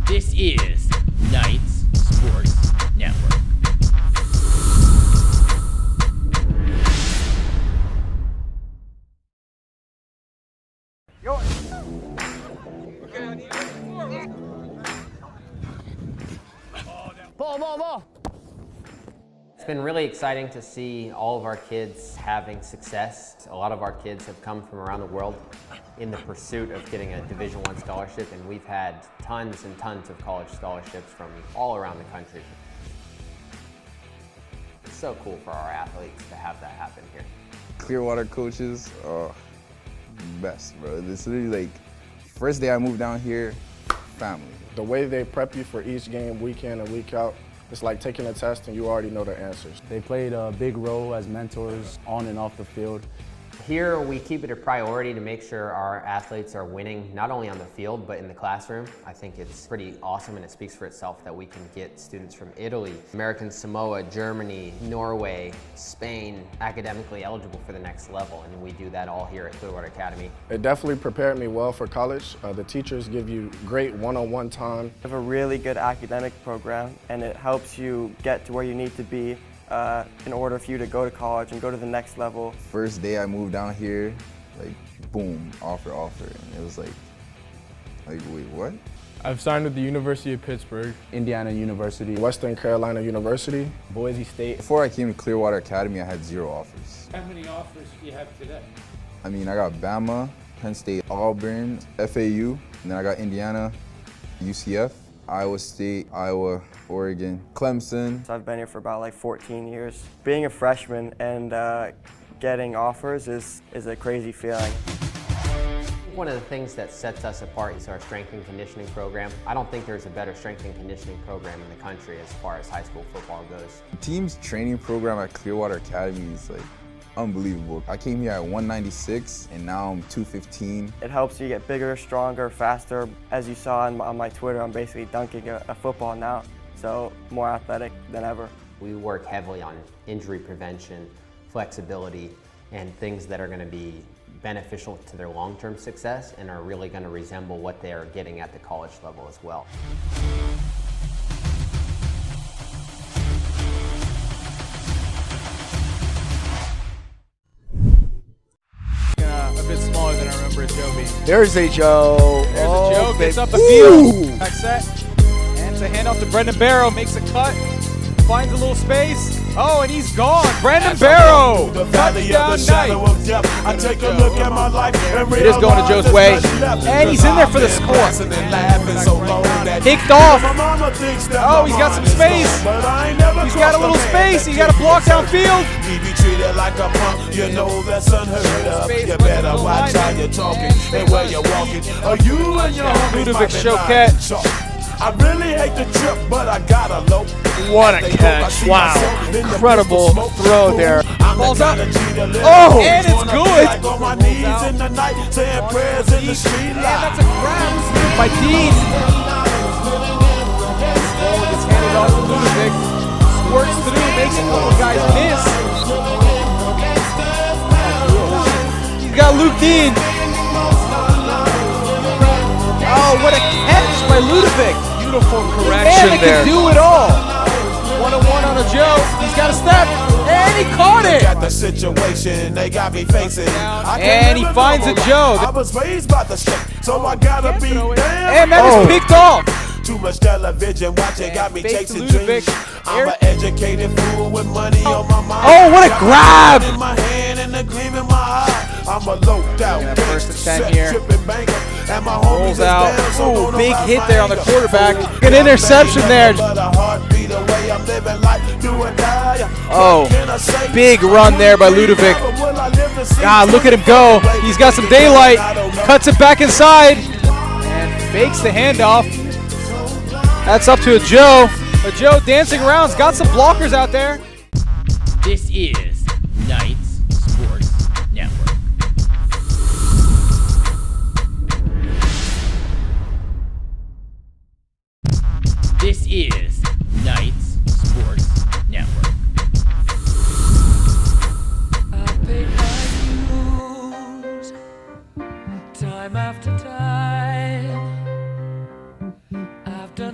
This is Knights Sports Network. Ball. It's been really exciting to see all of our kids having success. A lot of our kids have come from around the world in the pursuit of getting a Division I scholarship, and we've had tons and tons of college scholarships from all around the country. It's so cool for our athletes to have that happen here. Clearwater coaches are best, bro. It's literally like, first day I moved down here, family. The way they prep you for each game, week in and week out, it's like taking a test and you already know the answers. They played a big role as mentors on and off the field. Here, we keep it a priority to make sure our athletes are winning, not only on the field, but in the classroom. I think it's pretty awesome, and it speaks for itself that we can get students from Italy, American Samoa, Germany, Norway, Spain, academically eligible for the next level, and we do that all here at Clearwater Academy. It definitely prepared me well for college. The teachers give you great one-on-one time. We have a really good academic program, and it helps you get to where you need to be in order for you to go to college and go to the next level. First day I moved down here, like boom, offer. And it was like wait, what? I've signed with the University of Pittsburgh, Indiana University, Western Carolina University, Boise State. Before I came to Clearwater Academy, I had 0 offers. How many offers do you have today? I mean, I got Bama, Penn State, Auburn, FAU, and then I got Indiana, UCF, Iowa State, Iowa, Oregon, Clemson. So I've been here for about like 14 years. Being a freshman and getting offers is a crazy feeling. One of the things that sets us apart is our strength and conditioning program. I don't think there's a better strength and conditioning program in the country as far as high school football goes. The team's training program at Clearwater Academy is like unbelievable. I came here at 196 and now I'm 215. It helps you get bigger, stronger, faster. As you saw on my Twitter, I'm basically dunking a football now, so more athletic than ever. We work heavily on injury prevention, flexibility, and things that are going to be beneficial to their long-term success and are really going to resemble what they are getting at the college level as well. A bit smaller than I remember a Joe being. There's a Joe. There's a Joe, gets up the field. Back set. And the handoff to Brendan Barrow, makes a cut, finds a little space. Oh, and he's gone. Brandon Barrow, touchdown night. It is going to Joe's way, and he's in there for the score. Kicked off. Oh, he's got some space. He's got a little space. He's got a block downfield. Ludovic Choquette. I really hate the trip, but I got a low. What a catch. Wow. Incredible throw there. Ball's up. Oh, and it's good. On my knees in the night, saying prayers in the street. And that's a grab by Dean. Ball gets handed off to Ludovic. Squirts through, makes a couple guys miss. He's got Luke Dean. Oh, what a catch by Ludovic. Beautiful correction and there. And he can do it all. 1-on-1 on a Joe. He's got a step. And he caught it. Got the situation they got me facing. And he finds a Joe. I was raised by the state, so I gotta be damn. And that is picked off. Too much television watching got me chasing Ludovic. dreams. I'm an educated fool with money on my mind. Oh, what a grab. In my hand and a gleam in my eye. I'm a loped out. First and 10 here. And my rolls out. Oh, big hit there on the quarterback. An interception there. Oh, big run there by Ludovic. God, look at him go. He's got some daylight. Cuts it back inside. And fakes the handoff. That's up to a Joe. A Joe dancing around. He's got some blockers out there. This is Knights Sports Network. This is Knights Sports Network. I've paid my dues time after time. I've done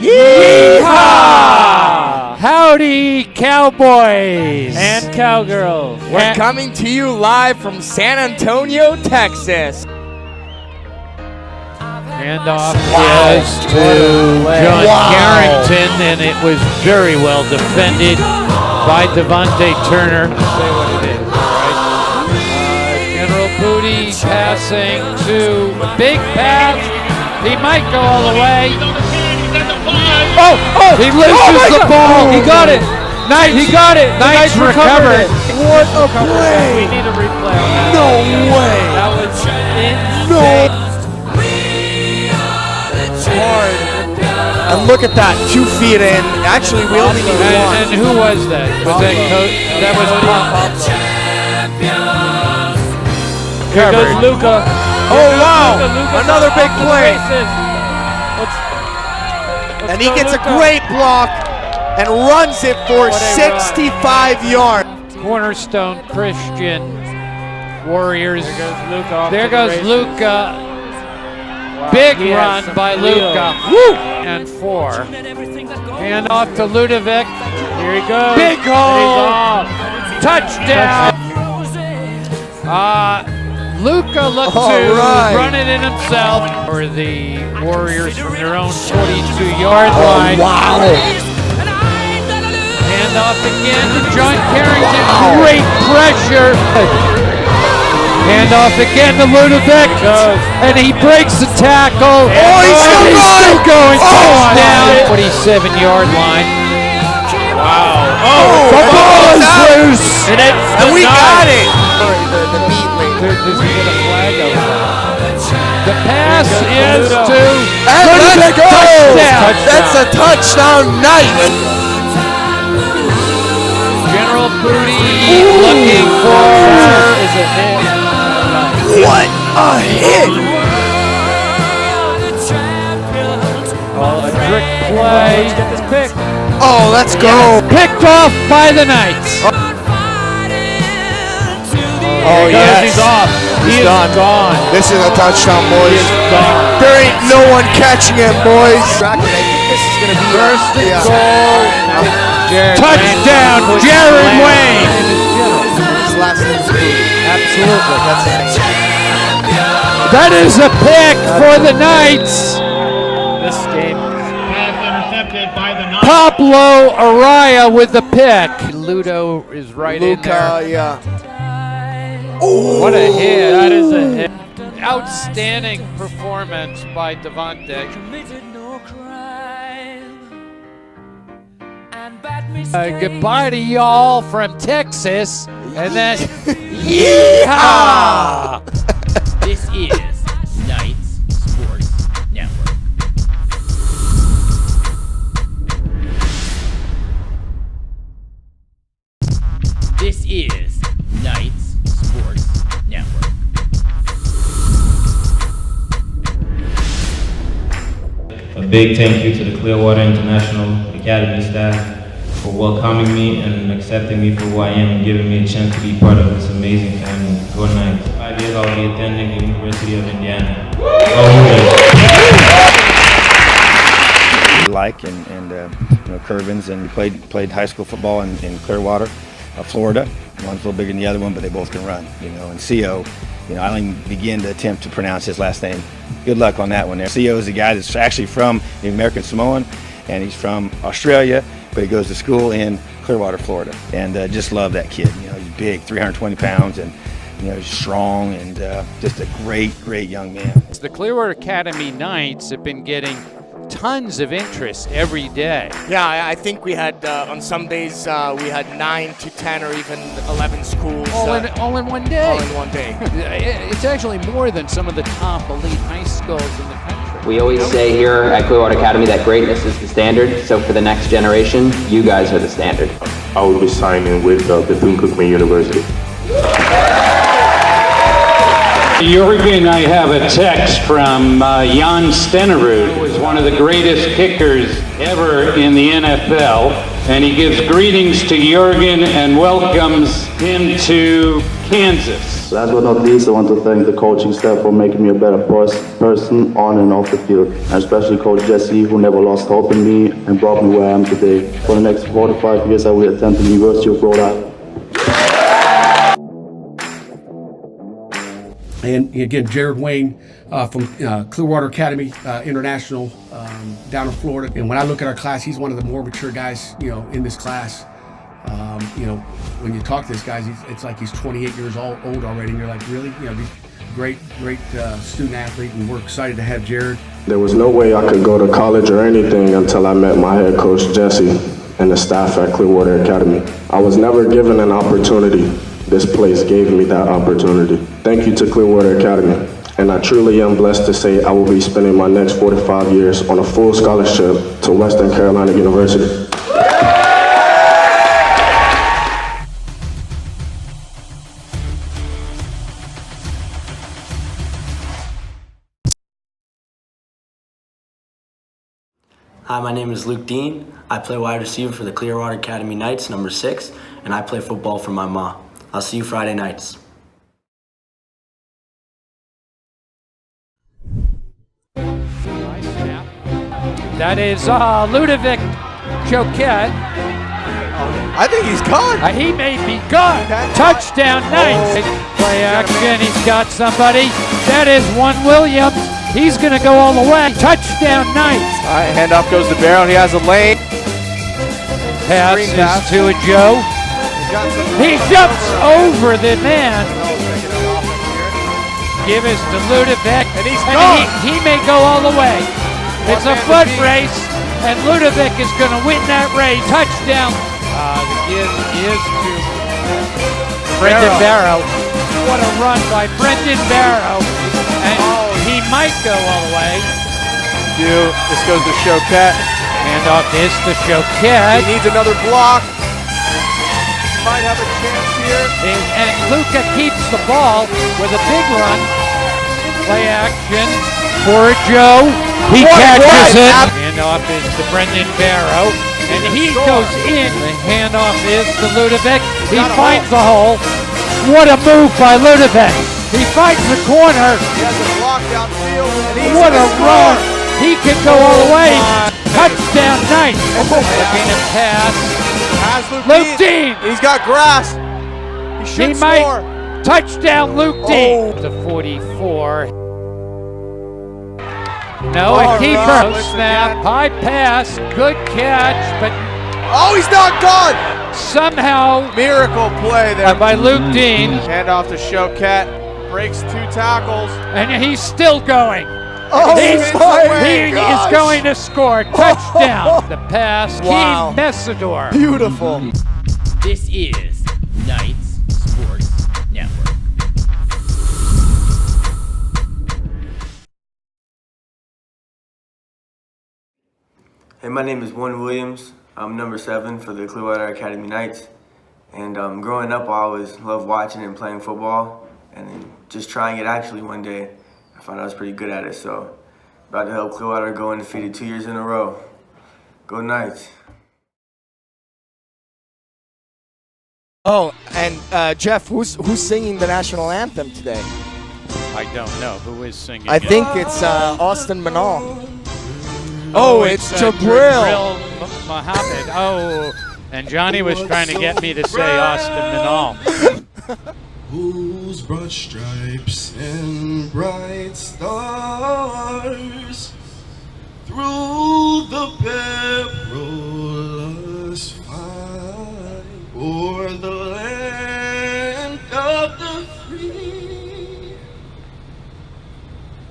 Yeehaw! Howdy, cowboys and cowgirls. We're coming to you live from San Antonio, Texas. Handoff is to John Carrington, and it was very well defended by Devontae Turner. Say what it is, right? General Booty passing to big pass. He might go all the way. He loses the ball. He got it. Knights. He got it. Knights recovered. What a play! We need a replay on that. No way! That was insane. And look at that, 2 feet in. Actually, we only need one. And who was that? Was that coach? That was Pop. Here goes Luca. Oh, wow. Luca's Another big play. Let's And he go, gets Luca. a great block and runs it for 65 yards. Cornerstone Christian Warriors. There goes Luca. off There to the goes races. Luca. Wow, Big he has run some by wheels. Luca. Woo! And 4. Hand off to Ludovic. Here he goes. Big And hole. Touchdown. Luca looked to run it in himself. For the Warriors from their own 42-yard line. Wow. Hand off again to John Carrington. Great pressure. Hand off again to Ludovic. And he breaks the tackle. he's still going. Oh, Touchdown. 47-yard line. Wow. Oh, The ball is loose. And we got it. The beat Does he get a flag over that? The pass is to Ludovic. touchdown. That's a touchdown night. General Booty looking for Is a hit. What a hit. a trick play. Let's get this pick. Oh, let's go. Picked off by the Knights. Oh, yes. He's off. He's done. Gone. This is a touchdown, boys. Gone. There ain't no one catching him, boys. I think this is going to be First and yeah. goal. Touchdown, Jared Wayne. His last name's Booty. Absolutely. That's amazing. That is a pick for the Knights. This game. Pablo Araya with the pick. Ludo is right in there. yeah. What a hit. That is a hit. Outstanding performance by Devontae. Goodbye to y'all from Texas. And then, yeehaw! This is Knights Sports Network. This is Knights Sports Network. A big thank you to the Clearwater International Academy staff for welcoming me and accepting me for who I am and giving me a chance to be part of this amazing family. Go Knights. 5 years I'll be attending the University of Indiana. Like and Curvins, and we played high school football in Clearwater, Florida. One's a little bigger than the other one, but they both can run. And CO, I don't even begin to attempt to pronounce his last name. Good luck on that one there. CO is a guy that's actually from the American Samoan, and he's from Australia, but he goes to school in Clearwater, Florida. And just love that kid. He's big, 320 pounds, and he's strong, and just a great young man. The Clearwater Academy Knights have been getting tons of interest every day. Yeah, I think we had on some days we had 9 to 10 or even 11 schools. All in one day. All in one day. It's actually more than some of the top elite high schools in the country. We always say here at Clearwater Academy that greatness is the standard. So for the next generation, you guys are the standard. I will be signing with Bethune-Cookman University. Jurgen, I have a text from Jan Stenerud, who is one of the greatest kickers ever in the NFL, and he gives greetings to Jurgen and welcomes him to Kansas. Last but not least, I want to thank the coaching staff for making me a better person on and off the field, and especially Coach Jesse, who never lost hope in me and brought me where I am today. For the next 4 to 5 years, I will attend the University of Rhode Island. And again, Jared Wayne from Clearwater Academy International down in Florida. And when I look at our class, he's one of the more mature guys, in this class. When you talk to this guy, it's like he's 28 years old already, and you're like, really? He's great student athlete, and we're excited to have Jared. There was no way I could go to college or anything until I met my head coach, Jesse, and the staff at Clearwater Academy. I was never given an opportunity. This place gave me that opportunity. Thank you to Clearwater Academy. And I truly am blessed to say I will be spending my next 4 to 5 years on a full scholarship to Western Carolina University. Hi, my name is Luke Dean. I play wide receiver for the Clearwater Academy Knights, number 6, and I play football for my mom. I'll see you Friday nights. Nice snap. That is Ludovic Choquette. I think he's gone. He may be gone. Touchdown Knights. Play action. He's got somebody. That is one Williams. He's going to go all the way. Touchdown Knights. All right, handoff goes to Barrow. He has a lane. Pass is to a Joe. He jumps over the man. Give us to Ludovic. And he's gone. He may go all the way. It's a foot race, and Ludovic is going to win that race. Touchdown. The give is to Brendan Barrow. What a run by Brendan Barrow. And he might go all the way. This goes to Choquette. Handoff is to Choquette. He needs another block. Might have a chance here. And Luca keeps the ball with a big run. Play action for Joe. He catches it. Handoff is to Brendan Barrow. And he goes in. The handoff is to Ludovic. He finds the hole. What a move by Ludovic. He finds the corner. He has a block downfield. What a run. He can go all the way. Touchdown Knights. Looking to pass. Luke Dean. He's got grass. He should score. Touchdown Luke Dean. To 44. No, a keeper. Snap. High pass. Good catch. But he's not gone. Somehow. Miracle play there by Luke Dean. Handoff to Choquette. Breaks 2 tackles. And he's still going. He is going to score. Touchdown. The pass. Wow. Keen Messidor. Beautiful. This is Knights Sports Network. Hey, my name is Warren Williams. I'm number 7 for the Clearwater Academy Knights. And growing up, I always loved watching and playing football. And then just trying it actually one day, I found I was pretty good at it. So about to help Clearwater go undefeated 2 years in a row. Go Knights. Oh, and Jeff, who's singing the national anthem today? I don't know. Who is singing I think it's Austin Manal. Oh, it's Jabril Muhammad. Oh, and Johnny was trying to get me to say Austin Manal. Whose broad stripes and bright stars through the perilous fight o'er the land of the free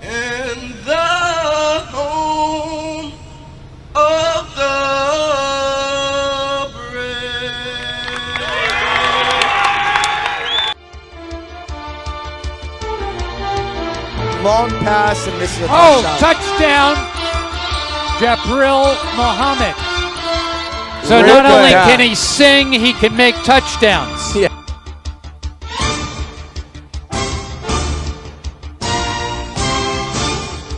and the home of the long pass, and this is a touchdown, Jabril Muhammad. So not only can he sing, he can make touchdowns. Yeah.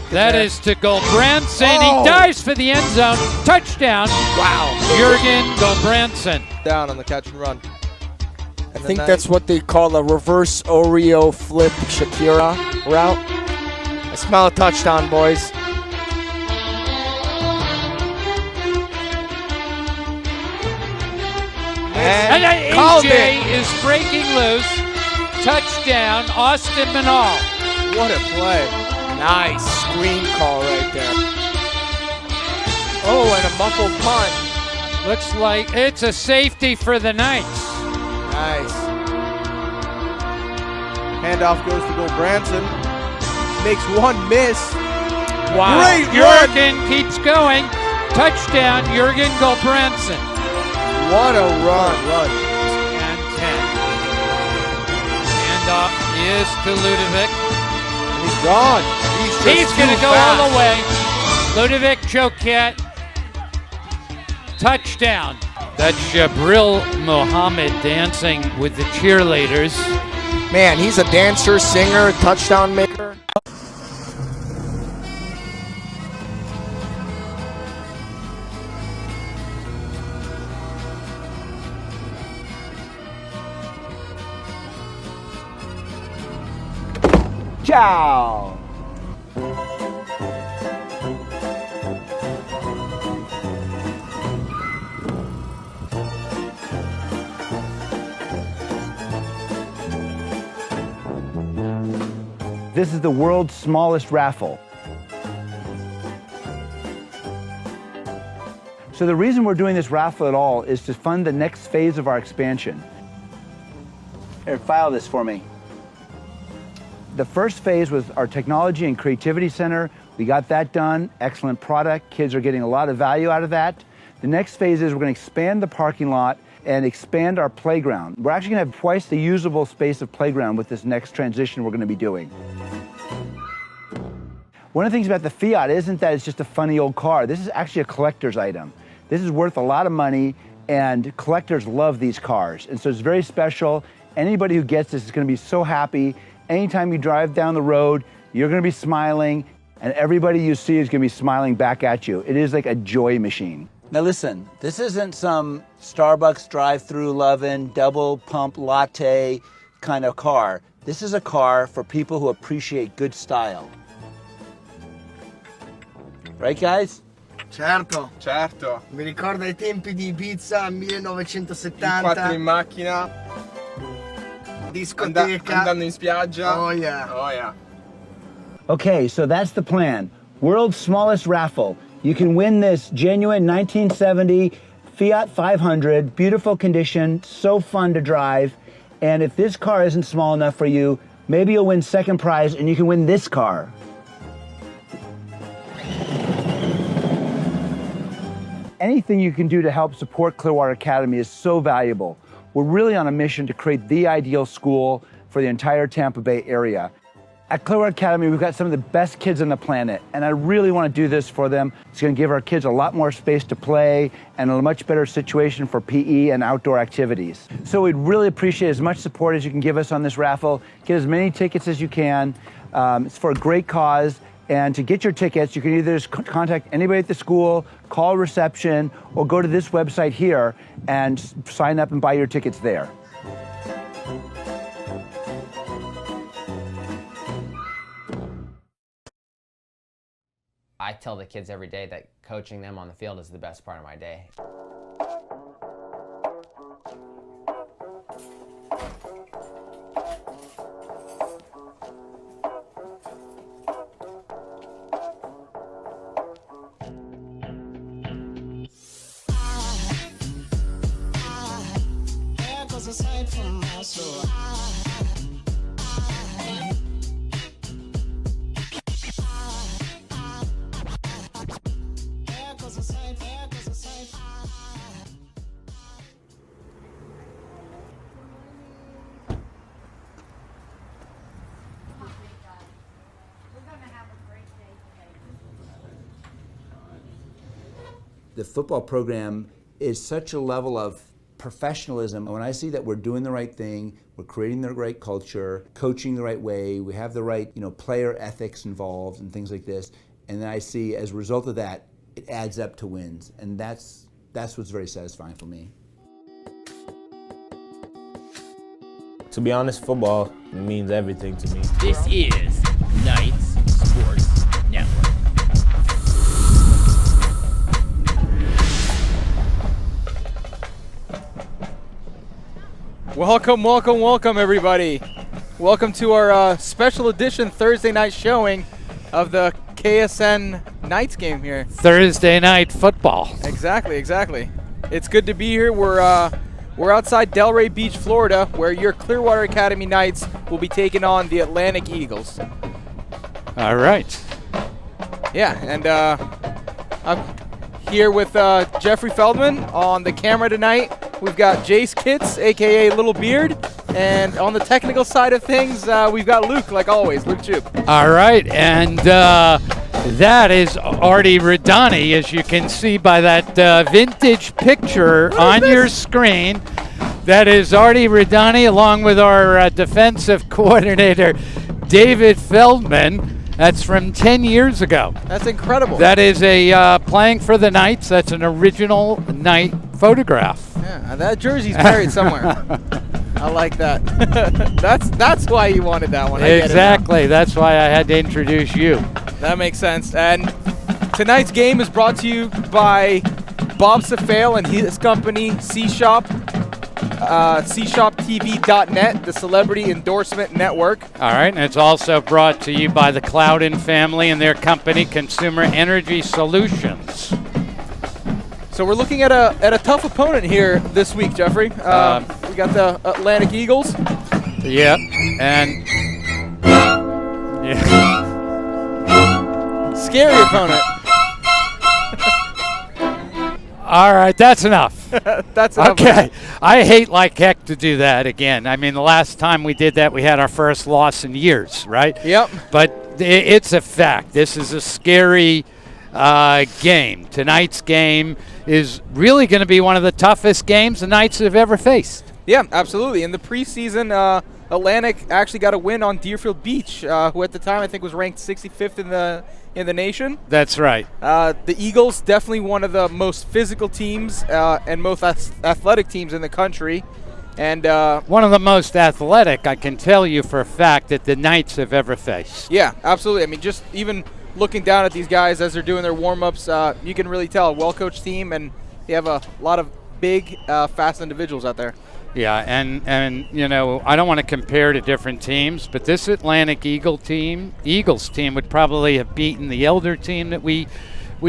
That is to Goldbranson. He dives for the end zone. Touchdown. Wow. Jurgen Goldbranson. Down on the catch and run. I think that's what they call a reverse Oreo flip Shakira route. I smell a touchdown, boys. And AJ is breaking loose. Touchdown, Austin Manal. What a play. Nice screen call right there. Oh, and a muffled punt. Looks like it's a safety for the Knights. Nice. Handoff goes to Branson. Makes one miss. Wow. Great Jurgen keeps going. Touchdown, Jurgen Gulbranson. What a run. And 10. Handoff is to Ludovic. He's gone. He's going to go all the way. Ludovic Choquette. Touchdown. That's Jabril Mohammed dancing with the cheerleaders. Man, he's a dancer, singer, touchdown maker. Ciao. This is the world's smallest raffle. So the reason we're doing this raffle at all is to fund the next phase of our expansion. Here, file this for me. The first phase was our Technology and Creativity Center. We got that done, excellent product. Kids are getting a lot of value out of that. The next phase is we're going to expand the parking lot and expand our playground. We're actually going to have twice the usable space of playground with this next transition we're going to be doing. One of the things about the Fiat isn't that it's just a funny old car. This is actually a collector's item. This is worth a lot of money, and collectors love these cars. And so it's very special. Anybody who gets this is going to be so happy. Anytime you drive down the road, you're going to be smiling, and everybody you see is going to be smiling back at you. It is like a joy machine. Now listen, this isn't some Starbucks drive-through loving, double pump latte kind of car. This is a car for people who appreciate good style. Right, guys? Certo. Mi ricorda i tempi di Ibiza 1970. Quattro in macchina. Discoteca. Andando in spiaggia. Oh yeah. Oh yeah. Okay, so that's the plan. World's smallest raffle. You can win this genuine 1970 Fiat 500, beautiful condition, so fun to drive. And if this car isn't small enough for you, maybe you'll win second prize and you can win this car. Anything you can do to help support Clearwater Academy is so valuable. We're really on a mission to create the ideal school for the entire Tampa Bay area. At Clearwater Academy, we've got some of the best kids on the planet, and I really want to do this for them. It's going to give our kids a lot more space to play and a much better situation for PE and outdoor activities. So we'd really appreciate as much support as you can give us on this raffle. Get as many tickets as you can. It's for a great cause. And to get your tickets, you can either just contact anybody at the school, call reception, or go to this website here and sign up and buy your tickets there. I tell the kids every day that coaching them on the field is the best part of my day. The football program is such a level of professionalism. When I see that we're doing the right thing, we're creating the right culture, coaching the right way, we have the right, player ethics involved and things like this, and then I see as a result of that, it adds up to wins, and that's what's very satisfying for me. To be honest, football means everything to me. This is Knights Sports Network. Welcome, everybody. Welcome to our special edition Thursday night showing of the KSN Knights game here. Thursday night football. Exactly. It's good to be here. We're outside Delray Beach, Florida, where your Clearwater Academy Knights will be taking on the Atlantic Eagles. All right. Yeah, and I'm here with Jeffrey Feldman on the camera tonight. We've got Jace Kitts, a.k.a. Little Beard. And on the technical side of things, we've got Luke, like always, Luke Chup. All right, and that is Artie Radani, as you can see by that vintage picture on your screen. That is Artie Radani, along with our defensive coordinator, David Feldman. That's from 10 years ago. That's incredible. That is a playing for the Knights. That's an original Knight photograph. Yeah, that jersey's buried somewhere. I like that. That's why you wanted that one. Exactly. That's why I had to introduce you. That makes sense. And tonight's game is brought to you by Bob Safale and his company, C-Shop, CShopTV.net, the Celebrity Endorsement Network. All right, and it's also brought to you by the Clouden family and their company, Consumer Energy Solutions. So we're looking at a tough opponent here this week, Jeffrey. We got the Atlantic Eagles. Yep, and scary opponent. All right, that's enough. That's enough. Okay, I hate like heck to do that again. I mean, the last time we did that, we had our first loss in years, right? Yep. But it's a fact. This is a scary game. Tonight's game is really going to be one of the toughest games the Knights have ever faced. Yeah, absolutely. In the preseason, Atlantic actually got a win on Deerfield Beach, who at the time I think was ranked 65th in the nation. That's right. The Eagles, definitely one of the most physical teams and most athletic teams in the country. And one of the most athletic, I can tell you for a fact, that the Knights have ever faced. Yeah, absolutely. I mean, just even looking down at these guys as they're doing their warm-ups, you can really tell, well-coached team, and they have a lot of big, fast individuals out there. Yeah, and you know, I don't want to compare to different teams, but this Atlantic Eagles team would probably have beaten the Elder team that we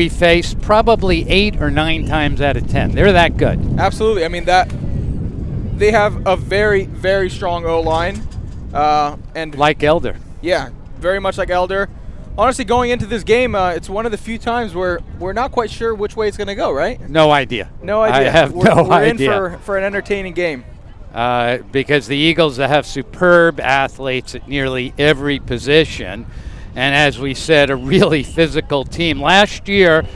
faced probably 8 or 9 times out of 10. They're that good. Absolutely. I mean, they have a very, very strong O-line. And like Elder. Yeah, very much like Elder. Honestly, going into this game, it's one of the few times where we're not quite sure which way it's going to go, right? No idea. No idea. I have no idea. We're in for an entertaining game. Because the Eagles have superb athletes at nearly every position. And as we said, a really physical team. Last year,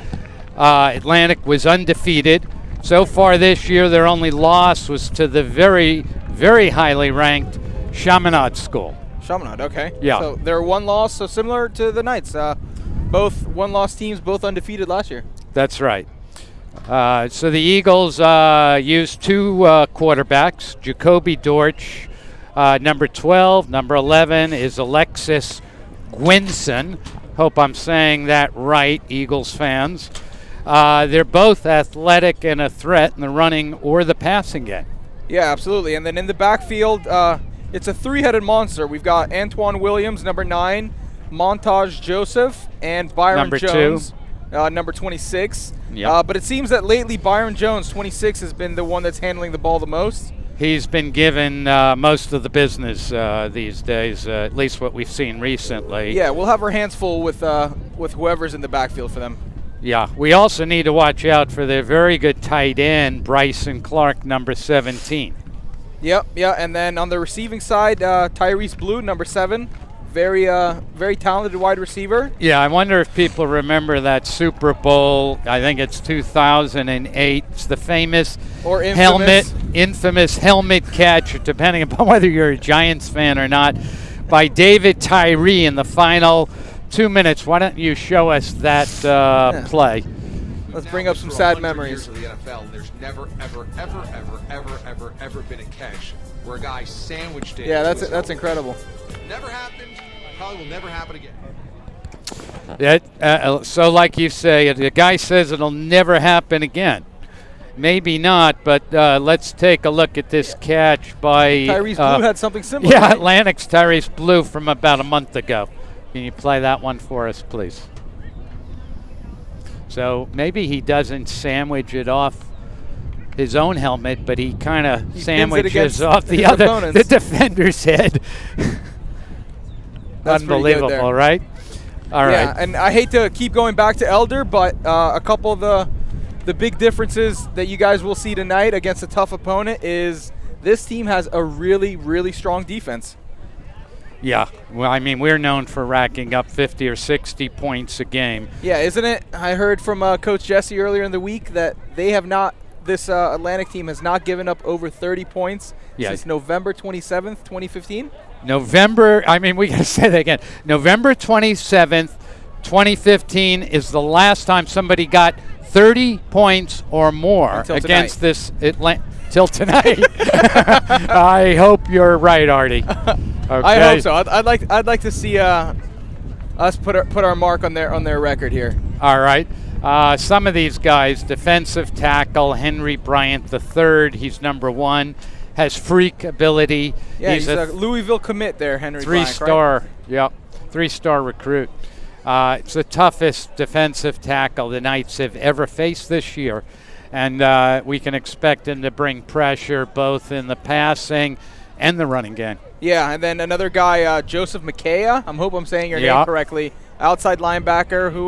Atlantic was undefeated. So far this year, their only loss was to the very, very highly ranked Chaminade School. Chaminade, okay. Yeah. So they're one loss, so similar to the Knights. Both one-loss teams, both undefeated last year. That's right. So the Eagles used 2 quarterbacks, Jacoby Dortch, number 12. Number 11 is Alexis Gwinson. Hope I'm saying that right, Eagles fans. They're both athletic and a threat in the running or the passing game. Yeah, absolutely. And then in the backfield, it's a 3-headed monster. We've got Antoine Williams, number 9, Montage Joseph, and Byron number Jones, 2. Number 26. Yep. But it seems that lately Byron Jones, 26, has been the one that's handling the ball the most. He's been given most of the business these days, at least what we've seen recently. Yeah, we'll have our hands full with whoever's in the backfield for them. Yeah, we also need to watch out for their very good tight end, Bryson Clark, number 17. Yep, yeah, and then on the receiving side, Tyrese Blue, number 7. Very talented wide receiver. Yeah, I wonder if people remember that Super Bowl. I think it's 2008. It's the famous or infamous helmet catch, depending upon whether you're a Giants fan or not, by David Tyree in the final 2 minutes. Why don't you show us that play? Let's bring up some sad memories. Years of the NFL, and there's never, ever been a catch where a guy sandwiched it. Yeah, that's incredible. Never happened. Probably will never happen again. So like you say, the guy says it'll never happen again. Maybe not, but let's take a look at this catch by Tyrese Blue had something similar. Yeah, right? Atlantic's Tyrese Blue from about a month ago. Can you play that one for us, please? So maybe he doesn't sandwich it off his own helmet, but he kind of sandwiches off the defender's head. That's unbelievable, right? All right. Yeah, and I hate to keep going back to Elder, but a couple of the big differences that you guys will see tonight against a tough opponent is this team has a really, really strong defense. Yeah, well, I mean, we're known for racking up 50 or 60 points a game. Yeah, isn't it? I heard from Coach Jesse earlier in the week that they have not, this Atlantic team has not given up over 30 points since November 27th, 2015. We got to say that again. November 27th, 2015 is the last time somebody got 30 points or more against this till tonight. I hope you're right, Artie. Okay. I hope so. I'd like to see us put our mark on their record here. All right. Some of these guys, defensive tackle Henry Bryant III, he's number 1, has freak ability. Yeah, he's a Louisville commit there, Henry Bryant. 3-star, yep, 3-star recruit. It's the toughest defensive tackle the Knights have ever faced this year. And we can expect him to bring pressure both in the passing and the running game. Yeah, and then another guy, Joseph McKaya, I hope I'm saying your name correctly, outside linebacker who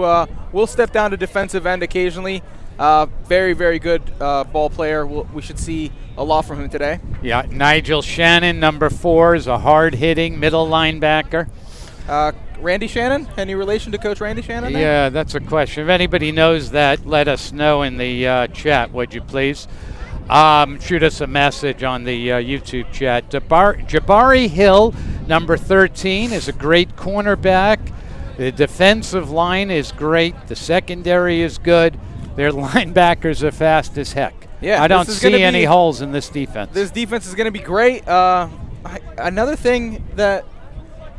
will step down to defensive end occasionally. Very, very good ball player. We should see a lot from him today. Yeah, Nigel Shannon, number 4, is a hard-hitting middle linebacker. Randy Shannon? Any relation to Coach Randy Shannon? Yeah, that's a question. If anybody knows that, let us know in the chat, would you please? Shoot us a message on the YouTube chat. Jabari Hill, number 13, is a great cornerback. The defensive line is great. The secondary is good. Their linebackers are fast as heck. Yeah, I don't see any holes in this defense. This defense is going to be great. Another thing that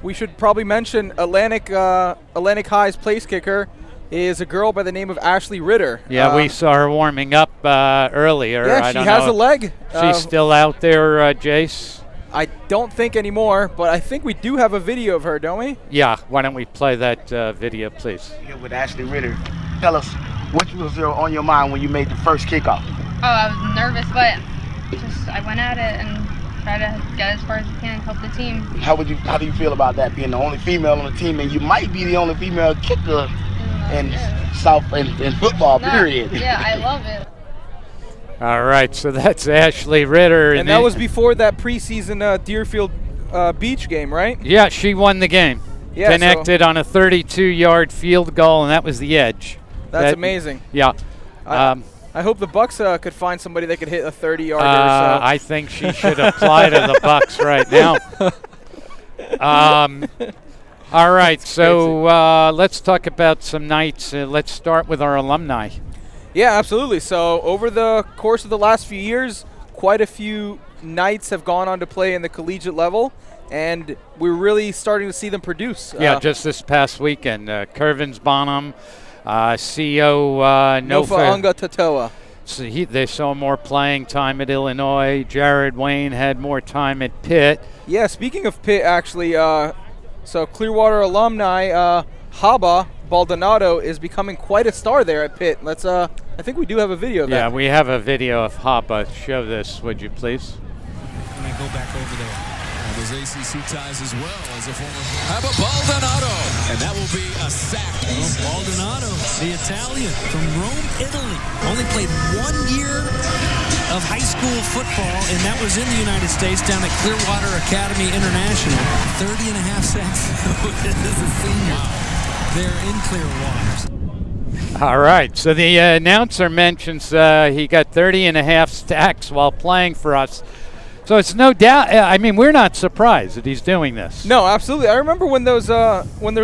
we should probably mention, Atlantic High's place kicker is a girl by the name of Ashley Ritter. Yeah, we saw her warming up earlier. Yeah, she has a leg. She's still out there, Jace? I don't think anymore, but I think we do have a video of her, don't we? Yeah, why don't we play that video, please? Here with Ashley Ritter. Tell us, what was on your mind when you made the first kickoff? Oh, I was nervous, but I went at it and tried to get as far as I can, help the team. How do you feel about that, being the only female on the team, and you might be the only female kicker in football, period? Yeah, I love it. All right, so that's Ashley Ritter. And that was before that preseason Deerfield Beach game, right? Yeah, she won the game. Yeah, connected on a 32-yard field goal, and that was the edge. That's amazing. Yeah. I hope the Bucks could find somebody that could hit a 30-yarder. So. I think she should apply to the Bucks right now. All right, so let's talk about some Knights. Let's start with our alumni. Yeah, absolutely. So over the course of the last few years, quite a few Knights have gone on to play in the collegiate level, and we're really starting to see them produce. Yeah, just this past weekend, Curvins Bonham, CO Nofa Unga Tatoa. So they saw more playing time at Illinois. Jared Wayne had more time at Pitt. Yeah, speaking of Pitt, actually, so Clearwater alumni Haba Baldonado is becoming quite a star there at Pitt. Let's. I think we do have a video of that. Yeah, we have a video of Haba. Show this, would you please? And I go back over there. Those ACC ties as well as a former. How about Baldonado? And that will be a sack. Baldonado, the Italian from Rome, Italy. Only played 1 year of high school football, and that was in the United States down at Clearwater Academy International. 30 and a half sacks as a senior there in Clearwater. All right, so the announcer mentions he got 30 and a half stacks while playing for us. So it's no doubt. I mean, we're not surprised that he's doing this. No, absolutely. I remember when those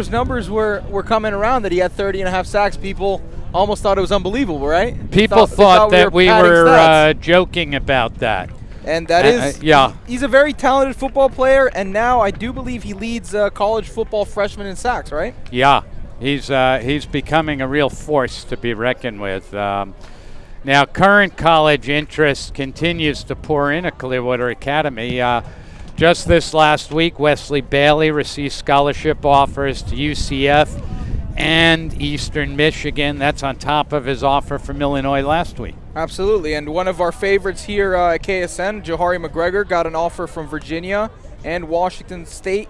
numbers were coming around that he had 30 and a half sacks. People almost thought it was unbelievable, right? People thought that we were stats. joking about that. And that is, yeah. He's a very talented football player, and now I do believe he leads college football freshmen in sacks, right? Yeah, he's becoming a real force to be reckoned with. Now, current college interest continues to pour in at Clearwater Academy. Just this last week, Wesley Bailey received scholarship offers to UCF and Eastern Michigan. That's on top of his offer from Illinois last week. Absolutely, and one of our favorites here at KSN, Johari McGregor, got an offer from Virginia and Washington State,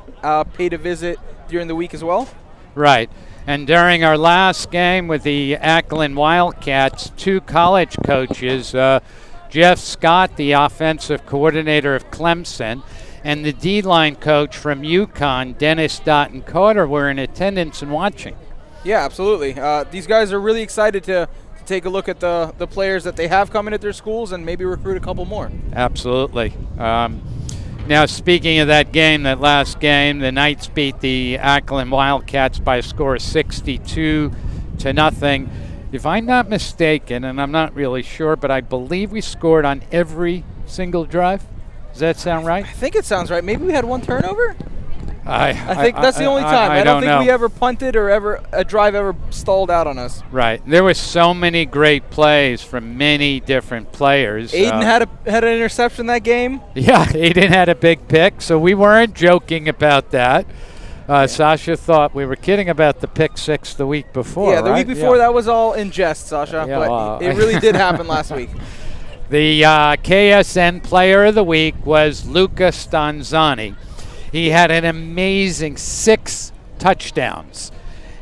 paid a visit during the week as well. Right, and during our last game with the Ackland Wildcats, 2 college coaches, Jeff Scott, the offensive coordinator of Clemson, and the D-line coach from UConn, Dennis Dotton Carter, were in attendance and watching. Yeah, absolutely. These guys are really excited to take a look at the players that they have coming at their schools and maybe recruit a couple more. Absolutely. Now, speaking of that game, that last game, the Knights beat the Ackland Wildcats by a score of 62-0. If I'm not mistaken, and I'm not really sure, but I believe we scored on every single drive. Does that sound right? I think it sounds right. Maybe we had 1 turnover? I think that's the only time. I don't think know. we ever punted or a drive ever stalled out on us. Right. There were so many great plays from many different players. Aiden had an interception that game. Yeah, Aiden had a big pick, so we weren't joking about that. Sasha thought we were kidding about the pick 6 the week before. Yeah, the week before that was all in jest, Sasha. Yeah, but it really did happen last week. The KSN Player of the Week was Luca Stanzani. He had an amazing 6 touchdowns,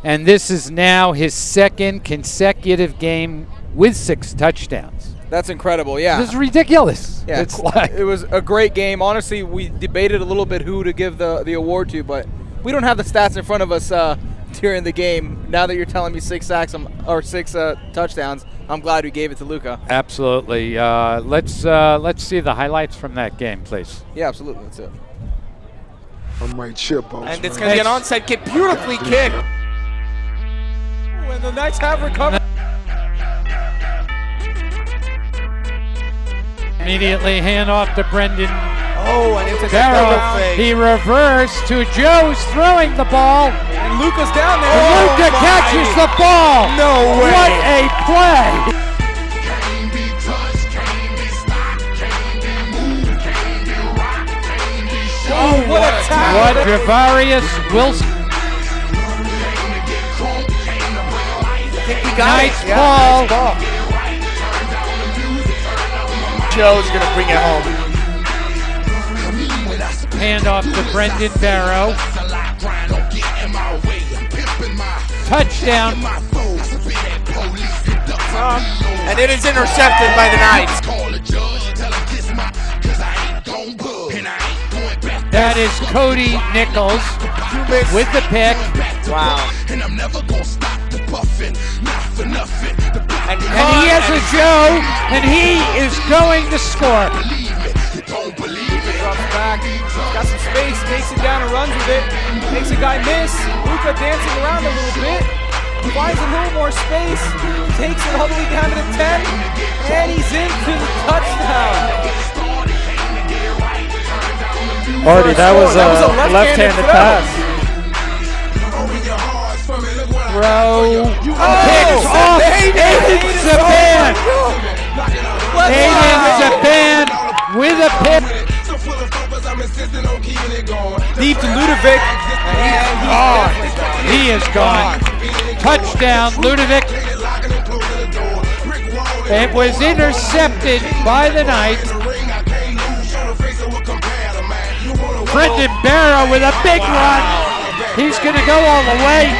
and this is now his 2nd consecutive game with 6 touchdowns. That's incredible, yeah. This is ridiculous. Yeah, it was a great game. Honestly, we debated a little bit who to give the award to, but we don't have the stats in front of us during the game. Now that you're telling me 6 sacks or 6 touchdowns, I'm glad we gave it to Luca. Absolutely. Let's see the highlights from that game, please. Yeah, absolutely. That's it. I'm right chip on. And it's going to be an onside kick, beautifully kicked. When the Knights have recovered. Immediately hand off to Brendan. Oh, and it's a Barrow. He reversed to Joe's throwing the ball. And Luca's down there. And Luca catches the ball. No way. What a play. Oh, what a tackle. What Javarius Wilson. I think we got nice it. ball. Nice ball. Joe's going to bring it home. Hand off to Brendan Barrow. Touchdown. And it is intercepted by the Knights. That is Cody Nichols with the pick. Wow. And he has a Joe, and he is going to score. Luca drops back, got some space, takes it down and runs with it. Makes a guy miss. Luca dancing around a little bit. Finds a little more space. Takes it all the way down to the 10. And he's into the touchdown. Artie, that was a left-handed pass. Throw. Picks off Aiden Zaban. Aiden Zaban with a pick. Deep to Ludovic. And he is gone. Touchdown, Ludovic. It was intercepted by the Knights. Brendan Barrow with a big run. He's going to go all the way.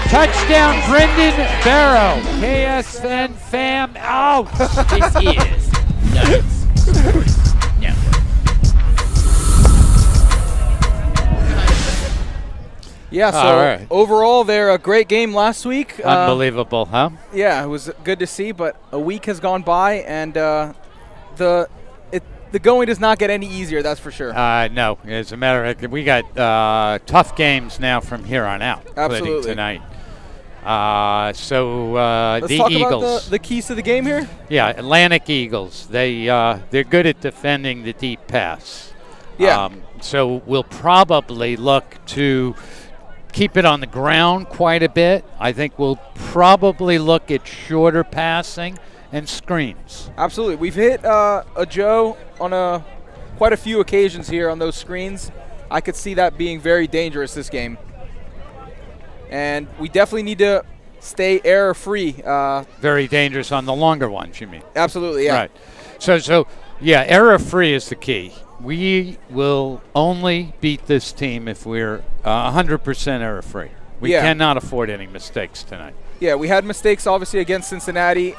Touchdown, Brendan Barrow. KSN fam out. This is Knights Sports Network. Yeah, so overall, they're a great game last week. Unbelievable, huh? Yeah, it was good to see, but a week has gone by, and the going does not get any easier, that's for sure. No, as a matter of fact, we got tough games now from here on out, including tonight. Let's the talk Eagles. about the keys to the game here. Yeah, Atlantic Eagles. They're good at defending the deep pass. Yeah. So we'll probably look to keep it on the ground quite a bit. I think we'll probably look at shorter passing and screens. Absolutely. We've hit a Joe on quite a few occasions here on those screens. I could see that being very dangerous this game. And we definitely need to stay error-free. Very dangerous on the longer ones, you mean? Absolutely, yeah. Right. So yeah, error-free is the key. We will only beat this team if we're 100% error-free. We cannot afford any mistakes tonight. Yeah, we had mistakes, obviously, against Cincinnati.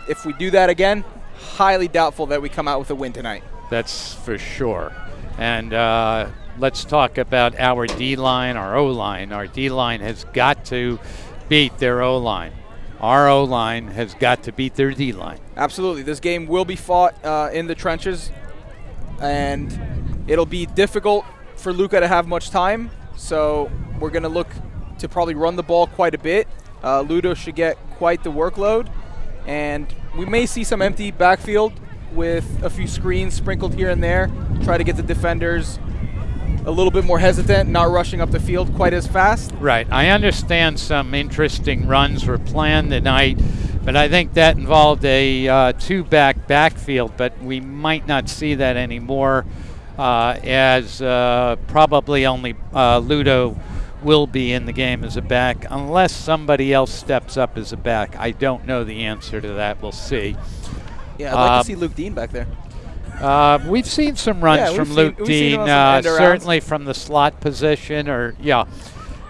If we do that again, highly doubtful that we come out with a win tonight. That's for sure. And let's talk about our D-line, our O-line. Our D-line has got to beat their O-line. Our O-line has got to beat their D-line. Absolutely. This game will be fought in the trenches, and it'll be difficult for Luka to have much time. So we're going to look to probably run the ball quite a bit. Ludo should get quite the workload, and we may see some empty backfield with a few screens sprinkled here and there. Try to get the defenders a little bit more hesitant, not rushing up the field quite as fast. Right. I understand some interesting runs were planned tonight, but I think that involved a two-back backfield, but we might not see that anymore as probably only Ludo will be in the game as a back unless somebody else steps up as a back. I don't know the answer to that. We'll see. Yeah, I'd like to see Luke Dean back there. We've seen some runs from Luke Dean, certainly from the slot position,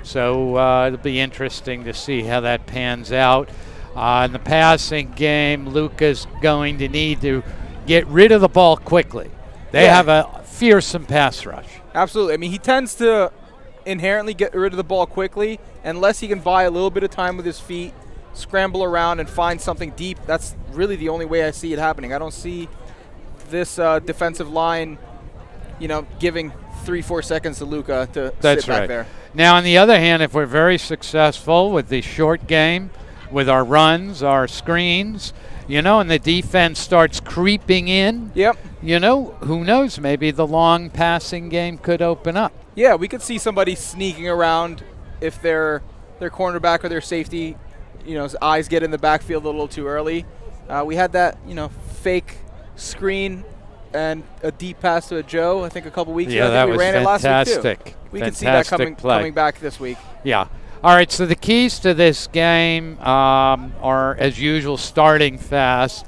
so it'll be interesting to see how that pans out. In the passing game, Luka's going to need to get rid of the ball quickly. They have a fearsome pass rush. Absolutely. I mean, he tends to inherently get rid of the ball quickly unless he can buy a little bit of time with his feet, scramble around and find something deep. That's really the only way I see it happening. I don't see this defensive line, giving 3-4 seconds to Luka to sit back there. Now, on the other hand, if we're very successful with the short game, with our runs, our screens, and the defense starts creeping in, who knows, maybe the long passing game could open up. Yeah, we could see somebody sneaking around if their cornerback or their safety, his eyes get in the backfield a little too early. We had that, fake screen and a deep pass to a Joe, I think a couple weeks ago. That was ran fantastic. It last week too. We could see that coming back this week. Yeah. All right, so the keys to this game are, as usual, starting fast.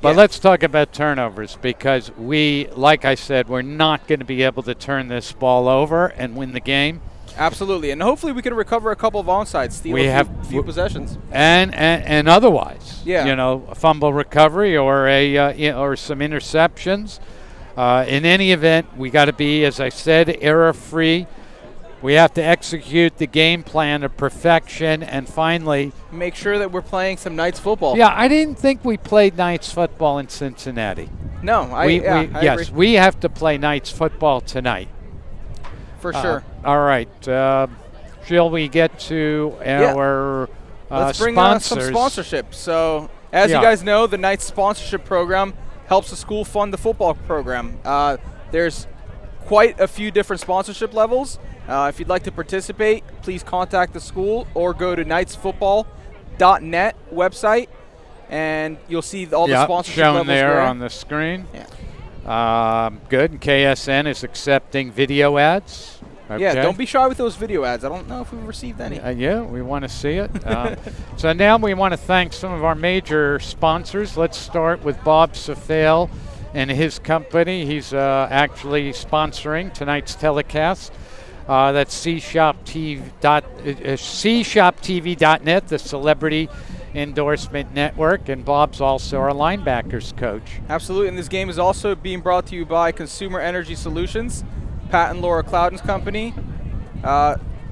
But let's talk about turnovers because like I said, we're not going to be able to turn this ball over and win the game. Absolutely, and hopefully we can recover a couple of onside, steal a few possessions, and otherwise, a fumble recovery or or some interceptions. In any event, we got to be, as I said, error-free. We have to execute the game plan to perfection, and finally make sure that we're playing some Knights football. Yeah, I didn't think we played Knights football in Cincinnati. No, I agree. We have to play Knights football tonight. For sure. All right. Shall we get to our Let's bring sponsors? Some sponsorship. So, as you guys know, the Knights sponsorship program helps the school fund the football program. There's quite a few different sponsorship levels. If you'd like to participate, please contact the school or go to knightsfootball.net website, and you'll see all the sponsorship shown levels there on the screen. Good. And KSN is accepting video ads. Okay. Yeah, don't be shy with those video ads. I don't know if we've received any. We want to see it. So now we want to thank some of our major sponsors. Let's start with Bob Safale and his company. He's actually sponsoring tonight's telecast. That's cshoptv.net, the celebrity endorsement network, and Bob's also our linebackers coach. Absolutely, and this game is also being brought to you by Consumer Energy Solutions, Pat and Laura Clouden's company.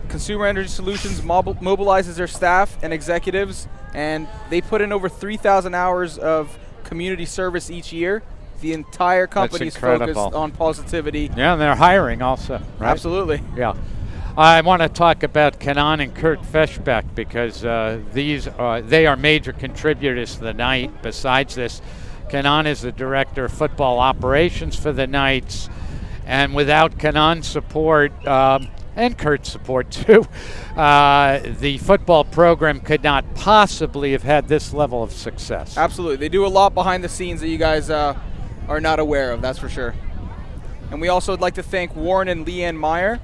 Consumer Energy Solutions mobilizes their staff and executives, and they put in over 3,000 hours of community service each year. The entire company is focused on positivity. Yeah, and they're hiring also, right? Absolutely. Yeah. I want to talk about Kenan and Kurt Feshbeck because they are major contributors to the night. Besides this, Kenan is the director of football operations for the Knights, and without Kenan's support and Kurt's support too, the football program could not possibly have had this level of success. Absolutely. They do a lot behind the scenes that you guys are not aware of, that's for sure. And we also would like to thank Warren and Leanne Meyer,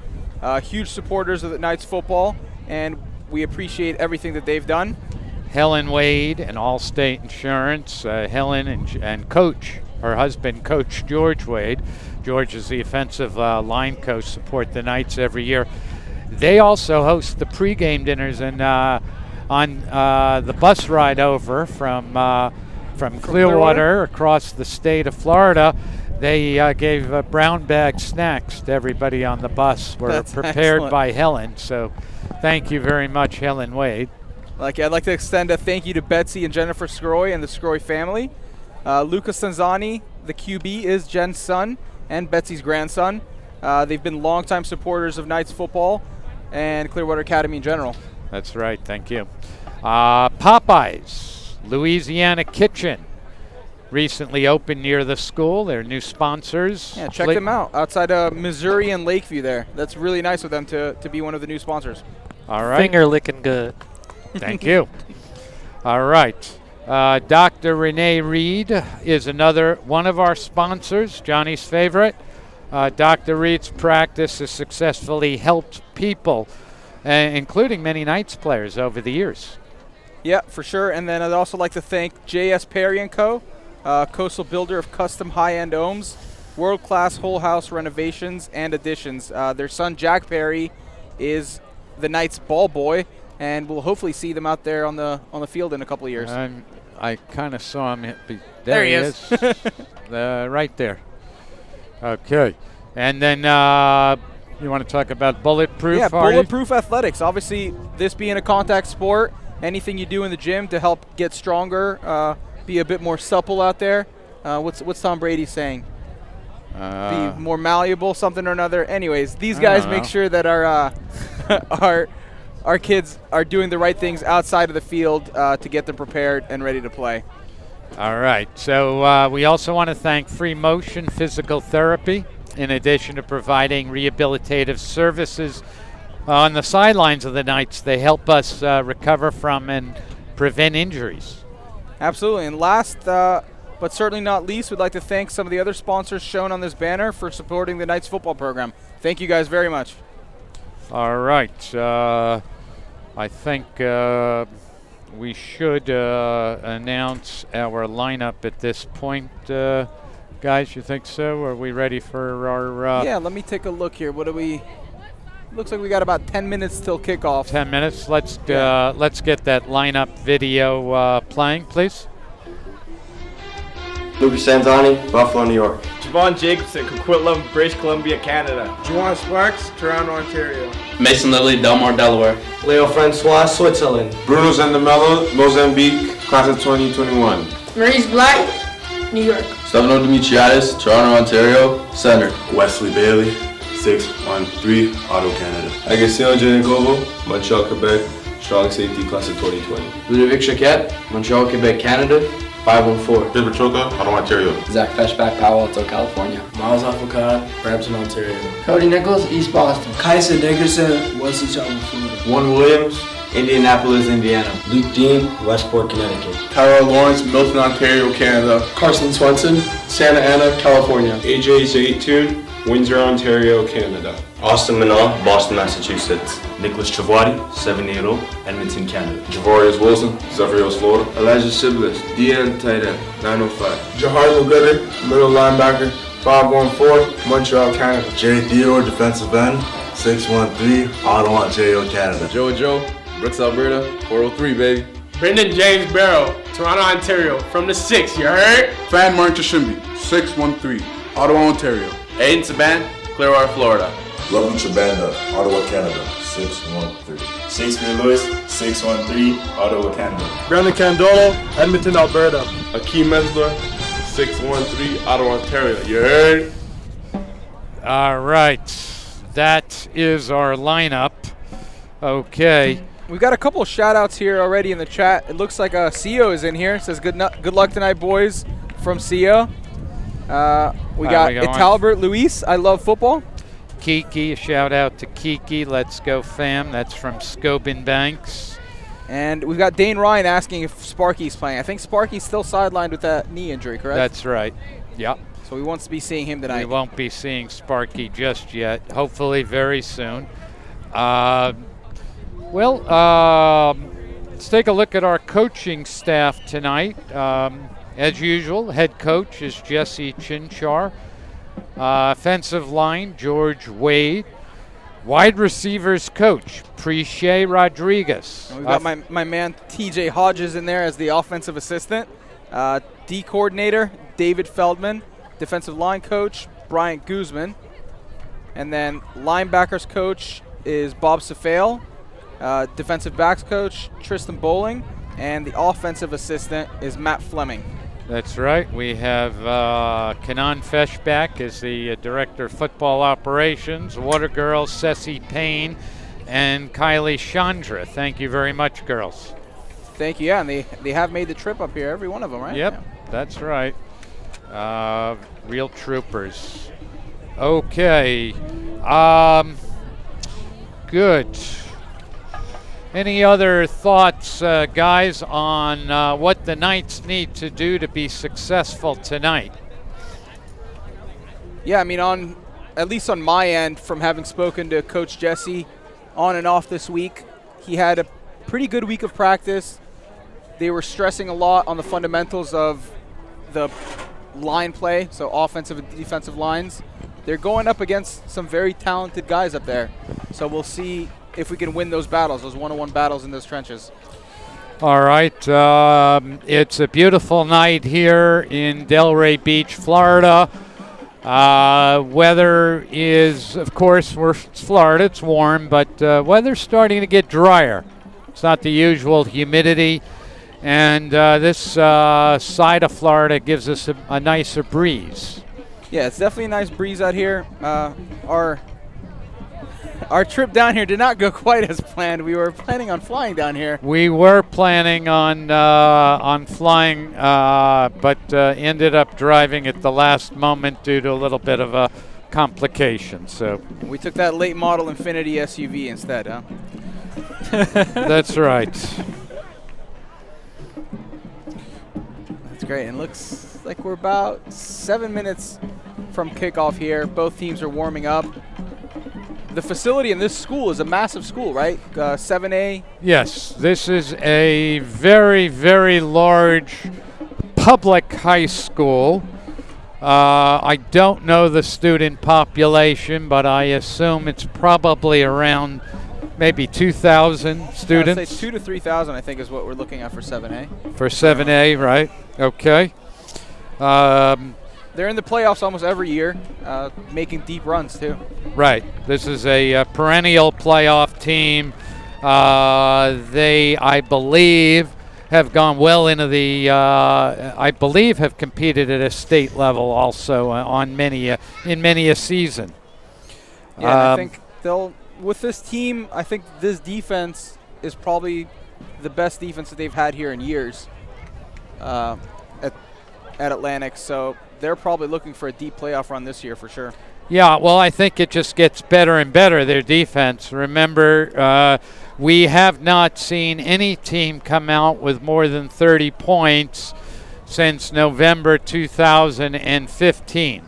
huge supporters of the Knights football, and we appreciate everything that they've done. Helen Wade and Allstate Insurance, Helen and Coach, her husband, Coach George Wade. George is the offensive line coach, support the Knights every year. They also host the pregame dinners, and on the bus ride over from Clearwater across the state of Florida, they gave brown bag snacks to everybody on the bus. Were prepared excellent. by Helen. So thank you very much, Helen Wade. I'd like to extend a thank you to Betsy and Jennifer Scroy and the Scroy family. Luca Sanzani, the QB, is Jen's son and Betsy's grandson. They've been longtime supporters of Knights football and Clearwater Academy in general. That's right. Thank you. Popeyes, Louisiana Kitchen, recently opened near the school. They're new sponsors. Yeah, check them out outside of Missouri and Lakeview there. That's really nice of them to be one of the new sponsors. All right. Finger licking good. Thank you. All right. Dr. Renee Reed is another one of our sponsors, Johnny's favorite. Dr. Reed's practice has successfully helped people, including many Knights players over the years. Yeah, for sure. And then I'd also like to thank J.S. Perry & Co., coastal builder of custom high-end homes, world-class whole house renovations and additions. Their son, Jack Perry, is the Knights ball boy, and we'll hopefully see them out there on the field in a couple of years. I kind of saw him. There he is. Right there. Okay. And then you want to talk about Bulletproof? Yeah, Bulletproof Athletics. Obviously, this being a contact sport, anything you do in the gym to help get stronger, be a bit more supple out there. What's Tom Brady saying? Be more malleable, something or another. Anyways, these guys make sure that our kids are doing the right things outside of the field to get them prepared and ready to play. All right. So we also want to thank Free Motion Physical Therapy, in addition to providing rehabilitative services on the sidelines of the Knights. They help us recover from and prevent injuries. Absolutely. And last but certainly not least, we'd like to thank some of the other sponsors shown on this banner for supporting the Knights football program. Thank you guys very much. All right. I think we should announce our lineup at this point. Guys, you think so? Are we ready for our... yeah, let me take a look here. What do we... Looks like we got about 10 minutes till kickoff. 10 minutes. Let's get that lineup video playing, please. Lucas Sanzani, Buffalo, New York. Javon Jacobson, Coquitlam, British Columbia, Canada. Juwan Sparks, Toronto, Ontario. Mason Lilly, Delmar, Delaware. Leo Francois, Switzerland. Bruno Zandamello, Mozambique, class of 2021. Maurice Black, New York. Stefano Dimitriadis, Toronto, Ontario, center. Wesley Bailey, 613, Ottawa, Canada. Agustin Janegovo, Montreal, Quebec, strong safety, class of 2020. Ludovic Chaquette, Montreal, Quebec, Canada, 514. David Troca, Ottawa, Ontario. Zach Feshback, Palo Alto, California. Miles Afokar, Brampton, Ontario. Cody Nichols, East Boston. Kaisa Dickerson, Wesley Chapel, Florida. Warren Williams, Indianapolis, Indiana. Luke Dean, Westport, Connecticut. Tyrell Lawrence, Milton, Ontario, Canada. Carson Swenson, Santa Ana, California. AJ Zaytoon, Windsor, Ontario, Canada. Austin Minot, Boston, Massachusetts. Nicholas Travotti, 780, Edmonton, Canada. Javarius Wilson, Zephyros, Florida. Elijah Shiblis, DN tight end, 905. Jahar Lugudder, middle linebacker, 514, Montreal, Canada. Jerry Theodore, defensive end, 613, Ottawa, Ontario, Canada. Joe, Brooks, Alberta, 403, baby. Brendan James Barrow, Toronto, Ontario, from the 6, you heard? Fan Martin Shimby, 613, Ottawa, Ontario. Aiden Saban, Clearwater, Florida. Lovely Chabanda, Ottawa, Canada, 613. Shakespeare Lewis, 613, Ottawa, Canada. Brandon Candolo, Edmonton, Alberta. Akeem Mesler, 613, Ottawa, Ontario. You heard? All right. that is our lineup. Okay. We've got a couple of shout-outs here already in the chat. It looks like CEO is in here. It says, good luck tonight, boys, from CEO. We got Talbert Luis, I love football. Kiki, a shout-out to Kiki. Let's go, fam. That's from Scobin Banks. And we've got Dane Ryan asking if Sparky's playing. I think Sparky's still sidelined with that knee injury, correct? That's right. Yep. So we won't be seeing him tonight. We won't be seeing Sparky just yet. Hopefully very soon. Let's take a look at our coaching staff tonight. As usual, head coach is Jesse Chinchar. Offensive line, George Wade. Wide receivers coach, Preche Rodriguez. And we've got my man TJ Hodges in there as the offensive assistant. D coordinator, David Feldman. Defensive line coach, Bryant Guzman. And then linebackers coach is Bob Safale. Defensive backs coach, Tristan Bowling. And the offensive assistant is Matt Fleming. That's right. We have Kanan Feshbach as the director of football operations, Water Girls, Ceci Payne, and Kylie Chandra. Thank you very much, girls. Thank you. Yeah, and they have made the trip up here, every one of them, right? Yep, yeah. That's right. Real troopers. Okay. Good. Any other thoughts, guys, on what the Knights need to do to be successful tonight? Yeah, I mean, at least on my end, from having spoken to Coach Jesse on and off this week, he had a pretty good week of practice. They were stressing a lot on the fundamentals of the line play, so offensive and defensive lines. They're going up against some very talented guys up there, so we'll see if we can win those battles, those one-on-one battles in those trenches. All right. It's a beautiful night here in Delray Beach, Florida. Weather is, of course, it's Florida, it's warm, but weather's starting to get drier. It's not the usual humidity, and this side of Florida gives us a nicer breeze. Yeah, it's definitely a nice breeze out here. Our trip down here did not go quite as planned. We were planning on flying down here. We were planning on flying, but ended up driving at the last moment due to a little bit of a complication. So we took that late model Infiniti SUV instead, huh? That's right. That's great. And looks like we're about 7 minutes from kickoff here. Both teams are warming up. The facility in this school is a massive school, right? 7A? Yes, this is a very, very large public high school. I don't know the student population, but I assume it's probably around maybe 2,000 students. I'd say 2,000 to 3,000, I think, is what we're looking at for 7A. For 7A, right? Okay. They're in the playoffs almost every year, making deep runs too. Right. This is a perennial playoff team. They, I believe, have gone well into the, have competed at a state level also in many a season. Yeah, I think with this team, I think this defense is probably the best defense that they've had here in years at Atlantic. So they're probably looking for a deep playoff run this year for sure. Yeah, well, I think it just gets better and better, their defense. Remember, we have not seen any team come out with more than 30 points since November 2015.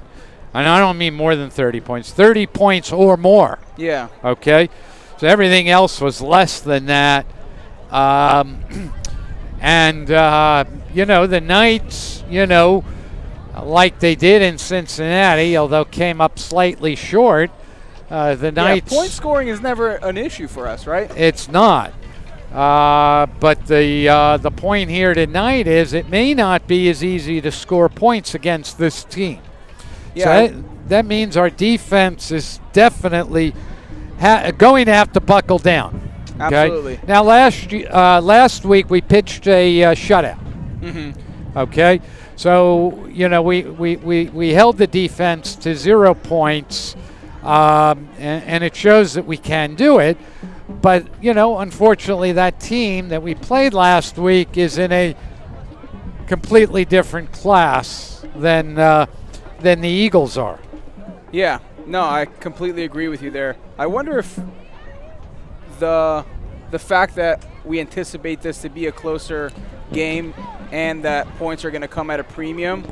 And I don't mean more than 30 points, 30 points or more. Yeah. Okay? So everything else was less than that. The Knights, like they did in Cincinnati, although came up slightly short, the Knights... point scoring is never an issue for us, right? It's not. But the point here tonight is it may not be as easy to score points against this team. Yeah. So that means our defense is definitely going to have to buckle down. Okay? Absolutely. Now, last week we pitched a shutout. Mm-hmm. Okay? So, we held the defense to 0 points. and it shows that we can do it. But, you know, unfortunately, that team that we played last week is in a completely different class than the Eagles are. Yeah, no, I completely agree with you there. I wonder if the fact that we anticipate this to be a closer game and that points are going to come at a premium,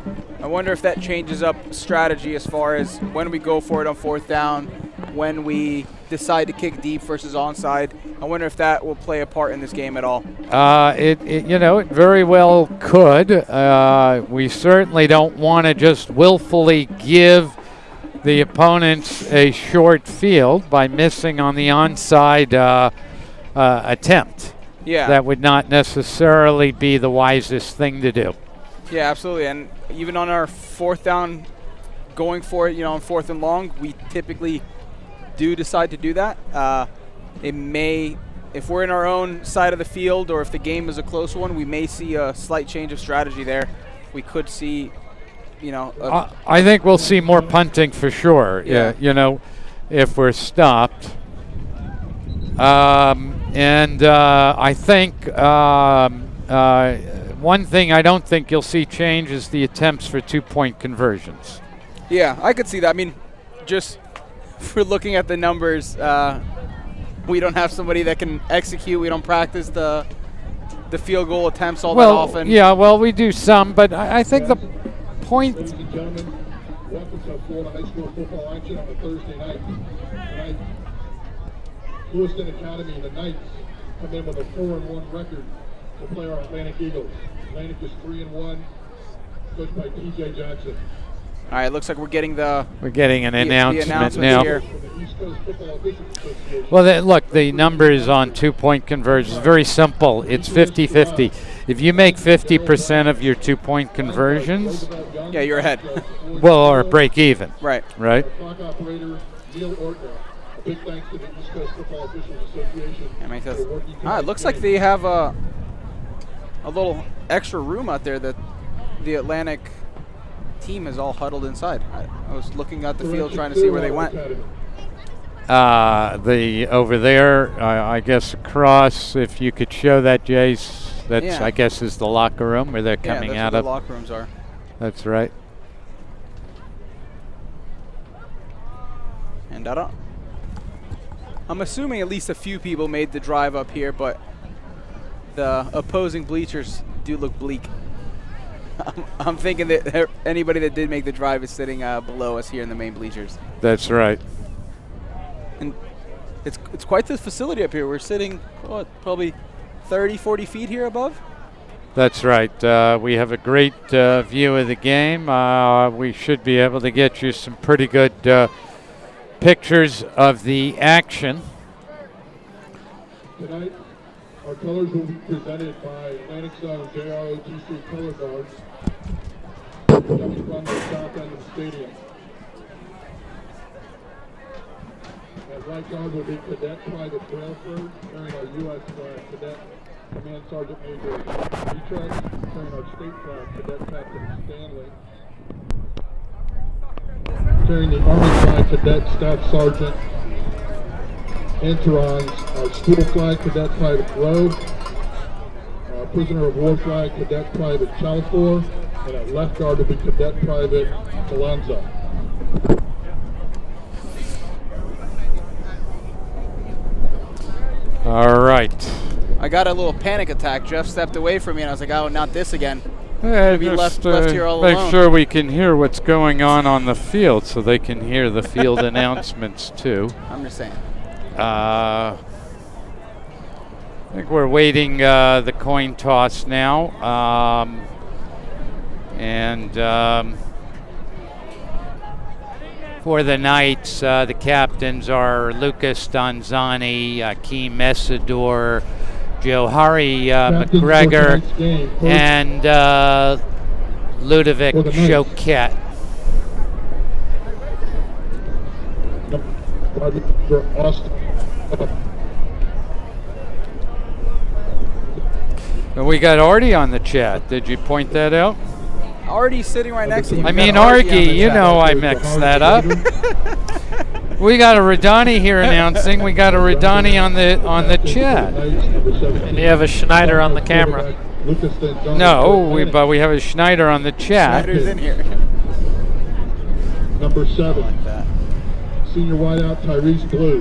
I wonder if that changes up strategy as far as when we go for it on 4th down, when we decide to kick deep versus onside. I wonder if that will play a part in this game at all. It very well could. We certainly don't want to just willfully give the opponents a short field by missing on the onside attempt. Yeah. That would not necessarily be the wisest thing to do. Yeah, absolutely. And even on our 4th down, going for it, on 4th and long, we typically do decide to do that. It may, if we're in our own side of the field or if the game is a close one, we may see a slight change of strategy there. We could see, I think we'll see more punting for sure. Yeah. If we're stopped. I think one thing I don't think you'll see change is the attempts for 2-point conversions. Yeah, I could see that. I mean, just for looking at the numbers, we don't have somebody that can execute. We don't practice the field goal attempts all that often. Yeah, well, we do some, but I think the point. Ladies and gentlemen, welcome to Florida High School football action on a Thursday night. Tonight, Lewiston Academy and the Knights come in with a 4-1 record to play our Atlantic Eagles. Atlantic is 3-1, coached by T.J. Jackson. All right, looks like we're getting an announcement now. Here. Well, look, the numbers on 2-point conversions, very simple. It's 50-50. If you make 50% of your 2-point conversions, yeah, you're ahead. Well, or break even. Right. Right. Big thanks to the East Coast Football Officials Association. It looks like they have a little extra room out there that the Atlantic team is all huddled inside. I was looking at the field trying to see where they went. Over there, I guess across, if you could show that, Jace, that's I guess is the locker room where they're coming out where of. The locker rooms are. That's right. And I'm assuming at least a few people made the drive up here, but the opposing bleachers do look bleak. I'm thinking that anybody that did make the drive is sitting below us here in the main bleachers. That's right. And it's quite the facility up here. We're sitting, probably 30, 40 feet here above? That's right. We have a great view of the game. We should be able to get you some pretty good pictures of the action. Tonight, our colors will be presented by Atlantic Zone JROTC color guards coming from the south end of the stadium. At right guard will be Cadet Private Brailford, carrying our U.S. flag, Cadet Command Sergeant Major Retread, carrying our state flag, Cadet Captain Stanley. Carrying the Army flag, Cadet Staff Sergeant Antarons, our school flag, Cadet Private Grove, our prisoner of war flag, Cadet Private Chalfor, and at left guard will be Cadet Private Alonzo. All right. I got a little panic attack. Jeff stepped away from me, and I was like, oh, not this again. Just left here all make alone. sure we can hear what's going on the field so they can hear the field announcements too. I'm just saying. I think we're waiting the coin toss now. For the Knights, the captains are Lucas Donzani, Akeem Messidor, Johari McGregor, and Ludovic Choquette. And we got Artie on the chat. Did you point that out? Artie's sitting right next to you. I mean, Argie, you know I mixed that up. We got a Radani here announcing. We got a Radani on the chat. And you have a Schneider on the camera. No, but we have a Schneider on the chat. Schneider's in here. Number 7. Like that. Senior wideout Tyrese Blue.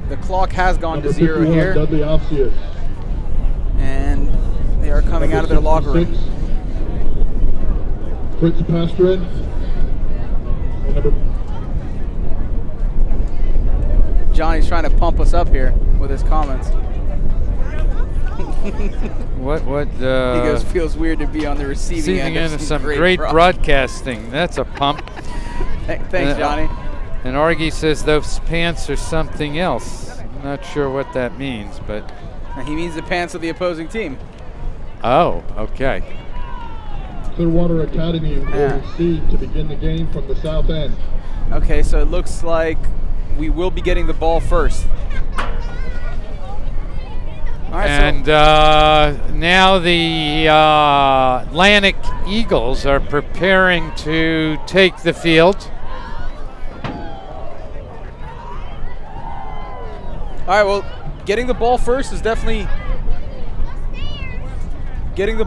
The clock has gone Number to 0 51, here. Dudley Alcius. And they are coming out of their locker room. Fritz Pastrin. And Johnny's trying to pump us up here with his comments. What? He goes, feels weird to be on the receiving end of some great broadcasting. That's a pump. Thanks, Johnny. And Argy says those pants are something else. I'm not sure what that means, but he means the pants of the opposing team. Oh, okay. Clearwater Academy will receive to begin the game from the south end. Okay, so it looks like we will be getting the ball first. All right, and now the Atlantic Eagles are preparing to take the field. All right, well, getting the ball first is definitely going to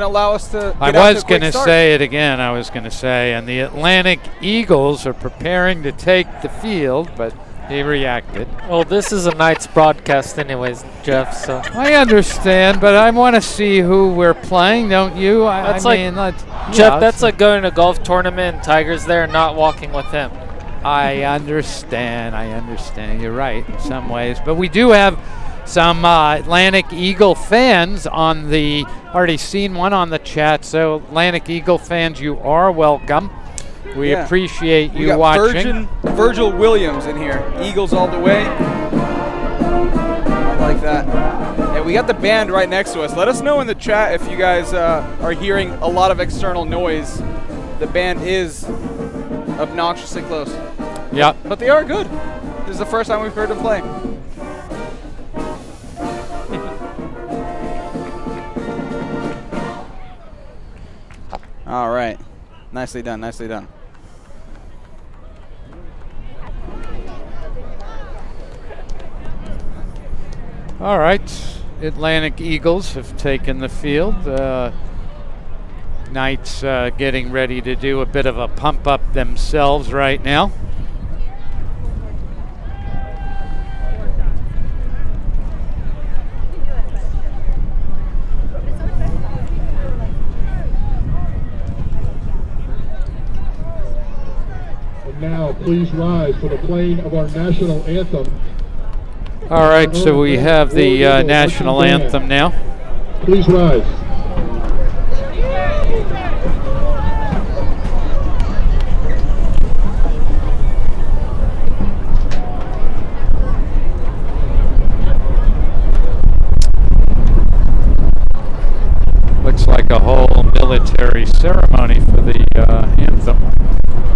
allow us to I was going to say it again. I was going to say, and the Atlantic Eagles are preparing to take the field, but he reacted. Well, this is a Knights broadcast anyways, Jeff, so. I understand, but I want to see who we're playing, don't you? Jeff, that's like going to a golf tournament and Tiger's there and not walking with him. I understand. You're right in some ways. But we do have some Atlantic Eagle fans on the, already seen one on the chat, so Atlantic Eagle fans, you are welcome. We appreciate you watching. Virgil Williams in here. Eagles all the way. I like that. Yeah, we got the band right next to us. Let us know in the chat if you guys are hearing a lot of external noise. The band is obnoxiously close. Yeah. But they are good. This is the first time we've heard them play. All right. Nicely done, nicely done. All right. Atlantic Eagles have taken the field. Knights getting ready to do a bit of a pump up themselves right now. And now, please rise for the playing of our national anthem. All right, so we have the national anthem now. Please rise. Looks like a whole military ceremony for the anthem.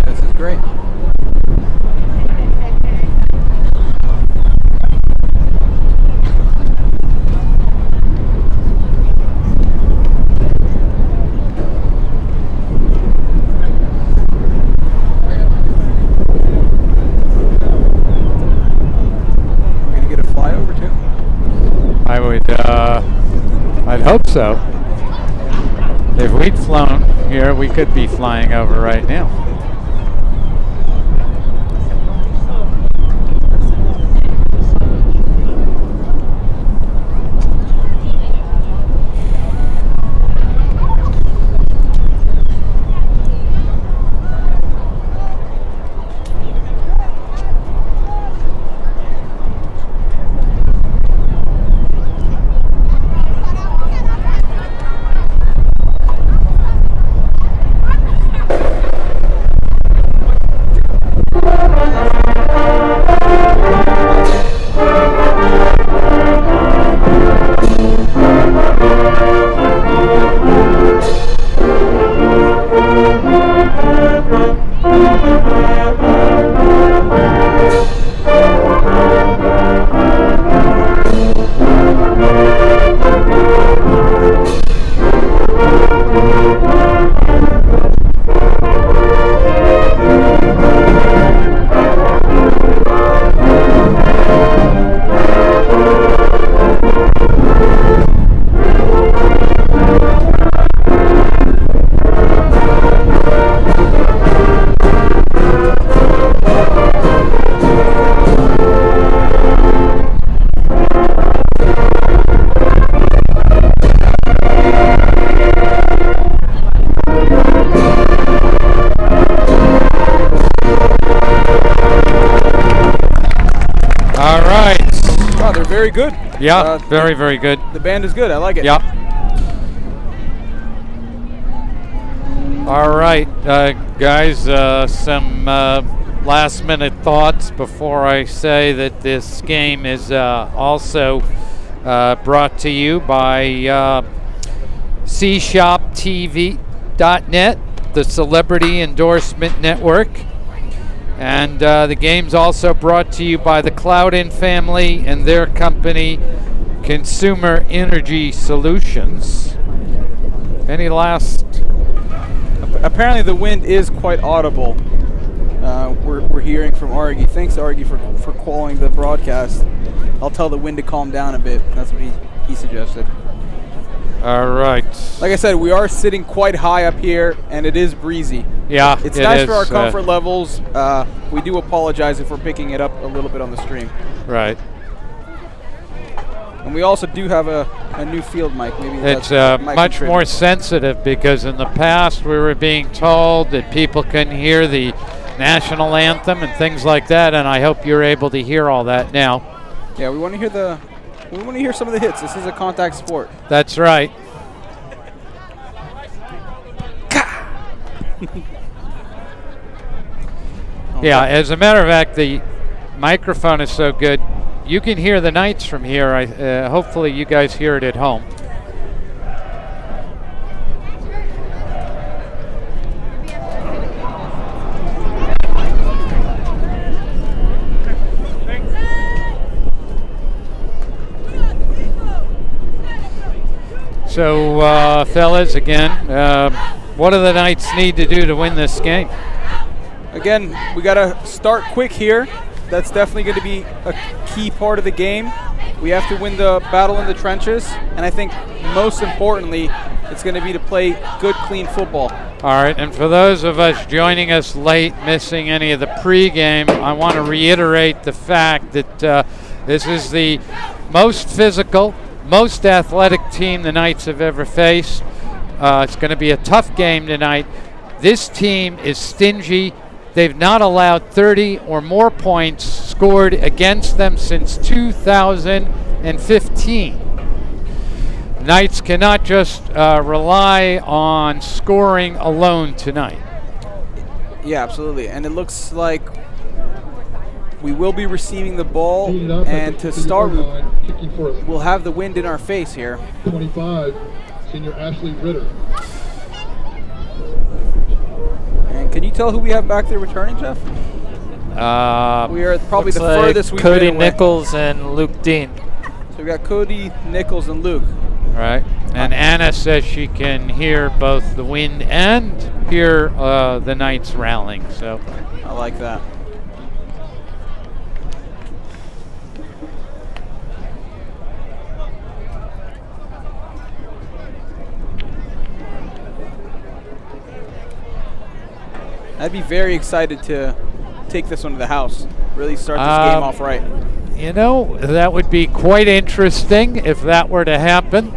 This is great. I'd hope so. If we'd flown here, we could be flying over right now. good. Yeah, very, very good. The band is good. I like it. Yeah. All right, guys, some last-minute thoughts before I say that this game is also brought to you by cshoptv.net, the Celebrity Endorsement Network. And the game's also brought to you by the Clouden family and their company, Consumer Energy Solutions. Any last? Apparently the wind is quite audible. We're hearing from Argy. Thanks, Argy, for calling the broadcast. I'll tell the wind to calm down a bit. That's what he suggested. All right. Like I said, we are sitting quite high up here, and it is breezy. Yeah, it's nice for our comfort levels. We do apologize if we're picking it up a little bit on the stream. Right. And we also do have a new field mic. Maybe it's much more sensitive because in the past we were being told that people couldn't hear the national anthem and things like that, and I hope you're able to hear all that now. Yeah, we want to hear some of the hits. This is a contact sport. That's right. Yeah, as a matter of fact, the microphone is so good, you can hear the Knights from here. Hopefully you guys hear it at home. So, fellas, again, what do the Knights need to do to win this game? Again, we got to start quick here. That's definitely going to be a key part of the game. We have to win the battle in the trenches, and I think most importantly, it's going to be to play good, clean football. All right, and for those of us joining us late, missing any of the pregame, I want to reiterate the fact that this is the most physical, most athletic team the Knights have ever faced. It's going to be a tough game tonight. This team is stingy. They've not allowed 30 or more points scored against them since 2015. Knights cannot just rely on scoring alone tonight. Yeah, absolutely. And it looks like we will be receiving the ball, and to start, we'll have the wind in our face here. 25, senior Ashley Ritter. And can you tell who we have back there returning, Jeff? We are probably the furthest we've been away. Cody Nichols and Luke Dean. So we got Cody, Nichols, and Luke. Right. And Anna says she can hear both the wind and hear the Knights rallying. So I like that. I'd be very excited to take this one to the house. Really start this game off right. You know, that would be quite interesting if that were to happen.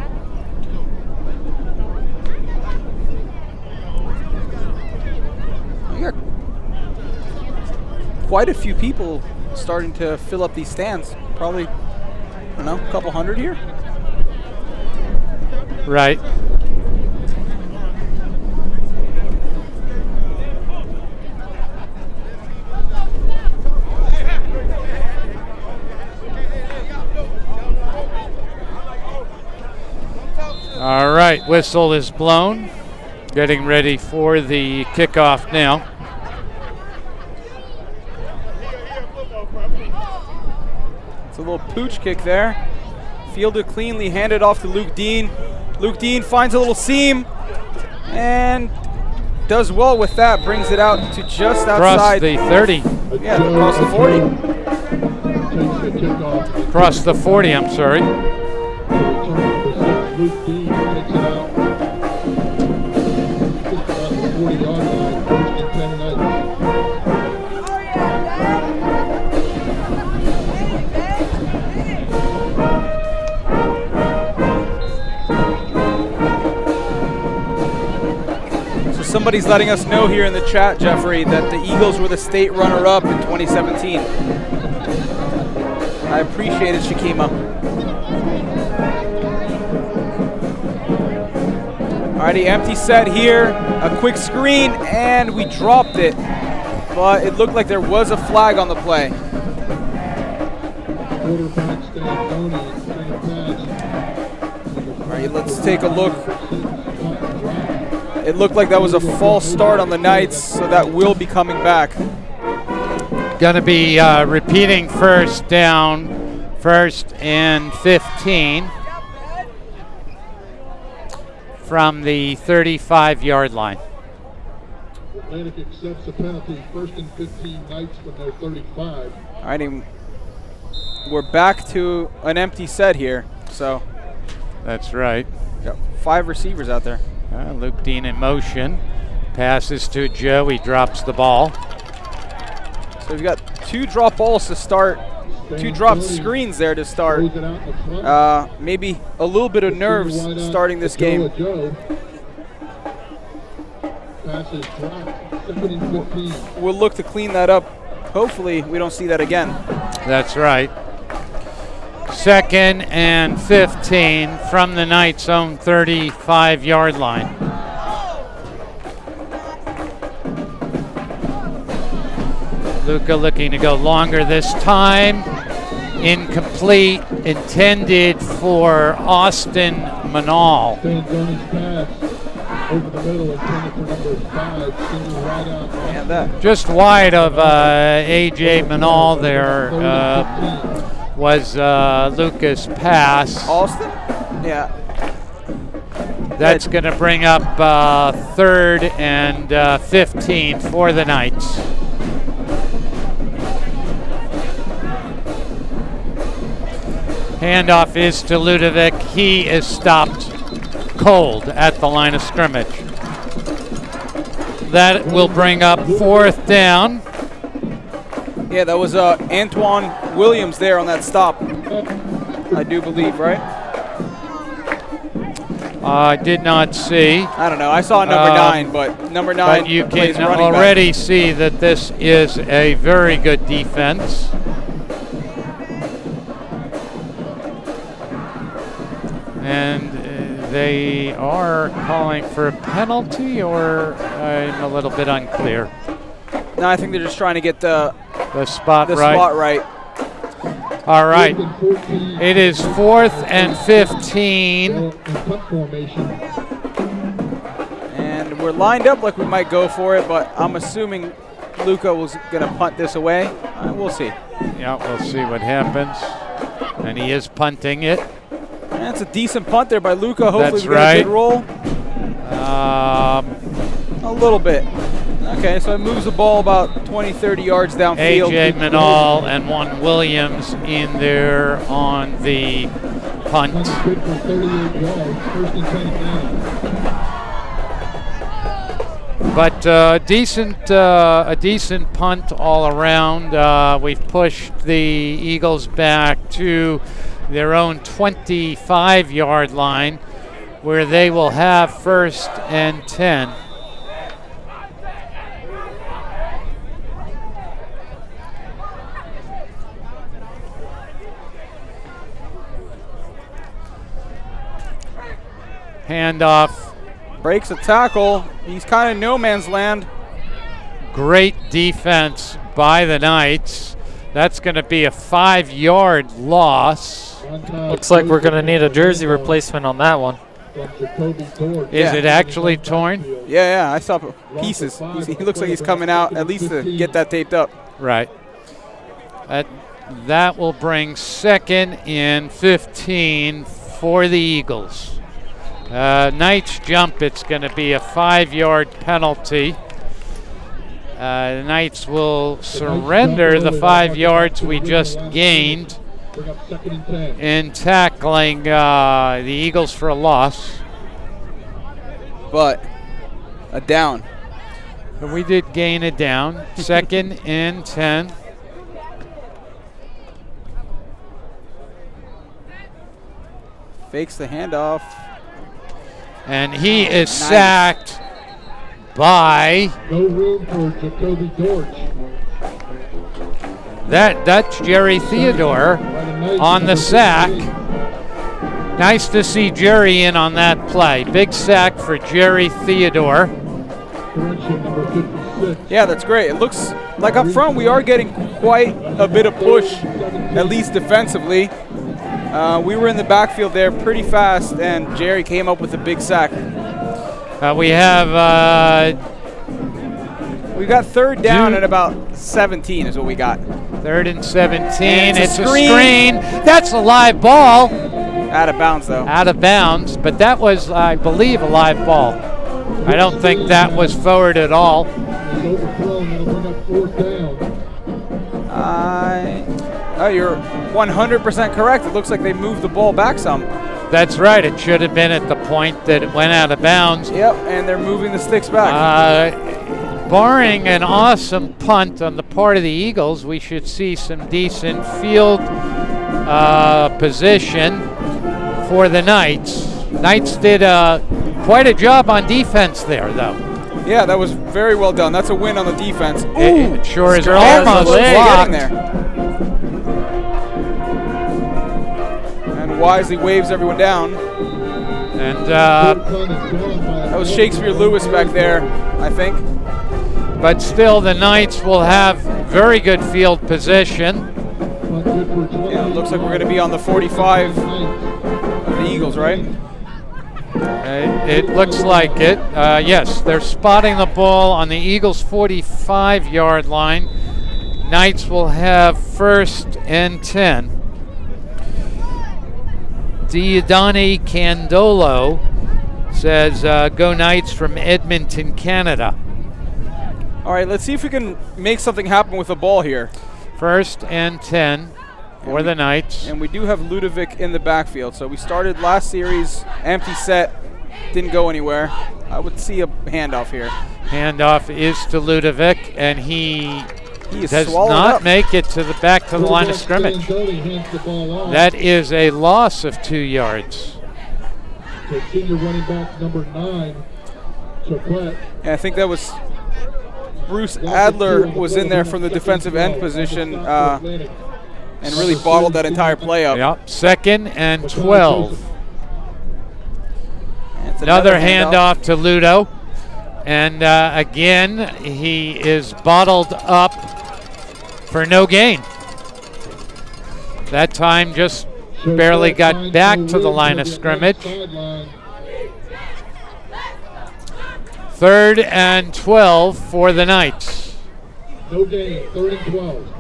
We got quite a few people starting to fill up these stands. Probably, I don't know, a couple hundred here. Right. All right, whistle is blown. Getting ready for the kickoff now. It's a little pooch kick there. Fielded cleanly, handed off to Luke Dean. Luke Dean finds a little seam and does well with that. Brings it out to just outside. Across the 30. Yeah, across the 40. Across the 40, I'm sorry. Luke Dean takes it out. Just about the 40-yard line. First and 10 Knights. So somebody's letting us know here in the chat, Jeffrey, that the Eagles were the state runner-up in 2017. I appreciate it, Shakima. Alrighty, empty set here. A quick screen, and we dropped it. But it looked like there was a flag on the play. Alright, let's take a look. It looked like that was a false start on the Knights, so that will be coming back. Going to be repeating first down, 1st and 15 from the 35-yard line. Atlantic accepts the penalty, 1st and 15 Knights from their 35. All right, and we're back to an empty set here, so. That's right. Got 5 receivers out there. Luke Dean in motion. Passes to Joe, he drops the ball. So we've got 2 drop balls to start, 2 drop screens there to start. Maybe a little bit of nerves starting this game. We'll look to clean that up. Hopefully we don't see that again. That's right. 2nd and 15 from the Knights' own 35-yard line. Luca looking to go longer this time. Incomplete, intended for Austin Manal. Over the middle, intended for number 5, right out. And that. Just wide of A.J. Manal there was Lucas' pass. Austin? Yeah. That's going to bring up 3rd and 15 for the Knights. Handoff is to Ludovic. He is stopped cold at the line of scrimmage. That will bring up 4th down. Yeah, that was Antoine Williams there on that stop, I do believe, right? I did not see. I don't know. I saw number 9, but number 9 But you plays can running already back. see that this is a very good defense. And they are calling for a penalty, or I'm a little bit unclear. No, I think they're just trying to get the spot right. spot right. All right. It is 4th and 15. And we're lined up like we might go for it, but I'm assuming Luca was going to punt this away. We'll see. Yeah, we'll see what happens. And he is punting it. That's a decent punt there by Luca. Hopefully we right. get a good roll. A little bit. Okay, so it moves the ball about 20, 30 yards downfield. A.J. Manal and one Williams in there on the punt. But a decent punt all around. We've pushed the Eagles back to their own 25-yard line, where they will have 1st and 10. Handoff. Breaks a tackle. He's kind of no man's land. Great defense by the Knights. That's going to be a 5-yard loss. Looks like we're going to need a jersey replacement on that one. Is it actually torn? Yeah, I saw pieces. He looks like he's coming out at least to get that taped up. Right. That will bring 2nd and 15 for the Eagles. Knights jump, it's going to be a 5-yard penalty. The Knights will surrender the 5 yards we just gained in tackling the Eagles for a loss. But a down. But we did gain a down. 2nd and 10. Fakes the handoff. And he is sacked by. No room for Jacoby Dortch. That's Jerry Theodore on the sack. Nice to see Jerry in on that play. Big sack for Jerry Theodore. Correction number 56. Yeah, that's great. It looks like up front we are getting quite a bit of push, at least defensively. We were in the backfield there pretty fast, and Jerry came up with a big sack. We have we got third down at about 17 is what we got. 3rd and 17. And it's a screen. That's a live ball. Out of bounds, though. Out of bounds, but that was, I believe, a live ball. I don't think that was forward at all. It's overthrown. That'll bring up 4th down. Oh, you're 100% correct. It looks like they moved the ball back some. That's right. It should have been at the point that it went out of bounds. Yep, and they're moving the sticks back. Barring an awesome punt on the part of the Eagles, we should see some decent field position for the Knights. Knights did quite a job on defense there, though. Yeah, that was very well done. That's a win on the defense. It sure is. Almost blocked. getting there. And wisely waves everyone down. And that was Shakespeare Lewis back there, I think. But still, the Knights will have very good field position. Yeah, it looks like we're going to be on the 45 of the Eagles, right? It looks like it. Yes, they're spotting the ball on the Eagles' 45-yard line. Knights will have 1st and 10. Diodani Candolo says, go Knights from Edmonton, Canada. All right, let's see if we can make something happen with the ball here. 1st and 10 for the Knights. And we do have Ludovic in the backfield. So we started last series, empty set, didn't go anywhere. I would see a handoff here. Handoff is to Ludovic, and he does not up. make it to the back to the line of scrimmage. That is a loss of 2 yards. So senior running back number 9, Choquette. And I think that was Bruce Adler was in there from the defensive end position and really bottled that entire play up. Yep. 2nd and 12. Another handoff to Ludo. And again, he is bottled up for no gain. That time just barely got back to the line of scrimmage. 3rd and 12 for the Knights. No gain, 3rd and 12.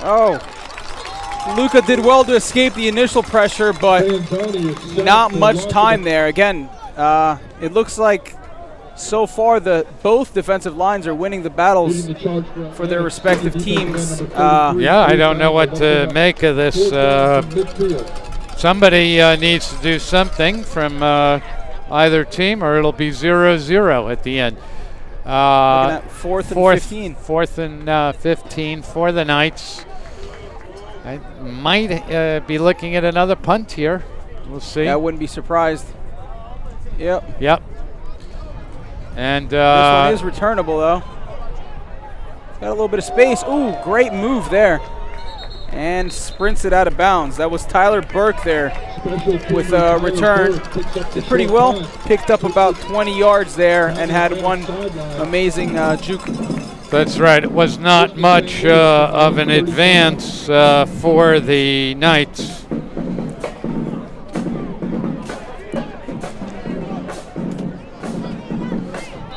Oh, Luca did well to escape the initial pressure, but not much time there. Again, it looks like so far both defensive lines are winning the battles for their respective teams. Yeah, I don't know what to make of this. Somebody needs to do something from either team, or it'll be 0-0 at the end. Looking at 4th and 15. 4th and 15 for the Knights. I might be looking at another punt here. We'll see. I wouldn't be surprised. Yep. Yep. And this one is returnable, though. Got a little bit of space. Ooh, great move there. And sprints it out of bounds. That was Tyler Burke there with a return. Did pretty well. Picked up about 20 yards there and had one amazing juke. That's right. It was not much of an advance for the Knights.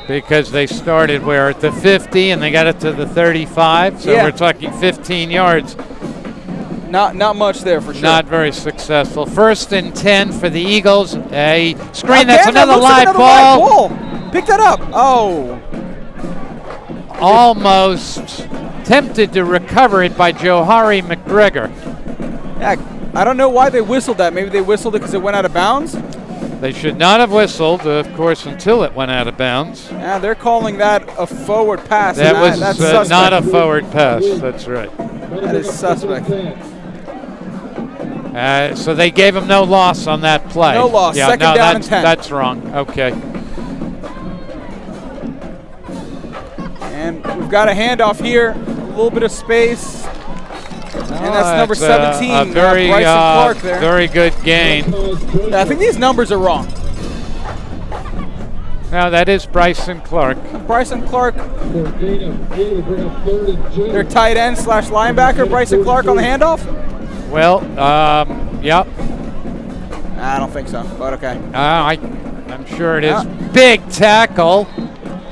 Because they started where at the 50 and they got it to the 35, so we're talking 15 yards. Not much there for sure. Not very successful. 1st and 10 for the Eagles. A screen. Again, that's another live ball. Pick that up. Oh. Almost tempted to recover it by Johari McGregor. Yeah, I don't know why they whistled that. Maybe they whistled it because it went out of bounds. They should not have whistled, of course, until it went out of bounds. Yeah, they're calling that a forward pass. That was not a forward pass. That's right. That is suspect. So they gave him no loss on that play. No loss. Yeah, Second down and 10. That's wrong. Okay. And we've got a handoff here. A little bit of space. And that's number 17, a very, Bryson Clark there. Very good gain. Yeah, I think these numbers are wrong. No, that is Bryson Clark. Bryson Clark, their tight end / linebacker, Bryson Clark on the handoff? Well, yep. I don't think so, but okay. I'm sure it is. Big tackle.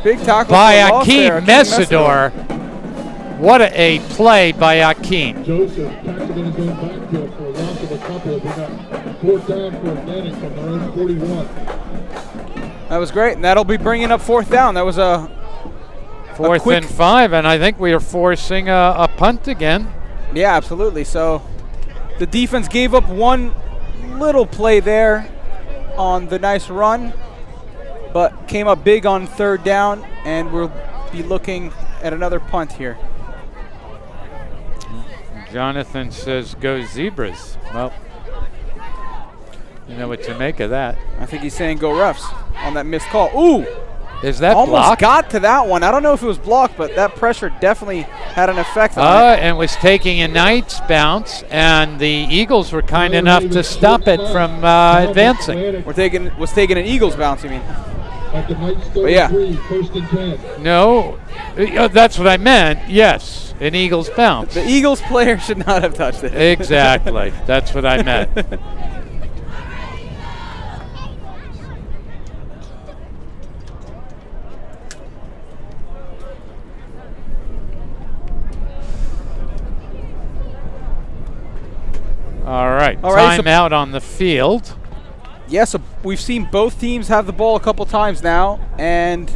Big tackle by Akeem Messidor. What a play by Akeem. Joseph tackled in his own backfield for a loss of a couple. They got 4th down for Atlantic from their own 41. That was great, and that'll be bringing up 4th down. That was a 4th and 5, and I think we are forcing a punt again. Yeah, absolutely. So the defense gave up one little play there on the nice run, but came up big on 3rd down, and we'll be looking at another punt here. Jonathan says, go Zebras. Well, you know what to make of that. I think he's saying go refs on that missed call. Ooh! Is that almost blocked? Got to that one. I don't know if it was blocked, but that pressure definitely had an effect on it. And was taking a Knights bounce, and the Eagles were kind enough to stop it from advancing. Was taking an Eagles bounce, you mean? But yeah. 1st and 10. No, that's what I meant. Yes, an Eagles bounce. The Eagles player should not have touched it. Exactly. That's what I meant. All right, time out on the field. Yes, we've seen both teams have the ball a couple times now, and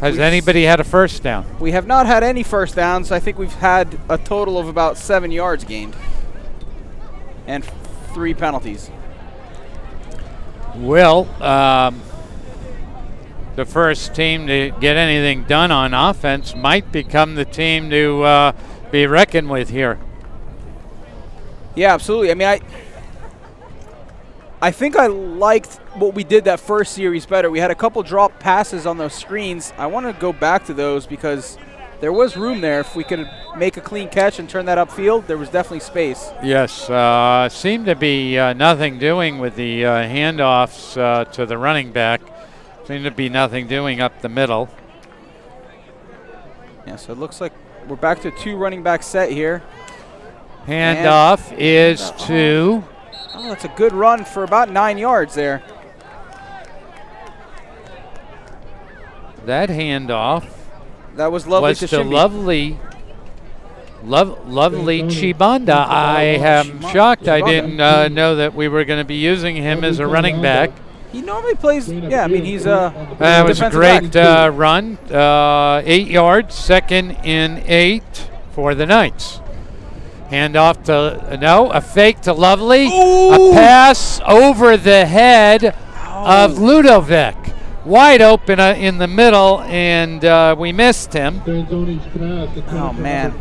has anybody had a first down? We have not had any first downs. I think we've had a total of about 7 yards gained and 3 penalties. Well, the first team to get anything done on offense might become the team to be reckoned with here. Yeah, absolutely. I mean, I think I liked what we did that first series better. We had a couple drop passes on those screens. I want to go back to those because there was room there. If we could make a clean catch and turn that upfield, there was definitely space. Yes, seemed to be nothing doing with the handoffs to the running back. Seemed to be nothing doing up the middle. Yeah, so it looks like we're back to 2 running back set here. Handoff is to... Oh, that's a good run for about 9 yards there. That handoff that was lovely was to lovely Chibanda. I am shocked. I didn't know that we were going to be using him as a running back. He normally plays, yeah, I mean, he's a it was a great run. 8 yards, 2nd and 8 for the Knights. Handoff to, a fake to Lovely. Ooh. A pass over the head of Ludovic. Wide open in the middle, and we missed him. Oh, man.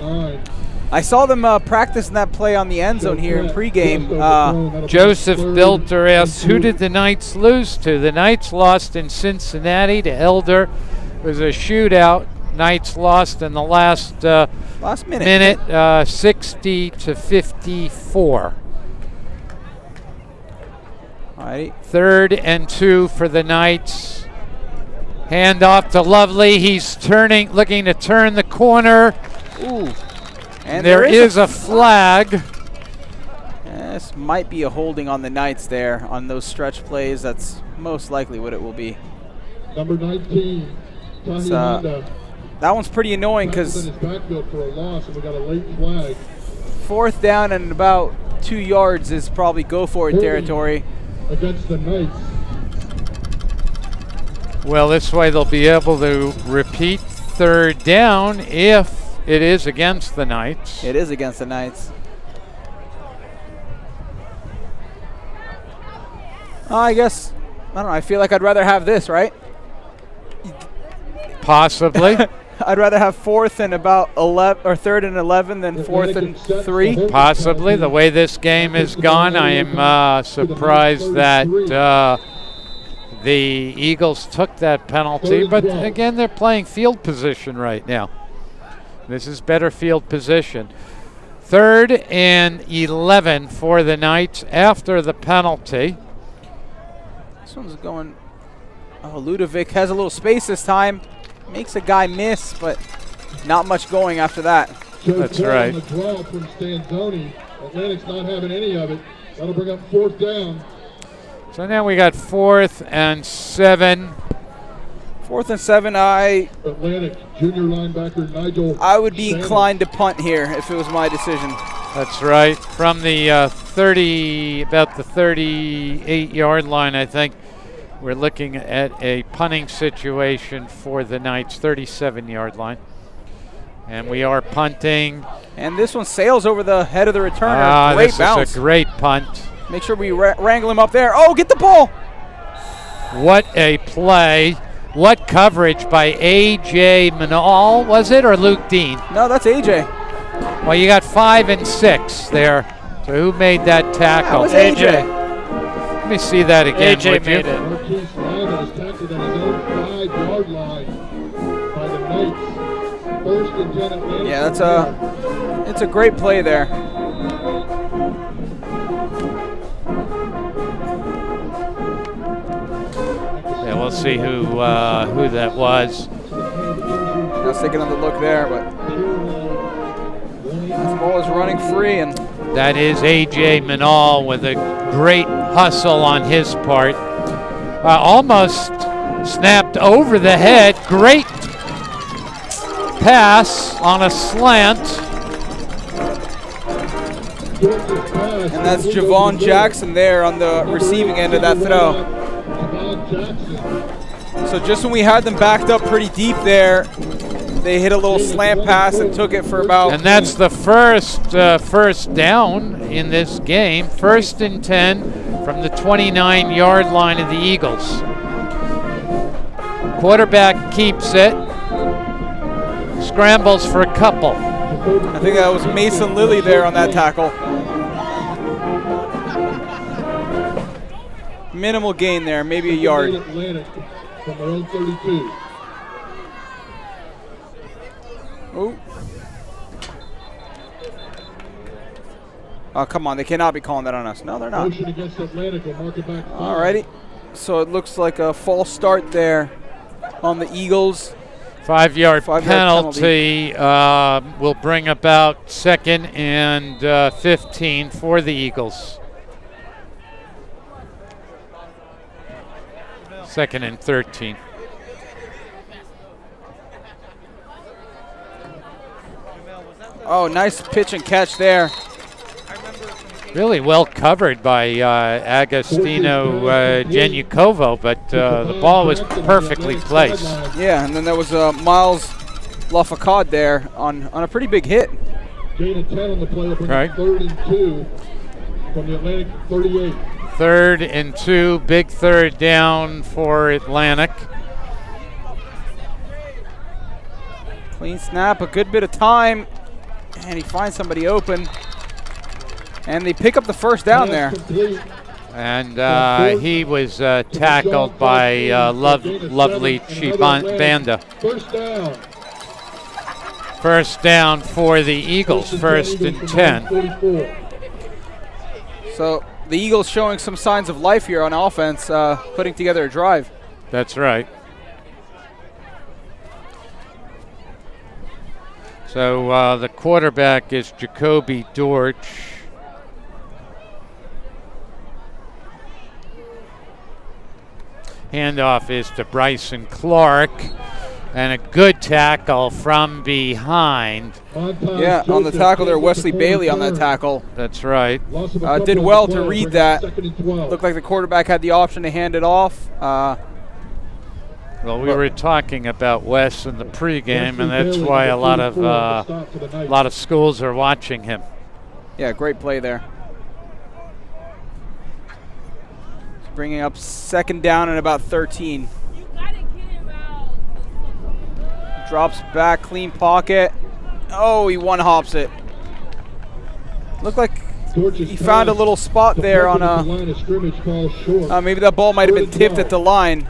I saw them practicing that play on the end zone here in pregame. Joseph Bilter asks, who did the Knights lose to? The Knights lost in Cincinnati to Elder. It was a shootout. Knights lost in the last minute 60-54. Alrighty. 3rd and 2 for the Knights. Handoff to Lovely. He's looking to turn the corner. Ooh. And there is a flag. This might be a holding on the Knights there on those stretch plays. That's most likely what it will be. Number 19, that one's pretty annoying because 4th down and about 2 yards is probably go for it territory. Against the Knights. Well, this way they'll be able to repeat 3rd down if it is against the Knights. It is against the Knights. I guess, I don't know, I feel like I'd rather have this, right? Possibly. I'd rather have 4th and about 11 or 3rd and 11 than 4th and 3. Possibly. The way this game has gone, I am surprised that the Eagles took that penalty. But again, they're playing field position right now. This is better field position. 3rd and 11 for the Knights after the penalty. This one's going. Oh, Ludovic has a little space this time. Makes a guy miss, but not much going after that. That's right. The draw from Stanzoni. Atlantic's not having any of it. That'll bring up 4th down. So now we got 4th and 7. 4th and 7. Atlantic junior linebacker Nigel. I would be inclined to punt here if it was my decision. That's right. From the about the 38-yard line, I think. We're looking at a punting situation for the Knights, 37-yard line. And we are punting. And this one sails over the head of the returner. Great bounce. This is a great punt. Make sure we wrangle him up there. Oh, get the ball. What a play. What coverage by A.J. Manal, was it, or Luke Dean? No, that's A.J. Well, you got 5 and 6 there. So who made that tackle? That was A.J. Let me see that again. A.J. made it. Marquise Lyman is tackled at his own 5-yard line by the Knights. 1st and 10 Atlantic. Yeah, it's a great play there. Yeah, we'll see who that was. I was taking another look there, but this ball is running free, and that is A.J. Manal with a great hustle on his part. Almost snapped over the head. Great pass on a slant. And that's Javon Jackson there on the receiving end of that throw. So just when we had them backed up pretty deep there, they hit a little slant pass and took it for about. And that's the first down in this game. 1st and 10 from the 29-yard line of the Eagles. Quarterback keeps it. Scrambles for a couple. I think that was Mason Lilly there on that tackle. Minimal gain there, maybe a yard. Atlantic from their own 32. Oh, come on. They cannot be calling that on us. No, they're not. Motion against Atlantic will mark it back. Alrighty. So it looks like a false start there on the Eagles. 5-yard penalty will bring about 2nd and 15 for the Eagles. 2nd and 13. Oh, nice pitch and catch there. Really well covered by Agostino Genukovo, but the ball was perfectly placed. Yeah, and then there was Miles Lafacade there on a pretty big hit. Gain of 10 on the play, Right. 3rd and 2 from the Atlantic 38. 3rd and 2, big 3rd down for Atlantic. Clean snap, a good bit of time, and he finds somebody open. And they pick up the 1st down there. And he was tackled by lovely Chibanda. 1st down for the Eagles, 1st and 10. So the Eagles showing some signs of life here on offense, putting together a drive. That's right. So the quarterback is Jacoby Dortch. Handoff is to Bryson Clark, and a good tackle from behind. Yeah, on the tackle there, Wesley Bailey on that tackle. That's right. Did well to read that. Looked like the quarterback had the option to hand it off. Well, we were talking about Wes in the pregame, and that's why a lot of schools are watching him. Yeah, great play there. Bringing up 2nd down and about 13. Drops back, clean pocket. Oh, he one hops it. Looked like he found a little spot there on a. Maybe that ball might have been tipped at the line.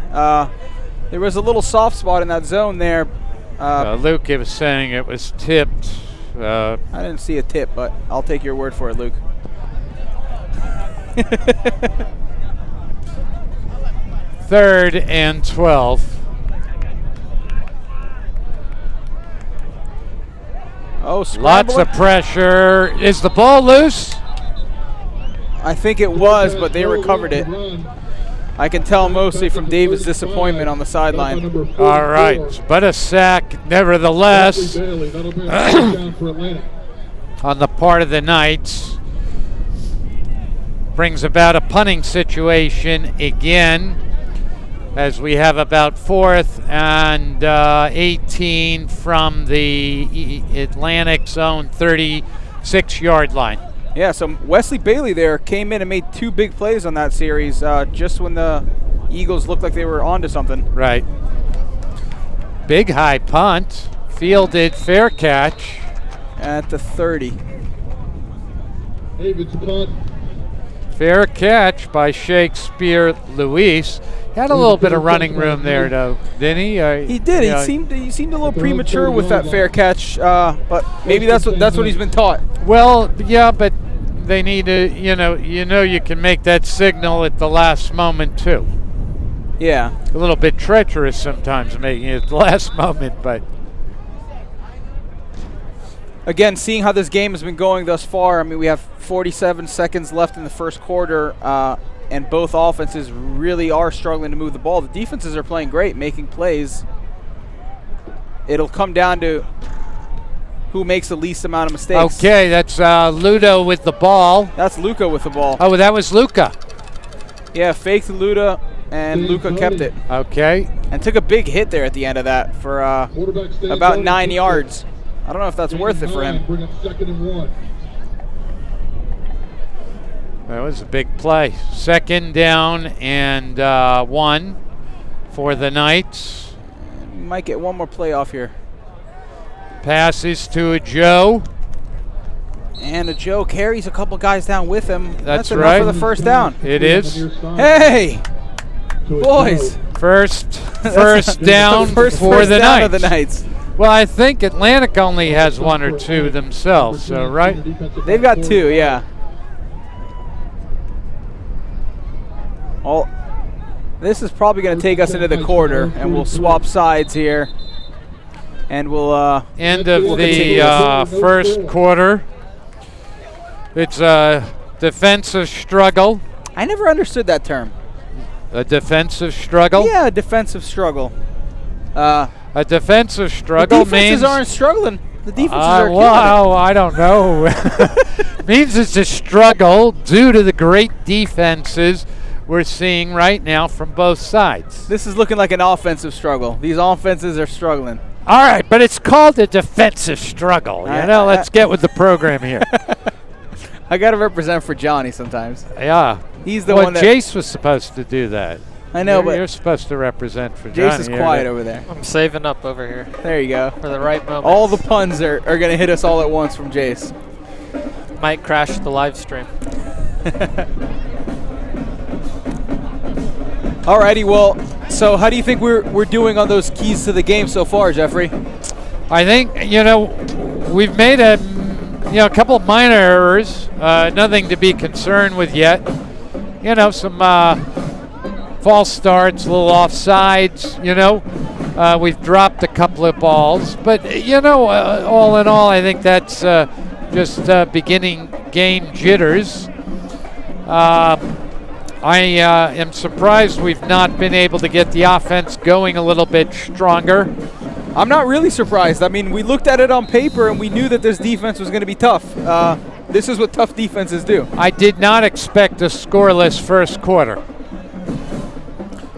There was a little soft spot in that zone there. Luke was saying it was tipped. I didn't see a tip, but I'll take your word for it, Luke. Third and 12. Oh, lots of pressure. Is the ball loose? I think it was, but they recovered it. I can tell mostly from David's disappointment on the sideline. All right, but a sack nevertheless on the part of the Knights. Brings about a punting situation again, as we have about 4th and 18 from the Atlantic zone 36-yard line. Yeah, so Wesley Bailey there came in and made 2 big plays on that series just when the Eagles looked like they were onto something. Right. Big high punt, fielded, fair catch. At the 30. David's punt. Fair catch by Shakespeare Luis. Had a little bit of running room there, though, didn't he? He did. He seemed a little premature with that fair catch, but maybe that's what he's been taught. Well, yeah, but they need to, you can make that signal at the last moment too. Yeah. A little bit treacherous sometimes making it at the last moment, but. Again, seeing how this game has been going thus far, I mean, we have 47 seconds left in the first quarter, and both offenses really are struggling to move the ball. The defenses are playing great, making plays. It'll come down to who makes the least amount of mistakes. Okay, that's Ludo with the ball. That's Luca with the ball. Oh, that was Luca. Yeah, faked Luda, and Luca kept it. Okay. And took a big hit there at the end of that for about 9 yards. I don't know if that's worth it for him. Bring up 2nd and 1. That was a big play. 2nd down and 1 for the Knights. We might get one more play off here. Passes to a Joe. And a Joe carries a couple guys down with him. That's enough for the first down. It is. Hey, boys! First down for the Knights. Of the Knights. Well, I think Atlantic only has 1 or 2 themselves, so right? They've got 2, yeah. Well, this is probably going to take us into the quarter, and we'll swap sides here. And we'll end of the first quarter. It's a defensive struggle. I never understood that term. A defensive struggle? Yeah, a defensive struggle. A defensive struggle means... The defenses aren't struggling. The defenses are killing Wow, I don't know. Means it's a struggle due to the great defenses we're seeing right now from both sides. This is looking like an offensive struggle. These offenses are struggling. All right, but it's called a defensive struggle. Let's get with the program here. I got to represent for Johnny sometimes. Yeah. He's the one that... Jace was supposed to do that. I know, but you're supposed to represent for Johnny. Jace is quiet over there. I'm saving up over here. There you go. For the right moment. All the puns are going to hit us all at once from Jace. Might crash the live stream. Alrighty, well, so how do you think we're doing on those keys to the game so far, Jeffrey? I think, we've made a couple of minor errors, nothing to be concerned with yet. Some false starts, a little offsides, we've dropped a couple of balls. But, all in all, I think that's just beginning game jitters. I am surprised we've not been able to get the offense going a little bit stronger. I'm not really surprised. I mean, we looked at it on paper and we knew that this defense was going to be tough. This is what tough defenses do. I did not expect a scoreless first quarter.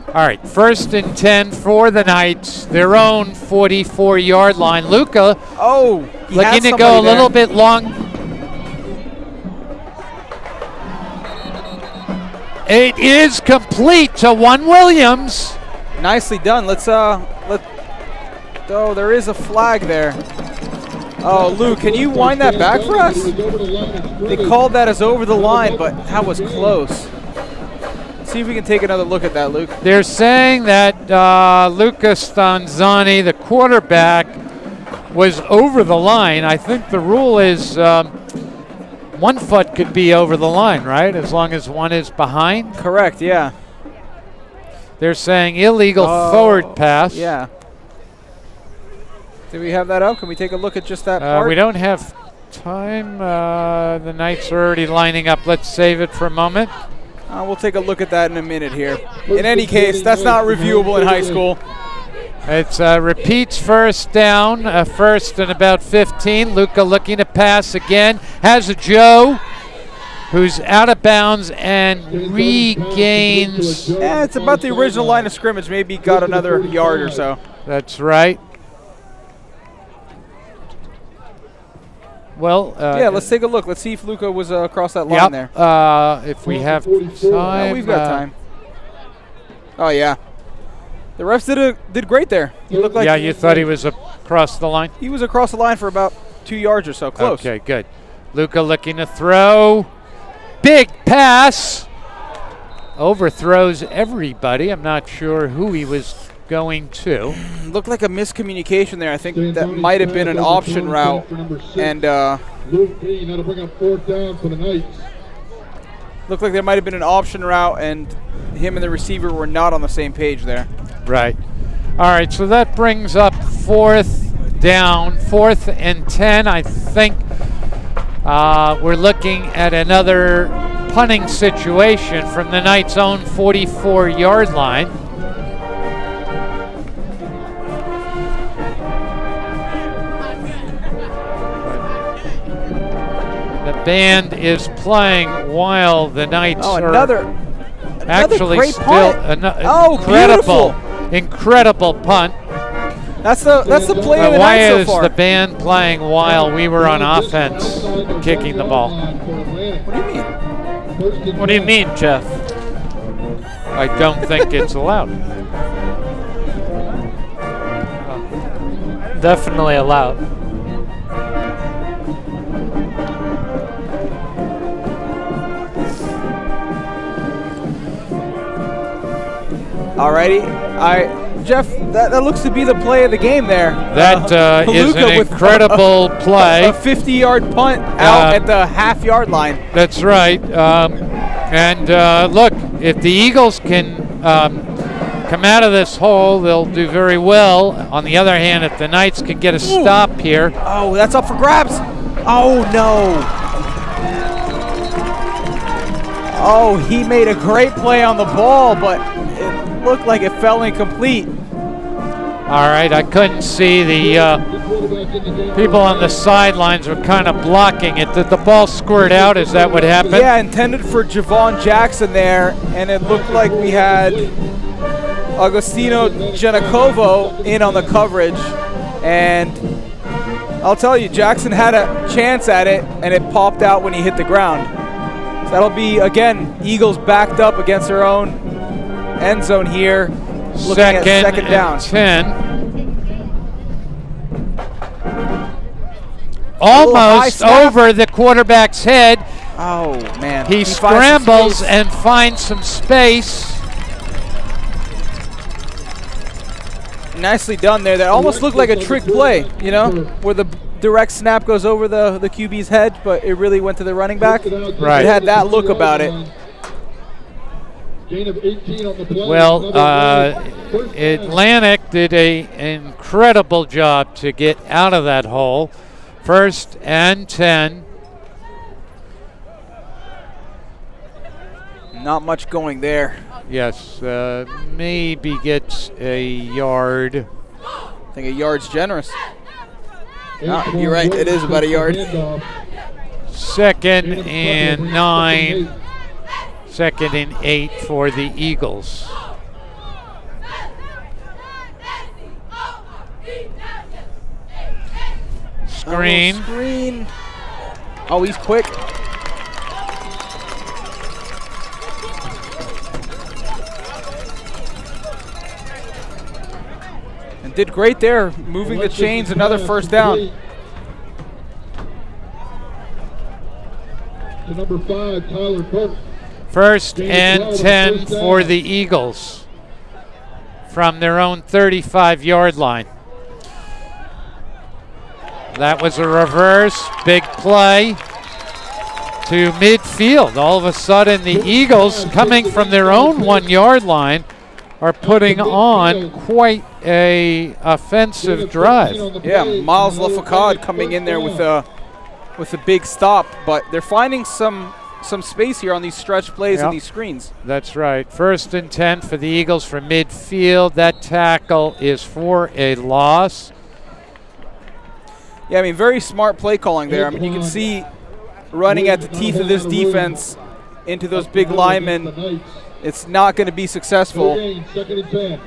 All right, 1st and 10 for the Knights, their own 44-yard line. Luca looking to go a little bit long. It is complete to Juan Williams. Nicely done. Let's Oh, there is a flag there. Oh, Luke, can you wind that back for us? They called that as over the line, but that was close. See if we can take another look at that, Luke. They're saying that Luca Stanzani, the quarterback, was over the line. I think the rule is 1 foot could be over the line, right? As long as one is behind? Correct, yeah. They're saying illegal forward pass. Yeah. Do we have that up? Can we take a look at just that part? We don't have time. The Knights are already lining up. Let's save it for a moment. We'll take a look at that in a minute here. In any case, that's not reviewable in high school. It's repeats first down, first and about 15. Luca looking to pass again. Has a Joe who's out of bounds and regains. Yeah, it's about the original line of scrimmage. Maybe got another yard or so. That's right. Well, yeah, let's take a look. Let's see if Luca was across that line there. If we have time. We've got time. Oh, yeah. The refs did great there. He looked like yeah, you thought he was across the line? He was across the line for about 2 yards or so. Close. Okay, good. Luca looking to throw. Big pass. Overthrows everybody. I'm not sure who he was going to. Looked like a miscommunication there. I think that might have been an option route. And Luke Green, that'll bring up 4th down for the Knights. Looked like there might have been an option route, and him and the receiver were not on the same page there. Right. All right, so that brings up 4th down, 4th and 10. I think we're looking at another punting situation from the Knights' own 44-yard line. The band is playing while the Knights are actually great still beautiful. Incredible punt. That's the play of the why night so is far. the band playing while we were on offense kicking the ball? What do you mean? What do you mean, Jeff? I don't think it's allowed. Definitely allowed. Alrighty, Jeff, that looks to be the play of the game there. That is an incredible play. A 50-yard punt out at the half-yard line. That's right. And look, if the Eagles can come out of this hole, they'll do very well. On the other hand, if the Knights can get a stop here. Oh, that's up for grabs. Oh, no. Oh, he made a great play on the ball, but it looked like it fell incomplete. All right, I couldn't see the people on the sidelines were kind of blocking it. Did the ball squirt out? Is that what happened? Yeah, intended for Javon Jackson there, and it looked like we had Agostino Giannacovo in on the coverage. And I'll tell you, Jackson had a chance at it, and it popped out when he hit the ground. So that'll be, again, Eagles backed up against their own end zone here. Looking at second down. 10. Almost over the quarterback's head. Oh, man. He scrambles and finds some space. Nicely done there. That almost looked like a trick play, you know, where the direct snap goes over the QB's head, but it really went to the running back. Right. It had that look about it. Well, Atlantic did an incredible job to get out of that hole. 1st and 10. Not much going there. Yes, maybe gets a yard. I think a yard's generous. You're right, it is about a yard. 2nd and 9. 2nd and 8 for the Eagles. Screen. Screen. Oh, he's quick. did great there, moving the chains, another first down. To number 5, Tyler Burke. First and 10 for the Eagles from their own 35-yard line. That was a reverse, big play to midfield. All of a sudden, the Eagles, coming from their own 1-yard line, are putting on quite a offensive drive. Yeah, Miles Lafacade coming in there with a big stop, but they're finding some space here on these stretch plays and these screens. That's right. First and 10 for the Eagles from midfield. That tackle is for a loss. Yeah, I mean, very smart play calling there. I mean, you can see running at the teeth of this defense into those big linemen. It's not going to be successful. Second and 10.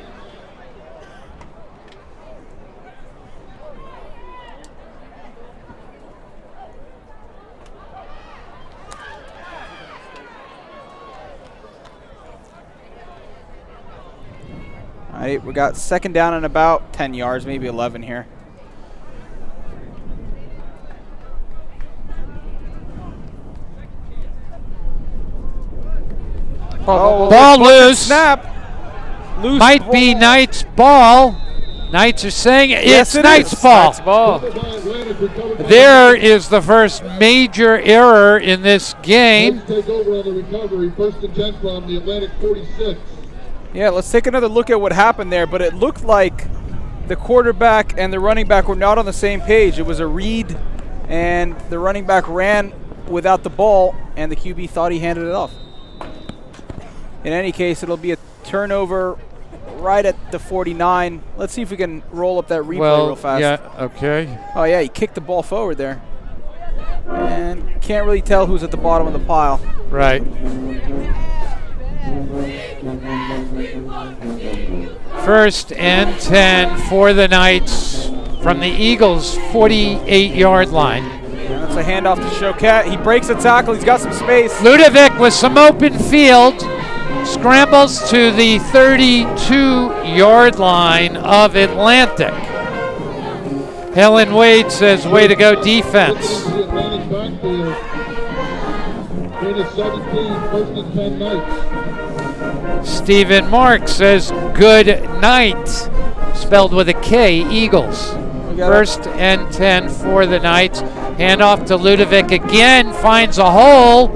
All right, we got second down and about 10 yards, maybe 11 here. Ball loose. Snap. Loose Might ball. be Knight's ball. Knights are saying it's Knight's ball. Knight's ball. There is the first major error in this game. Let's take over on the recovery. First and 10 from the Atlantic 46. Yeah, let's take another look at what happened there, but it looked like the quarterback and the running back were not on the same page. It was a read, and the running back ran without the ball, and the QB thought he handed it off. In any case, it'll be a turnover right at the 49. Let's see if we can roll up that replay real fast. Yeah, okay. Oh, yeah, he kicked the ball forward there. And can't really tell who's at the bottom of the pile. Right. First and 10 for the Knights from the Eagles' 48-yard line. And that's a handoff to Choquette. He breaks a tackle. He's got some space. Ludovic with some open field. Scrambles to the 32-yard line of Atlantic. Helen Wade says, way to go, defense. The Atlantic backfield. Gain of 17, first and 10 Knights. Stephen Mark says, good night, spelled with a K, Eagles. First and 10 for the Knights. Handoff to Ludovic again, finds a hole.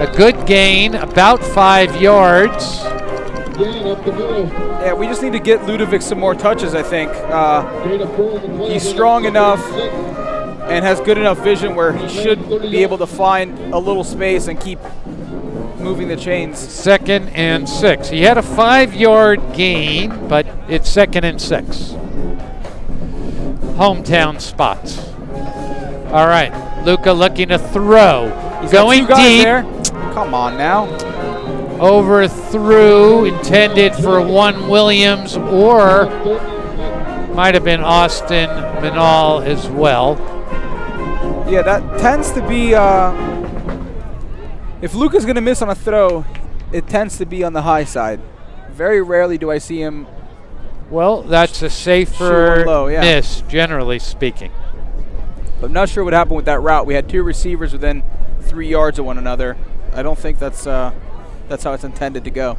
A good gain, about 5 yards. Yeah, we just need to get Ludovic some more touches, I think. He's strong enough and has good enough vision where he should be able to find a little space and keep moving the chains. Second and 6. He had a 5-yard gain, but it's second and 6. Hometown spots. All right, Luca looking to throw. He's going got 2 guys deep. There. Come on now. Overthrew, intended for one Williams, or might have been Austin Manal as well. Yeah, that tends to be, if Luca's going to miss on a throw, it tends to be on the high side. Very rarely do I see him. Well, that's a safer low, yeah. miss, generally speaking. But I'm not sure what happened with that route. We had 2 receivers within 3 yards of one another. I don't think that's how it's intended to go.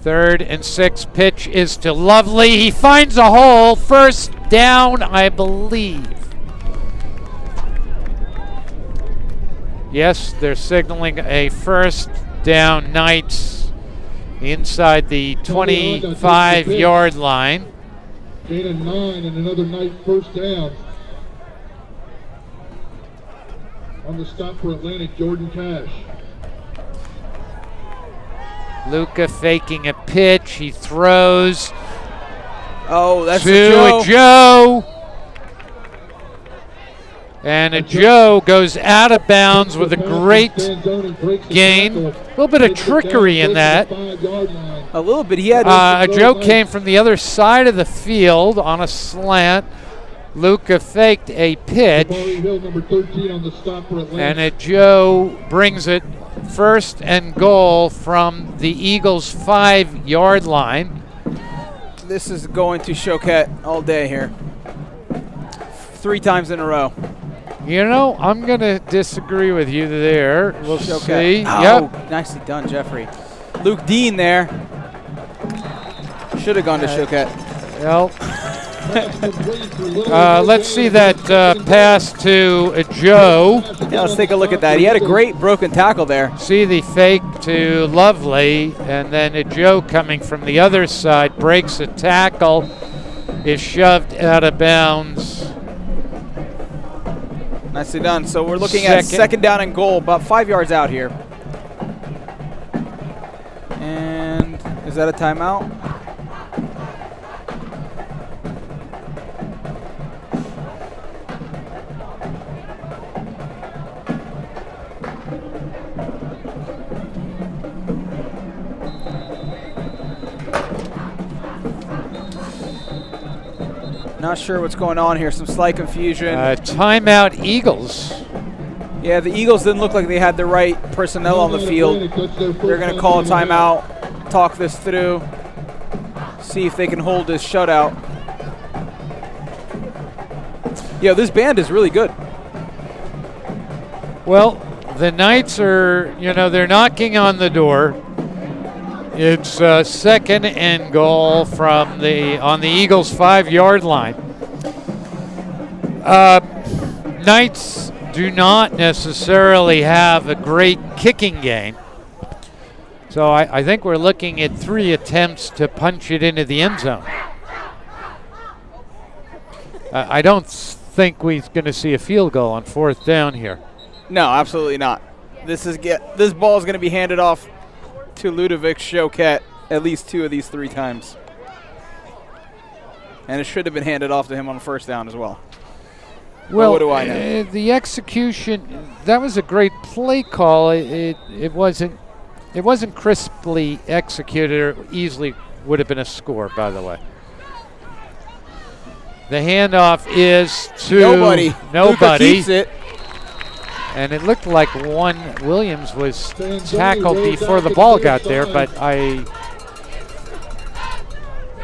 Third and 6 pitch is to Lovely. He finds a hole. First down, I believe. Yes, they're signaling a first down. Knights inside the 25-yard line. Gain of 9 and another Knight first down. On the stop for Atlantic, Jordan Cash. Luca faking a pitch. He throws. Oh, that's to a Joe. And a Joe goes out of bounds with a great gain. A little bit of trickery in that. A little bit. He had a Joe came from the other side of the field on a slant. Luca faked a pitch, and a Joe brings it First and goal from the Eagles' 5-yard line. This is going to Choquette all day here. 3 times in a row. You know, I'm going to disagree with you there. We'll see. Oh, yep. Nicely done, Jeffrey. Luke Dean there. Should have gone to Choquette. Well, let's see that pass to Joe. Yeah, let's take a look at that. He had a great broken tackle there. See the fake to Lovely, and then Joe coming from the other side, breaks a tackle, is shoved out of bounds. Nicely done. So we're looking at second down and goal, about 5 yards out here. And is that a timeout? Not sure what's going on here. Some slight confusion. Timeout Eagles. Yeah, the Eagles didn't look like they had the right personnel on the field. They're going to call a timeout, talk this through, see if they can hold this shutout. Yeah, this band is really good. Well, the Knights are, they're knocking on the door. It's second and goal from on the Eagles' 5-yard line. Knights do not necessarily have a great kicking game. So I think we're looking at 3 attempts to punch it into the end zone. I don't think we're going to see a field goal on 4th down here. No, absolutely not. This ball is going to be handed off to Ludovic Choquette at least 2 of these 3 times. And it should have been handed off to him on 1st down as well. Well, what do I know? The execution, that was a great play call. It wasn't crisply executed, or easily would have been a score, by the way. The handoff is to nobody. Luca keeps it. And it looked like Williams was tackled before the ball got there, but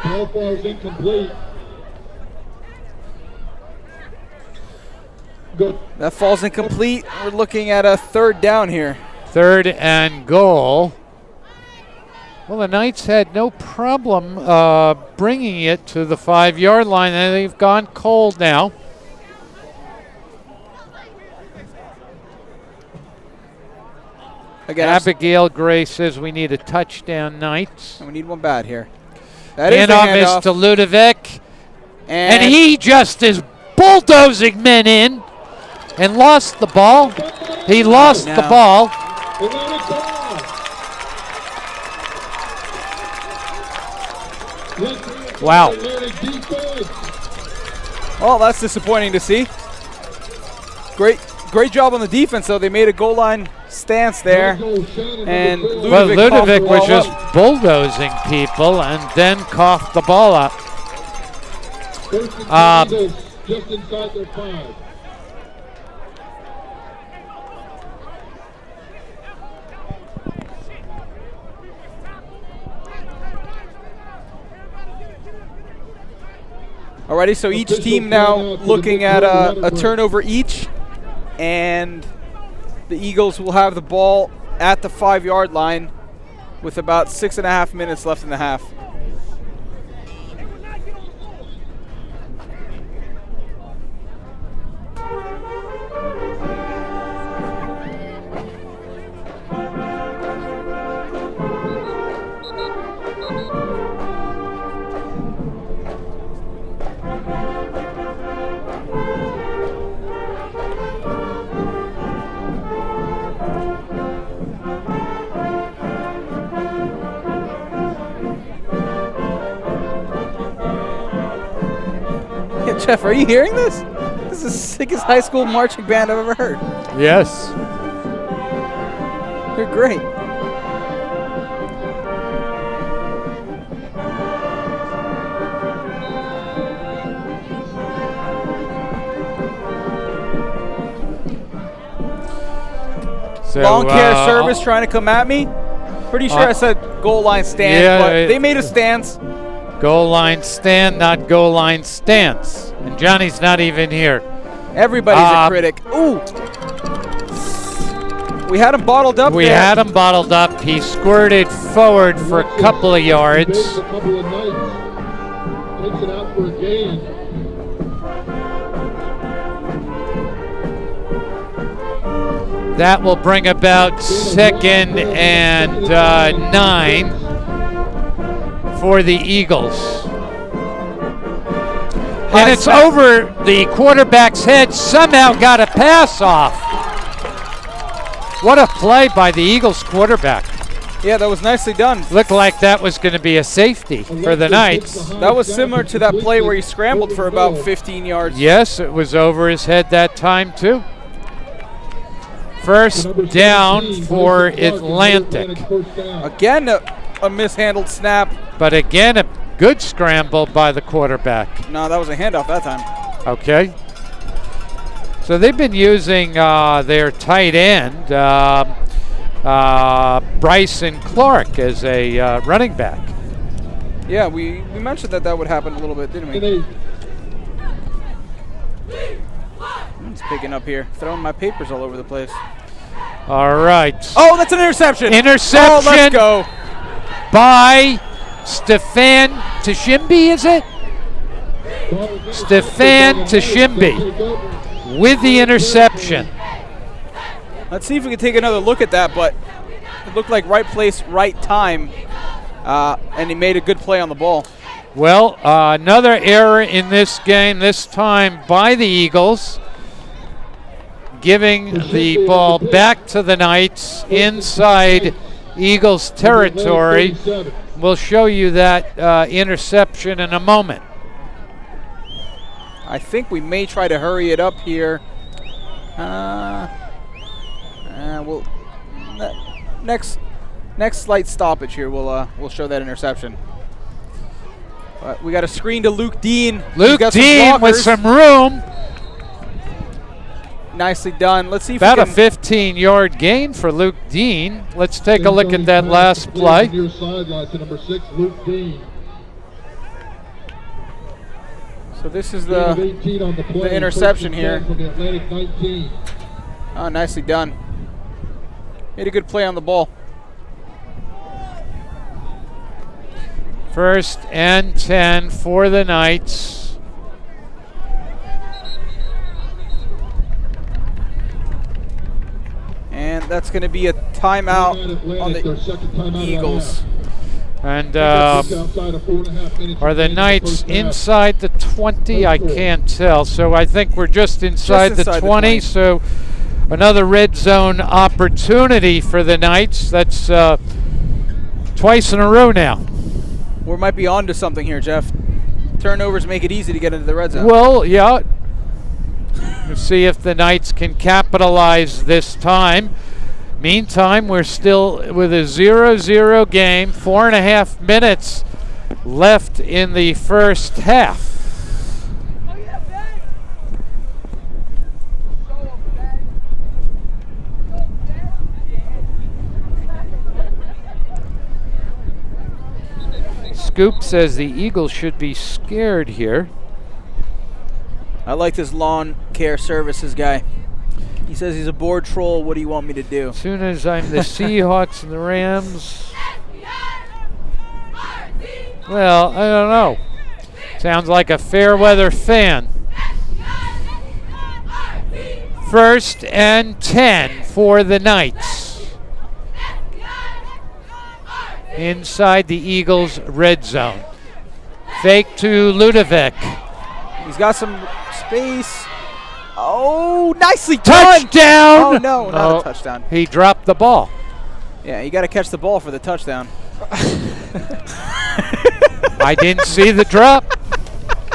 Ball falls incomplete. Good. That falls incomplete. We're looking at a 3rd down here. 3rd and goal. Well, the Knights had no problem bringing it to the 5-yard line, and they've gone cold now. Again, Abigail Gray says we need a touchdown, Knights. And we need one bad here. That is handoff is to Ludovic. And he just is bulldozing men in and lost the ball. He lost the ball. Wow. Well, that's disappointing to see. Great job on the defense, though. They made a goal line stance there. And Ludovic was just bulldozing people and then coughed the ball up. Just inside their 5. Alrighty, so each team now looking at a turnover each, and the Eagles will have the ball at the 5-yard line with about 6.5 minutes left in the half. Jeff, are you hearing this? This is the sickest high school marching band I've ever heard. Yes. They're great. So, Long care service trying to come at me. Pretty sure I said goal line stand, but they made a stance. Goal line stand, not goal line stance. And Johnny's not even here. Everybody's a critic. Ooh. We had him bottled up. We had him bottled up. He squirted forward for a couple of yards. A couple of nights. Takes it out for a gain. That will bring about 2nd and 9 for the Eagles. And it's over the quarterback's head. Somehow got a pass off. What a play by the Eagles quarterback. Yeah, that was nicely done. Looked like that was going to be a safety for the Knights. That was similar to that play where he scrambled for about 15 yards. Yes, it was over his head that time too. First down for Atlantic. Again, a mishandled snap. But again, a good scramble by the quarterback. No, that was a handoff that time. Okay. So they've been using their tight end, Bryson Clark, as a running back. Yeah, we mentioned that would happen a little bit, didn't we? It's picking up here. Throwing my papers all over the place. All right. Oh, that's an interception. Interception. Oh, let's go. By Stefan Tashimbi, is it? Stefan Tashimbi with the interception. Let's see if we can take another look at that, but it looked like right place, right time, and he made a good play on the ball. Well, another error in this game, this time by the Eagles, giving the ball back to the Knights inside Eagles territory. We'll show you that interception in a moment. I think we may try to hurry it up here. We'll next slight stoppage here. We'll show that interception. We got a screen to Luke Dean. Luke Dean with some room. Nicely done. Let's see if about we a 15-yard gain for Luke Dean. Let's take a look at that last play. Near sideline to number 6, Luke Dean. So this is the interception here. Oh, nicely done. Made a good play on the ball. 1st and 10 for the Knights. And that's going to be a timeout on the Eagles. And are the Knights inside the 20? I can't tell. So I think we're just inside the 20. So another red zone opportunity for the Knights. That's twice in a row now. We might be on to something here, Jeff. Turnovers make it easy to get into the red zone. Well, yeah. We'll see if the Knights can capitalize this time. Meantime, we're still with a 0-0 game. 4.5 minutes left in the first half. Scoop says the Eagles should be scared here. I like this lawn care services guy. He says he's a board troll. What do you want me to do? As soon as I'm the Seahawks and the Rams. Well, I don't know. Sounds like a fair weather fan. 1st and 10 for the Knights. Inside the Eagles' red zone. Fake to Ludovic. He's got some space. Oh, nicely done. Touchdown! Oh, no, not a touchdown. He dropped the ball. Yeah, you got to catch the ball for the touchdown. I didn't see the drop.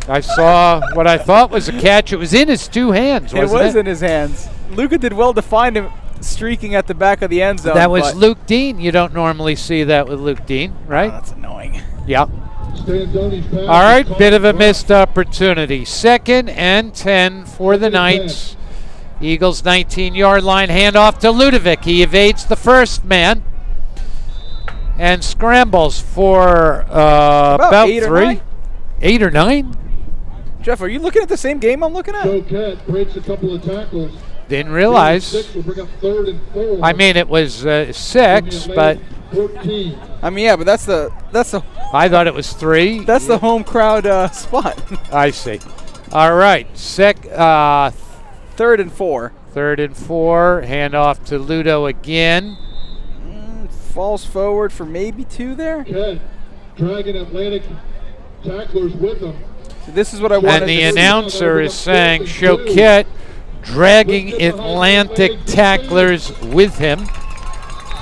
I saw what I thought was a catch. It was in his two hands, wasn't it? It was in his hands. Luca did well to find him streaking at the back of the end zone. That was Luke Dean. You don't normally see that with Luke Dean, right? Oh, that's annoying. Yeah. All right, bit of a missed opportunity. 2nd and 10 for the Knights Eagles 19-yard line, handoff to Ludovic. He evades the first man and scrambles for about 8 or 3. 9? 8 or 9? Jeff, are you looking at the same game I'm looking at? Choquette breaks a couple of tackles. Didn't realize. 6 will bring up 3rd and 4. I mean, it was 6, but 14. I mean, yeah, but that's the I thought it was 3. That's the home crowd spot. I see. All right, 3rd and 4. 3rd and 4. Handoff to Ludo again. Falls forward for maybe 2 there. Okay. Dragon Atlantic tacklers with them. So this is what I wanted. And the announcer is saying Choquette dragging Atlantic tacklers with him.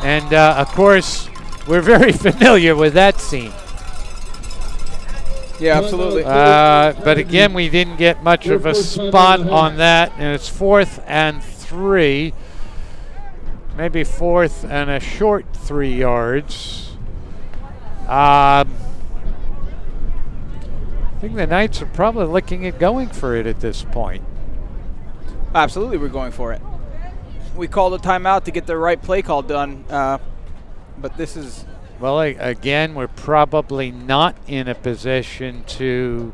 And, of course, we're very familiar with that scene. Yeah, absolutely. But again, we didn't get much of a spot on that, and it's 4th and 3. Maybe 4th and a short 3 yards. I think the Knights are probably looking at going for it at this point. Absolutely, we're going for it. We called a timeout to get the right play call done, but this is... Well, again, we're probably not in a position to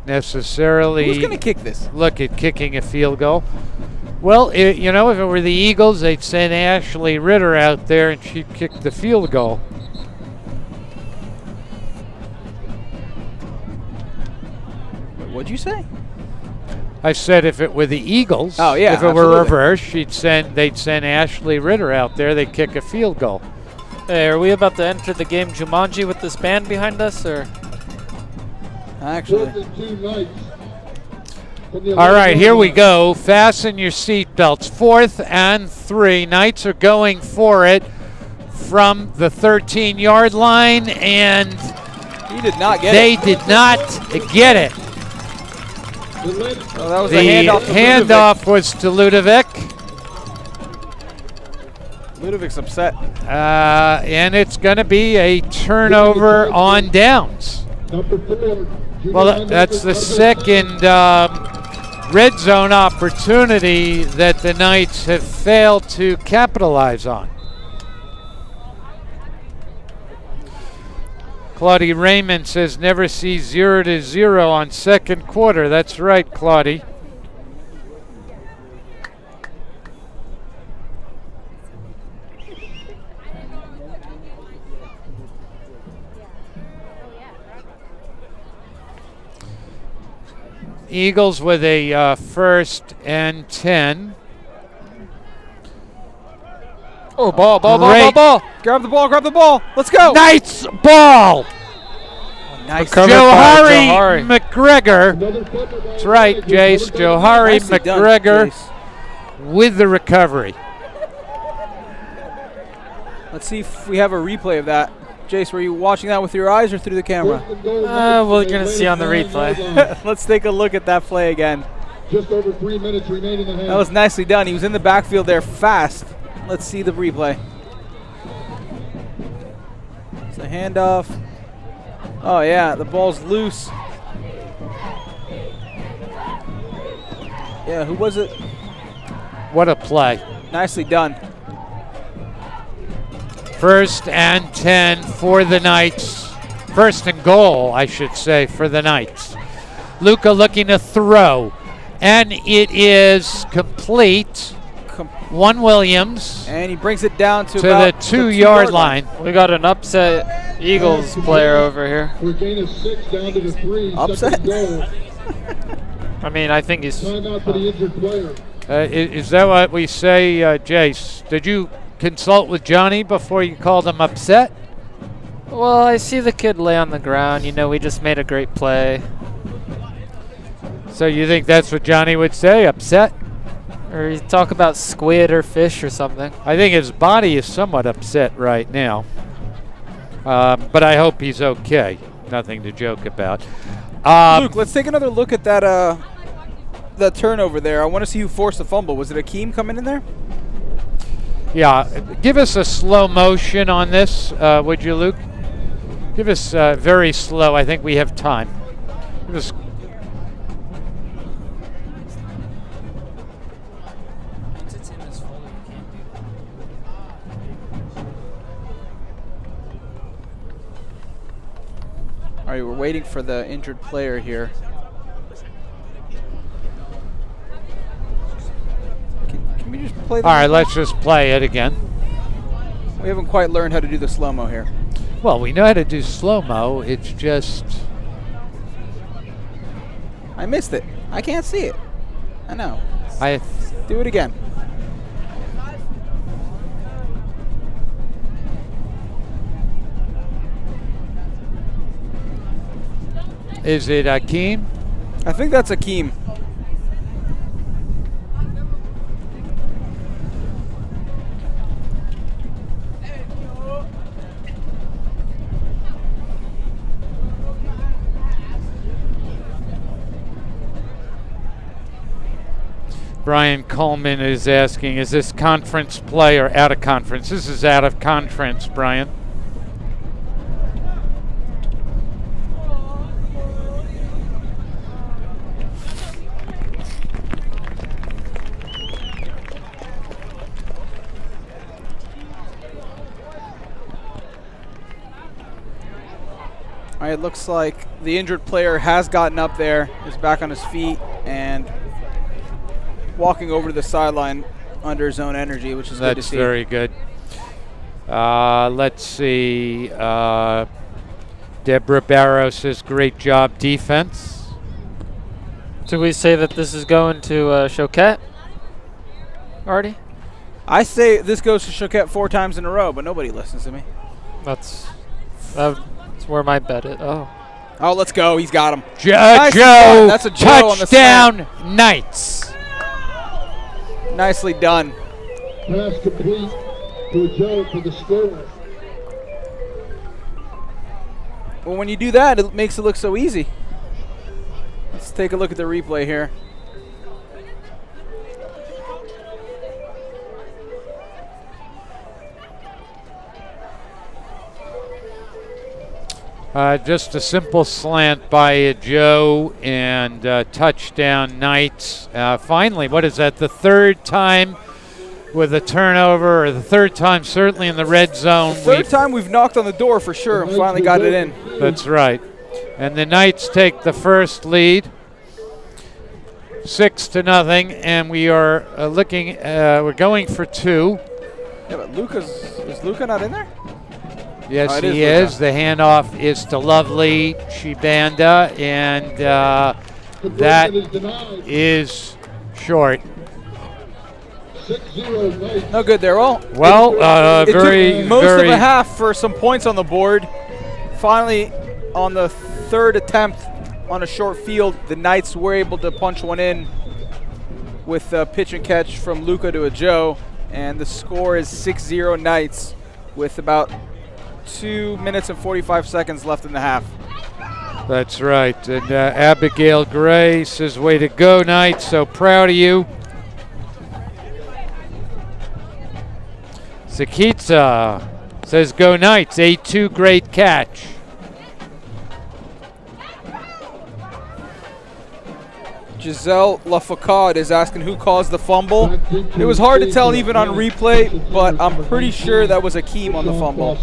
necessarily... Who's going to kick this? Look at kicking a field goal. Well, if it were the Eagles, they'd send Ashley Ritter out there and she'd kick the field goal. What'd you say? I said if it were the Eagles, if it were reversed, they'd send Ashley Ritter out there, they'd kick a field goal. Hey, are we about to enter the game Jumanji with this band behind us, or? Actually. All right, here we go. Fasten your seatbelts. 4th and 3. Knights are going for it from the 13-yard line, and he did not get they did not get it. Oh, that was the handoff was to Ludovic. Ludovic's upset. And it's going to be a turnover on downs. Well, that's the second red zone opportunity that the Knights have failed to capitalize on. Claudie Raymond says never see 0-0 on second quarter. That's right, Claudie. Eagles with a 1st and 10. Oh, ball. Grab the ball. Let's go. Knights ball. Oh, nice. Johari McGregor. That's right, Jace. Johari McGregor with the recovery. Let's see if we have a replay of that. Jace, were you watching that with your eyes or through the camera? We're going to see on the replay. Let's take a look at that play again. Just over 3 minutes remaining in the half. That was nicely done. He was in the backfield there fast. Let's see the replay. It's a handoff. Oh, yeah, the ball's loose. Yeah, who was it? What a play. Nicely done. 1st and 10 for the Knights. 1st and goal, I should say, for the Knights. Luca looking to throw, and it is complete. One Williams. And he brings it down to the 2-yard line. We got an upset Eagles player over here. We're gaining 6 down to the 3. Upset? I mean, I think he's... Timeout for the injured player. Is that what we say, Jace? Did you consult with Johnny before you called him upset? Well, I see the kid lay on the ground. We just made a great play. So you think that's what Johnny would say, upset? Or you talk about squid or fish or something. I think his body is somewhat upset right now. But I hope he's okay. Nothing to joke about. Luke, let's take another look at that that turnover there. I want to see who forced the fumble. Was it Akeem coming in there? Yeah. Give us a slow motion on this, would you, Luke? Give us very slow. I think we have time. Give us All right, we're waiting for the injured player here. Can we just play the All right, let's just play it again. We haven't quite learned how to do the slow-mo here. Well, we know how to do slow-mo. It's just... I missed it. I can't see it. I know. Do it again. Is it Akeem? I think that's Akeem. Brian Coleman is asking, is this conference play or out of conference? This is out of conference, Brian. All right, it looks like the injured player has gotten up there, is back on his feet, and walking over to the sideline under his own energy, which is good to see. That's very good. Let's see. Deborah Barrow says, great job, defense. Do we say that this is going to Choquette? Already? I say this goes to Choquette 4 times in a row, but nobody listens to me. That's where my bet is. Oh, let's go. He's got him. Joe, that's a Joe on the touchdown, Knights. Nicely done. Pass complete to Joe for the score. Well, when you do that, it makes it look so easy. Let's take a look at the replay here. Just a simple slant by Joe and touchdown, Knights. Finally, what is that, the third time with a turnover, or the third time certainly in the red zone? Third time we've knocked on the door for sure and finally got it in. That's right. And the Knights take the first lead, 6-0, and we are we're going for 2. Yeah, but is Luca not in there? Yes, he is. The handoff is to Lovely Chibanda, and that is short. No good there. Well, it very, took most of a half for some points on the board. Finally, on the third attempt on a short field, the Knights were able to punch one in with a pitch and catch from Luca to a Joe, and the score is 6-0 Knights with about 2 minutes and 45 seconds left in the half. That's right. And Abigail Gray says, way to go, Knights. So proud of you. Sakitsa says, go Knights. 8-2, great catch. Giselle Lafacade is asking who caused the fumble. It was hard to tell even on replay, but I'm pretty sure that was Akeem on the fumble.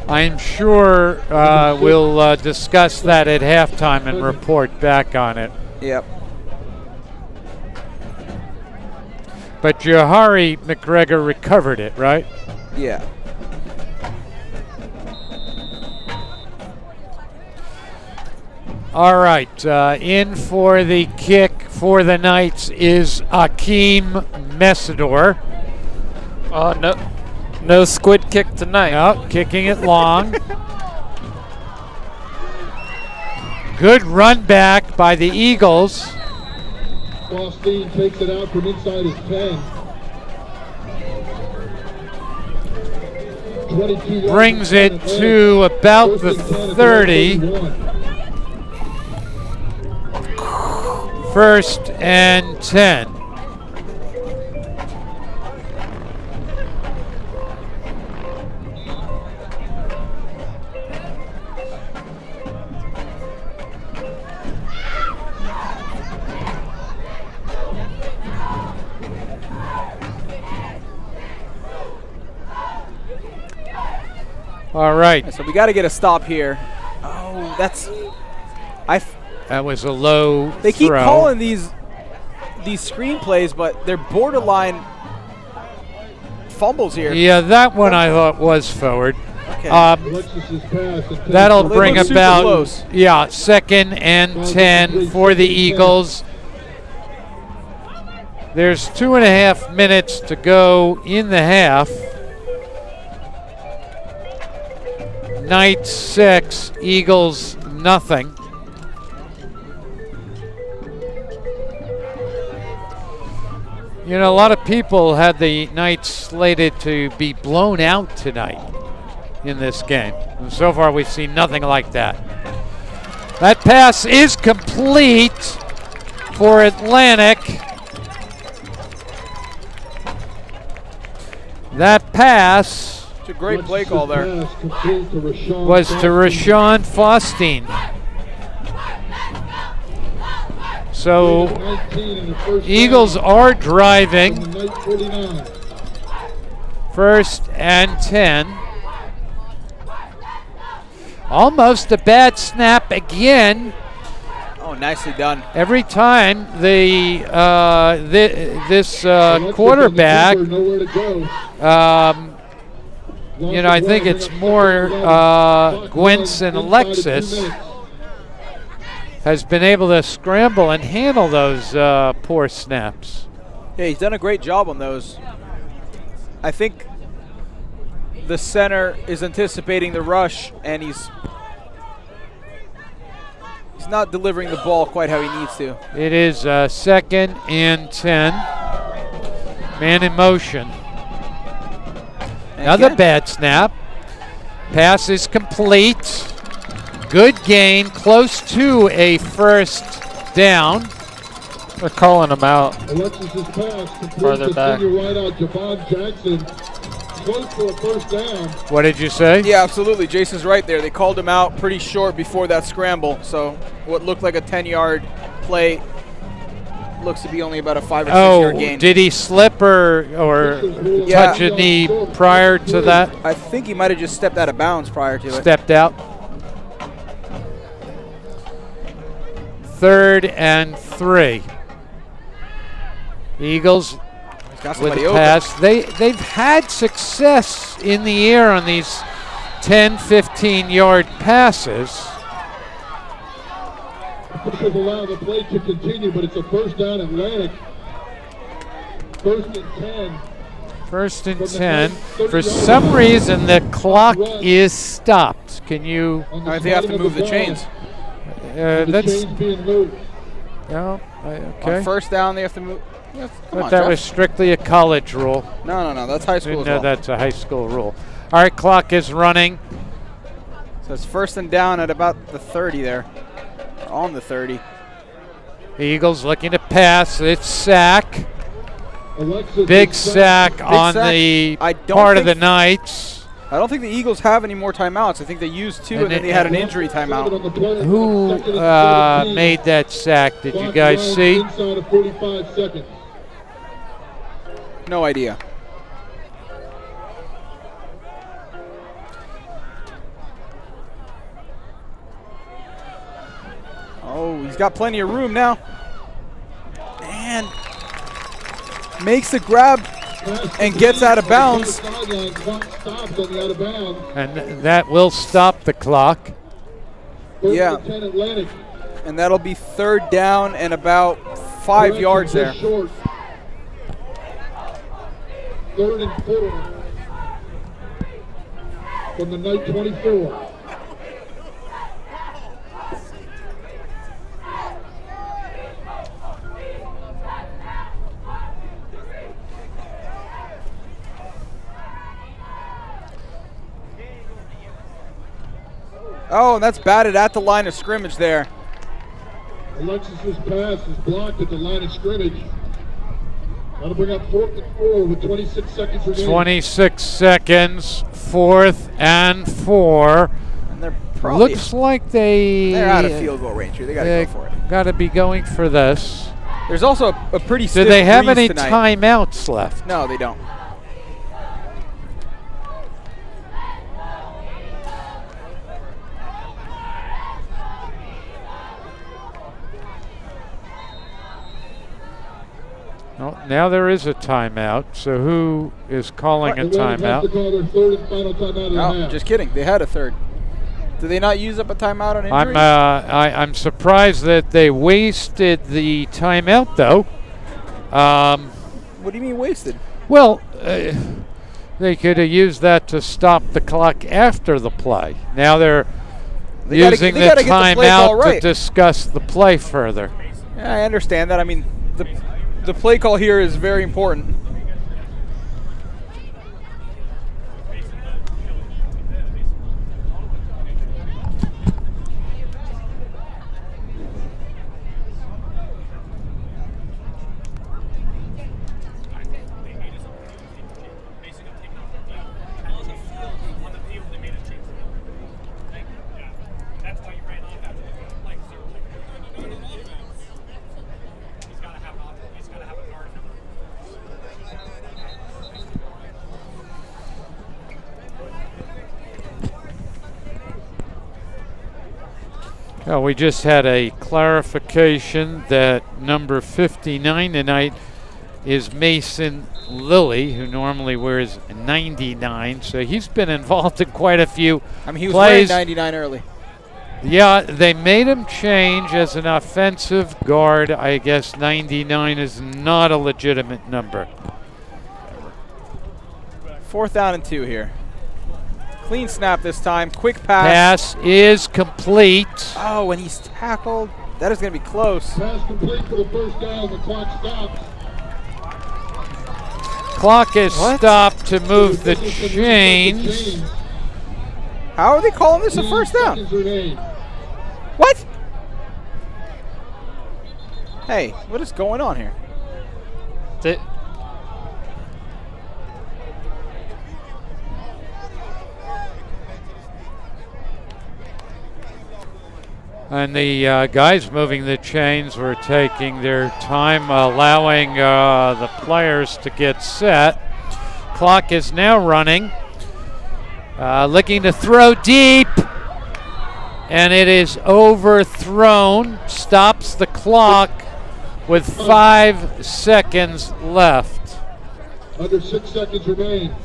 I'm sure we'll discuss that at halftime and report back on it. Yep. But Johari McGregor recovered it, right? Yeah. All right, in for the kick for the Knights is Akeem Messidor. No squid kick tonight. No, kicking it long. Good run back by the Eagles. Faustine takes it out from inside his 10. Brings it to about the 30. First and 10. All right. So we got to get a stop here. Oh, that's. That was a low They keep throw. calling these screenplays, but they're borderline fumbles here. Yeah, that one I thought was forward. Okay. That'll They bring look super about, close. yeah, 2nd and 10 for the Eagles. There's 2.5 minutes to go in the half. Knights 6, Eagles nothing. You know, a lot of people had the Knights slated to be blown out tonight in this game. And so far, we've seen nothing like that. That pass is complete for Atlantic. That pass It's a great play call there. was to Rashawn Faustine. So Eagles are driving. 1st and 10. Almost a bad snap again. Oh, nicely done. Every time this quarterback, you know, I think it's more Gwentz and Alexis has been able to scramble and handle those poor snaps. Yeah, he's done a great job on those. I think the center is anticipating the rush, and he's not delivering the ball quite how he needs to. It is 2nd and 10. Man in motion. Another bad snap. Pass is complete. Good gain, close to a 1st down. They're calling him out. Alexis's pass Farther back. right out Javon Jackson. Close to a 1st down. What did you say? Yeah, absolutely. Jason's right there. They called him out pretty short before that scramble. So what looked like a 10-yard play looks to be only about a 5 or 6 yard gain. Did he slip or touch a knee prior to that? I think he might have just stepped out of bounds prior to it. Stepped out. 3rd and 3. Eagles with the pass. They've had success in the air on these 10, 15-yard passes. This has allowed the play to continue, but it's a 1st down Atlantic. 1st and 10. 1st and 10. For some reason, the clock is stopped. Can you? I think they have to move the chains. That's being moved. no. Okay. On 1st down, they have to move. Yeah, But that was strictly a college rule. No. That's high school as No, well. that's a high school rule. All right, clock is running. So it's 1st and down at about the 30 there. Or on the 30. The Eagles looking to pass. It's sack. Alexis Big sack on the part of the Knights. I don't think the Eagles have any more timeouts. I think they used 2 and then they had an injury timeout. Who made that sack? Did you guys see? Inside of 45 seconds. No idea. Oh, he's got plenty of room now. And makes the grab and gets out of bounds. And that will stop the clock. Yeah. And that'll be 3rd down and about 5 yards there. 3rd and 4 from the Knight 24. Oh, and that's batted at the line of scrimmage there. Alexis's pass is blocked at the line of scrimmage. That'll bring up 4th and 4 with 26 seconds remaining. 26 seconds, 4th and 4. And they're probably looks like they're out of field goal range here. They got to go for it. Got to be going for this. There's also a pretty stiff Do they have breeze any tonight. timeouts left? No, they don't. Well, now there is a timeout. So who is calling a The Ravens have to timeout? call their third and final timeout of the No, half. just kidding. They had a third. Did they not use up a timeout on injury? I'm surprised that they wasted the timeout though. What do you mean wasted? Well, they could have used that to stop the clock after the play. Now they're using the timeout right. to discuss the play further. Yeah, I understand that. I mean, the play call here is very important. Well, we just had a clarification that number 59 tonight is Mason Lilly, who normally wears 99. So he's been involved in quite a few I mean, he was plays. wearing 99 early. Yeah, they made him change as an offensive guard. I guess 99 is not a legitimate number. 4th down and 2 here. Clean snap this time. Quick pass. Pass is complete. Oh, and he's tackled. That is going to be close. Pass complete for the first down. The clock stops. Clock is stopped to move the chains. How are they calling this a first down? What? Hey, what is going on here? And the guys moving the chains were taking their time, allowing the players to get set. Clock is now running. Looking to throw deep. And it is overthrown. Stops the clock with 5 seconds left. Under 6 seconds remain.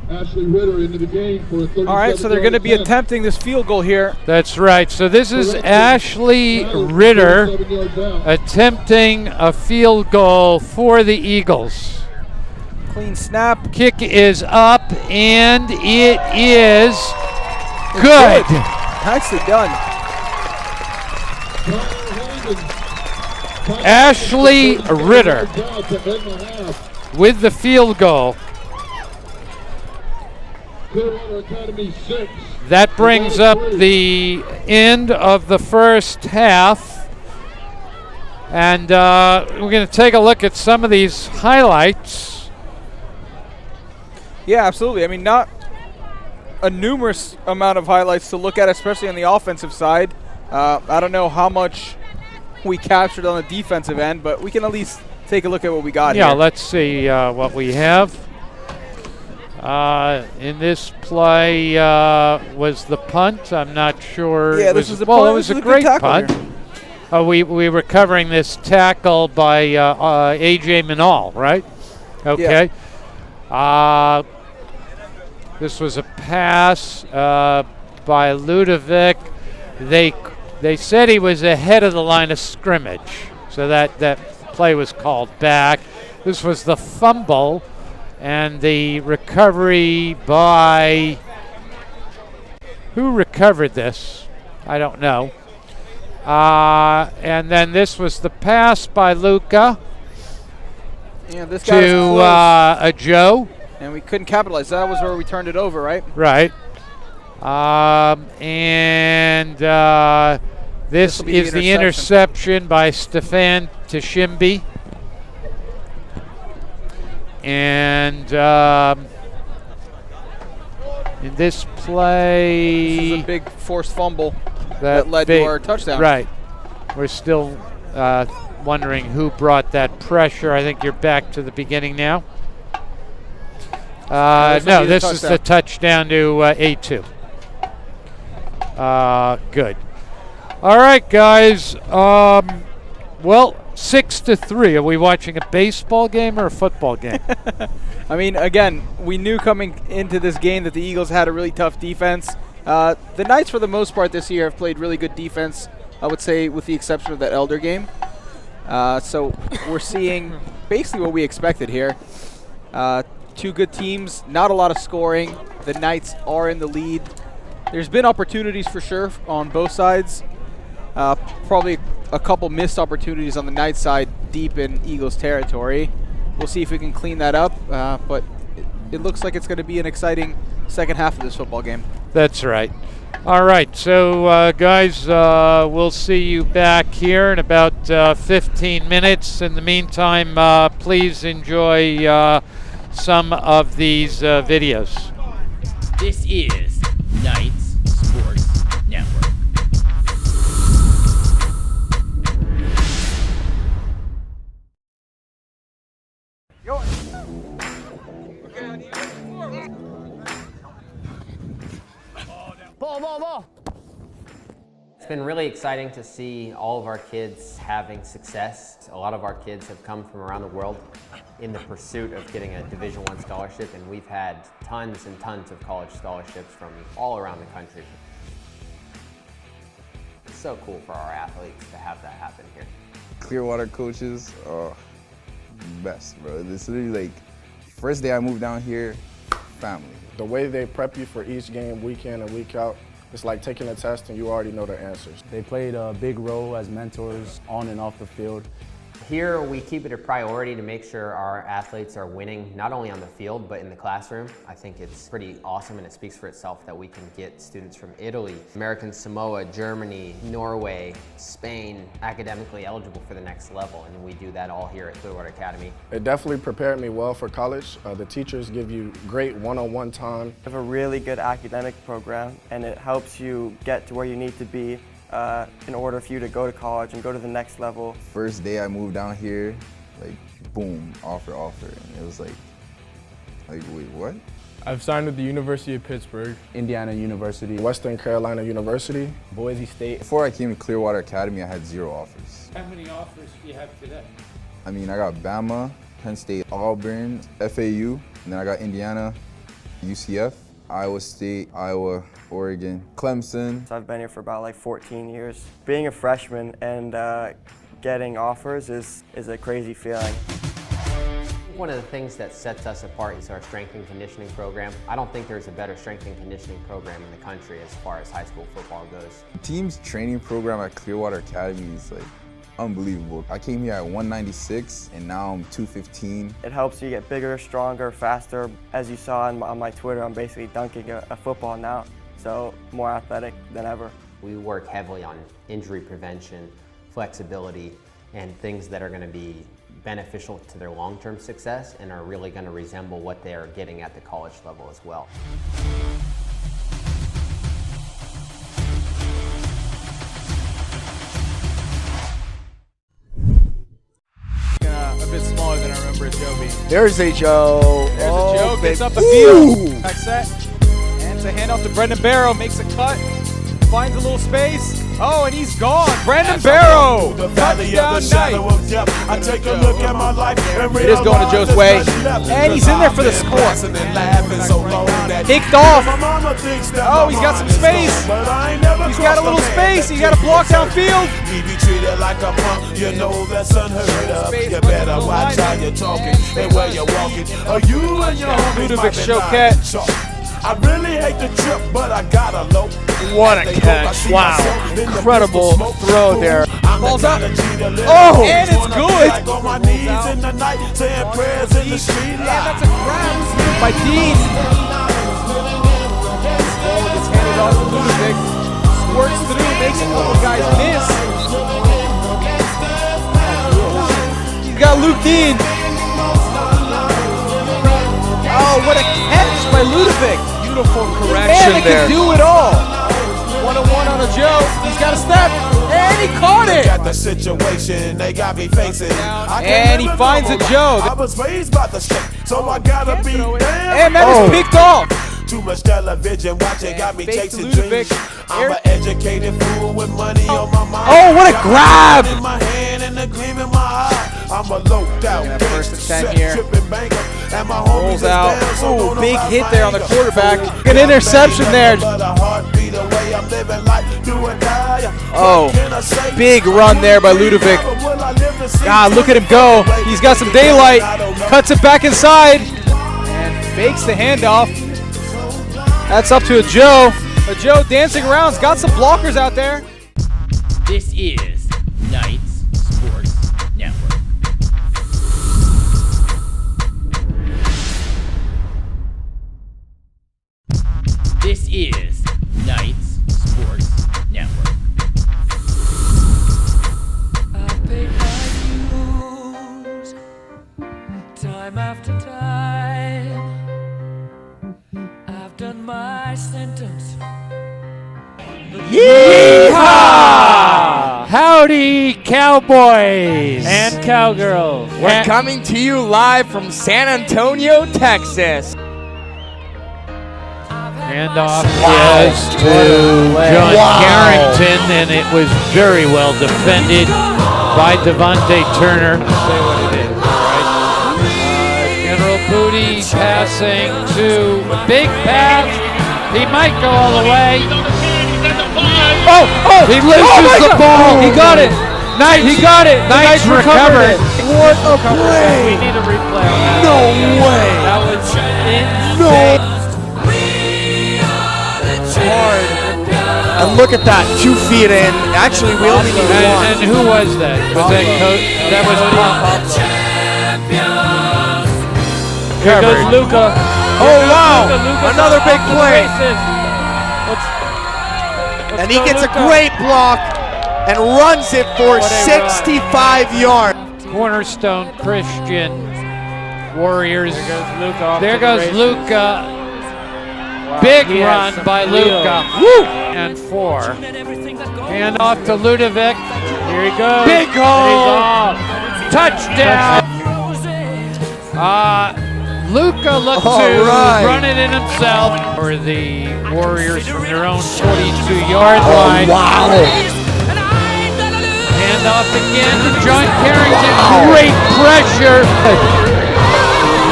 Ashley Ritter into the game for a 37. All right, so they're going to be attempting this field goal here. That's right. So this is Ashley Ritter attempting a field goal for the Eagles. Clean snap. Kick is up, and it is good. Nicely done. Ashley Ritter with the field goal. Clearwater Academy 6. That brings up the end of the first half. And we're going to take a look at some of these highlights. Yeah, absolutely. I mean, not a numerous amount of highlights to look at, especially on the offensive side. I don't know how much we captured on the defensive end, but we can at least take a look at what we got here. Yeah, let's see what we have. In this play was the punt. I'm not sure. Yeah, this was a punt. It was a great punt. We were covering this tackle by A.J. Minall, right? Okay. Yeah. This was a pass by Ludovic. They said he was ahead of the line of scrimmage, so that play was called back. This was the fumble. And the recovery by, who recovered this? I don't know. And then this was the pass by Luca to a Joe. And we couldn't capitalize. That was where we turned it over, right? Right. This is the interception by Stefan Tashimbi. in this play. This is a big forced fumble that led to our touchdown. Right. We're still wondering who brought that pressure. I think you're back to the beginning now. No, this is the touchdown to A2. Good. All right, guys. Well, 6-3. Are we watching a baseball game or a football game? I mean, again, we knew coming into this game that the Eagles had a really tough defense. The Knights, for the most part this year, have played really good defense, I would say, with the exception of that Elder game. So we're seeing basically what we expected here. Two good teams, not a lot of scoring. The Knights are in the lead. There's been opportunities for sure on both sides. Probably a couple missed opportunities on the Knights side deep in Eagles territory. We'll see if we can clean that up, but it looks like it's going to be an exciting second half of this football game. That's right. All right, so guys, we'll see you back here in about 15 minutes. In the meantime, please enjoy some of these videos. This is Knights Sports Network. Ball. It's been really exciting to see all of our kids having success. A lot of our kids have come from around the world in the pursuit of getting a Division I scholarship, and we've had tons and tons of college scholarships from all around the country. It's so cool for our athletes to have that happen here. Clearwater coaches are best, bro. This is literally like, first day I moved down here, family. The way they prep you for each game, week in and week out, it's like taking a test and you already know the answers. They played a big role as mentors on and off the field. Here we keep it a priority to make sure our athletes are winning, not only on the field, but in the classroom. I think it's pretty awesome and it speaks for itself that we can get students from Italy, American Samoa, Germany, Norway, Spain, academically eligible for the next level. And we do that all here at Clearwater Academy. It definitely prepared me well for college. The teachers give you great one-on-one time. We have a really good academic program and it helps you get to where you need to be in order for you to go to college and go to the next level. First day I moved down here, like boom, offer. And it was like wait, what? I've signed with the University of Pittsburgh, Indiana University, Western Carolina University, Boise State. Before I came to Clearwater Academy, I had 0 offers. How many offers do you have today? I mean, I got Bama, Penn State, Auburn, FAU, and then I got Indiana, UCF, Iowa State, Iowa, Oregon, Clemson. So I've been here for about like 14 years. Being a freshman and getting offers is a crazy feeling. One of the things that sets us apart is our strength and conditioning program. I don't think there's a better strength and conditioning program in the country as far as high school football goes. The team's training program at Clearwater Academy is like unbelievable. I came here at 196 and now I'm 215. It helps you get bigger, stronger, faster. As you saw on my Twitter, I'm basically dunking a football now, so more athletic than ever. We work heavily on injury prevention, flexibility, and things that are going to be beneficial to their long-term success and are really going to resemble what they are getting at the college level as well. A bit smaller than I remember Joe being. There's a Joe. There's a Joe, gets up the field. Back set. And the handoff to Brendan Barrow, makes a cut, finds a little space. Oh, and he's gone. Brendan Barrow. Touchdown night. It is going to Joe's way. And he's in there for the score. Kicked off. Oh, he's got some space. He's got a little space. He's got a block downfield. He be treated like a punk, you know that's unheard of. You better watch how you're talking and where you're walking. Or you and your homies might be I really hate the trip, but I gotta low. What a catch. Wow. Incredible throw there. Ball's up. Oh, and it's good. And that's a grab by Dean. Ball gets handed off to Ludovic. Squirts through, makes a couple guys miss. He's got Luke Dean. Oh, what a catch by Ludovic. Beautiful correction there. Can do it all. 1-on-1 on a Joe. He's got a step, and he caught it. Got the situation they got me facing. And he finds a Joe. I was raised by the stick, so I gotta be damn. And that is picked off. Too much television watching got me chasing dreams. I'm an educated fool with money on my mind. Oh, what a grab! In my hand and a gleam in my eye. I'm a loped out first and 10 here. tripping banker. And my homies Rolls out. down, so Ooh, don't big know hit my there on the anger. quarterback. An interception there. Oh, big run there by Ludovic. God, look at him go. He's got some daylight. Cuts it back inside. And fakes the handoff. That's up to a Joe. A Joe dancing around. He's got some blockers out there. This is Knights Sports Network. This is Knights Sports Network. I've paid my dues time after time. I've done my sentence. Yeehaw! Howdy, cowboys and cowgirls. We're coming to you live from San Antonio, Texas. Handoff is to John Carrington, and it was very well defended by Devontae Turner. Say what it is, right? General Booty passing to a big pass. He might go all the way. Oh! He loses the ball. He got it. Knights. He got it. Knights recovered. What a play! We need a replay on that. No way. That was No. hard. And look at that, 2 feet in. Actually, we only need one. And who was that? Was that coach? That was Pop. Here goes Luca. Oh, wow. Luca Another big play. Let's And he go, gets Luca. a great block and runs it for 65 yards. Cornerstone Christian Warriors. There goes Luca. There goes Luca. Wow, Big he has run some by wheels. Luca. Woo! And 4. Hand off to Ludovic. Here he goes. Big And he's hole. off. Touchdown. Luca looked All to right. run it in himself for the Warriors from their own 42-yard line. Wow. Hand off again to John Carrington. Great pressure.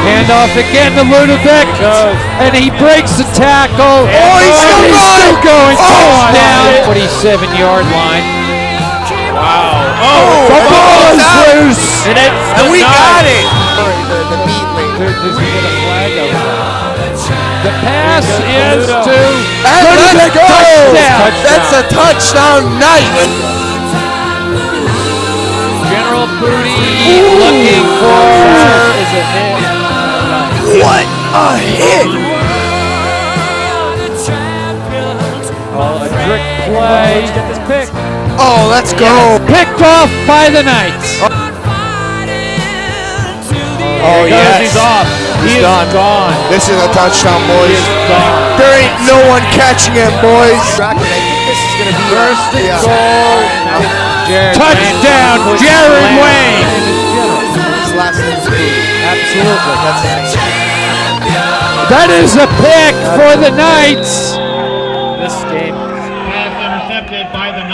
Hand off again to Ludovic. And he breaks the tackle. he's still going. Oh, Touchdown. 47-yard line. Wow. The ball is loose. And we got it. Does he get a flag over that? The pass is to And let's go. touchdown. That's a touchdown night. General Booty looking for Is a hit. What a hit. a trick play. Get this pick. Oh, let's go. Picked off by the Knights. Oh, yes. He's off. He's done. Gone. This is a touchdown, boys. Gone. There ain't no one catching him, boys. I think this is going to be First and goal. Touchdown, Jared Wayne. His last name's Booty. Absolutely. That is a pick for the Knights. This game.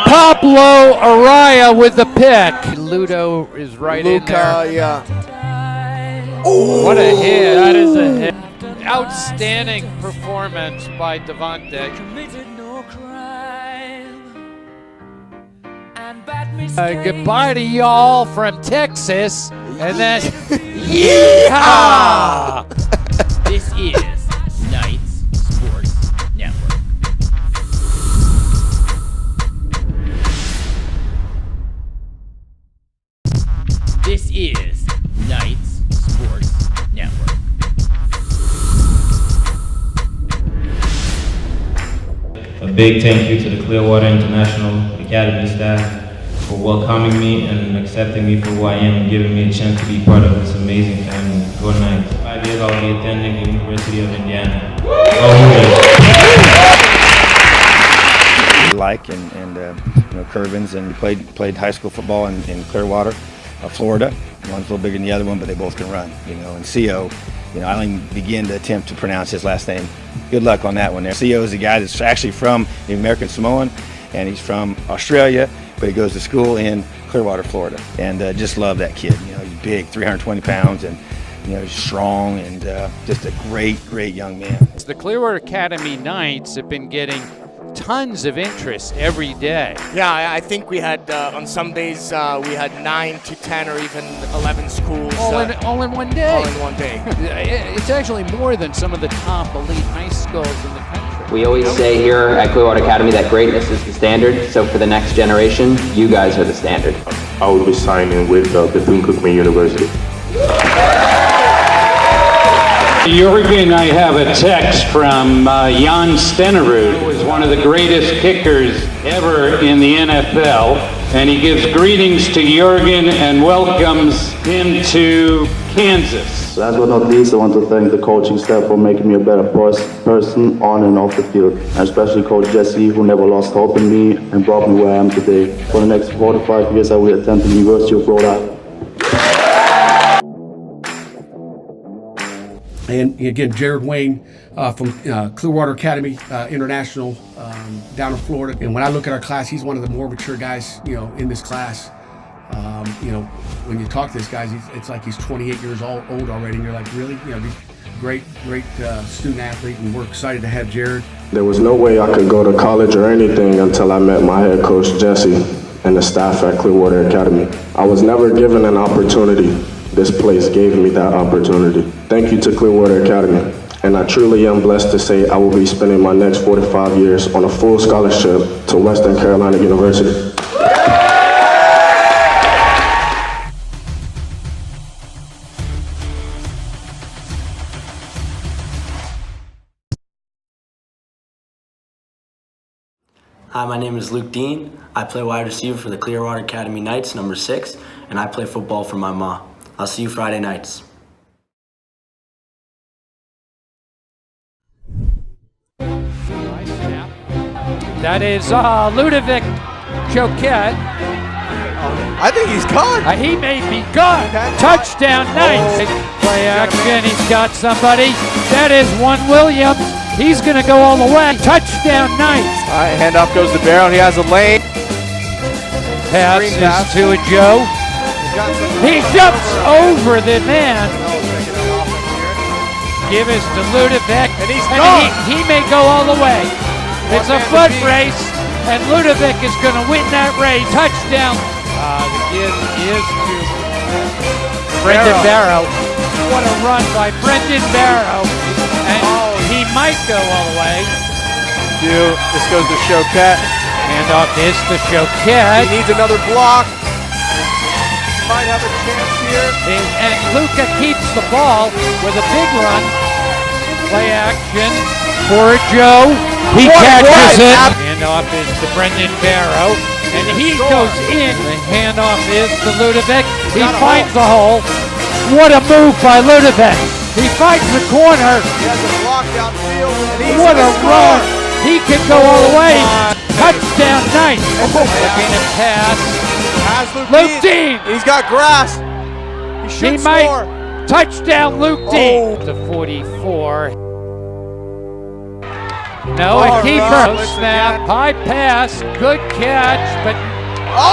Pablo Araya with the pick. Ludo is right in there. Luca, yeah. What a hit. That is a hit. Outstanding performance by Devontae. Goodbye to y'all from Texas. And then, yeehaw! This is Knights Sports Network. This is Knights Sports Network. A big thank you to the Clearwater International Academy staff for welcoming me and accepting me for who I am and giving me a chance to be part of this amazing family. Go Knights. 5 year I'll be attending the University of Indiana. Like and you know, Curvins, and played high school football in Clearwater, Florida. One's a little bigger than the other one, but they both can run. You know, and CO, you know, I don't even begin to attempt to pronounce his last name. Good luck on that one there. CO is a guy that's actually from the American Samoan, and he's from Australia, but he goes to school in Clearwater, Florida, and just love that kid. You know, he's big, 320 pounds, and you know, he's strong, and just a great young man. The Clearwater Academy Knights have been getting tons of interest every day. Yeah, I think we had on some days we had 9 to 10 or even 11 schools. All in one day. All in one day. It's actually more than some of the top elite high schools in the country. We always say here at Clearwater Academy that greatness is the standard. So for the next generation, you guys are the standard. I will be signing with Bethune-Cookman University. Jürgen, I have a text from Jan Stenerud, who is one of the greatest kickers ever in the NFL, and he gives greetings to Jürgen and welcomes him to Kansas. Last but not least, I want to thank the coaching staff for making me a better person on and off the field, and especially Coach Jesse, who never lost hope in me and brought me where I am today. For the next 4 to 5 years, I will attend the University of Rhode Island. And again, Jared Wayne from Clearwater Academy International down in Florida. And when I look at our class, he's one of the more mature guys, you know, in this class. You know, when you talk to this guy, it's like he's 28 years old already, and you're like, really? You know, great student athlete, and we're excited to have Jared. There was no way I could go to college or anything until I met my head coach, Jesse, and the staff at Clearwater Academy. I was never given an opportunity. This place gave me that opportunity. Thank you to Clearwater Academy. And I truly am blessed to say I will be spending my next 45 years on a full scholarship to Western Carolina University. Hi, my name is Luke Dean. I play wide receiver for the Clearwater Academy Knights, number 6, and I play football for my ma. I'll see you Friday nights. That is Ludovic Choquette. I think he's gone. He may be gone. Touchdown Knights. Play action. He's got somebody. That is one Williams. He's going to go all the way. Touchdown Knights. All right, handoff goes to Barrow. He has a lane. Pass is to a Joe. He jumps over the man. Give us to Ludovic. And he's gone. He may go all the way. It's a foot race, and Ludovic is going to win that race. Touchdown. The give is to Brendan Barrow. What a run by Brendan Barrow. And he might go all the way. This goes to Choquette. Handoff is to Choquette. He needs another block. Might have a chance here. And Luca keeps the ball with a big run. Play action for Joe. He catches it. Handoff is to Brendan Barrow. And he goes in. The handoff is to Ludovic. He finds the hole. What a move by Ludovic. He finds the corner. He has a block downfield. What a run. He can go all the way. Touchdown Knights. Looking to pass. Luke Dean. He's got grass. He should score. Touchdown Luke Dean. To 44. No, a keeper. Snap. High pass. Good catch. But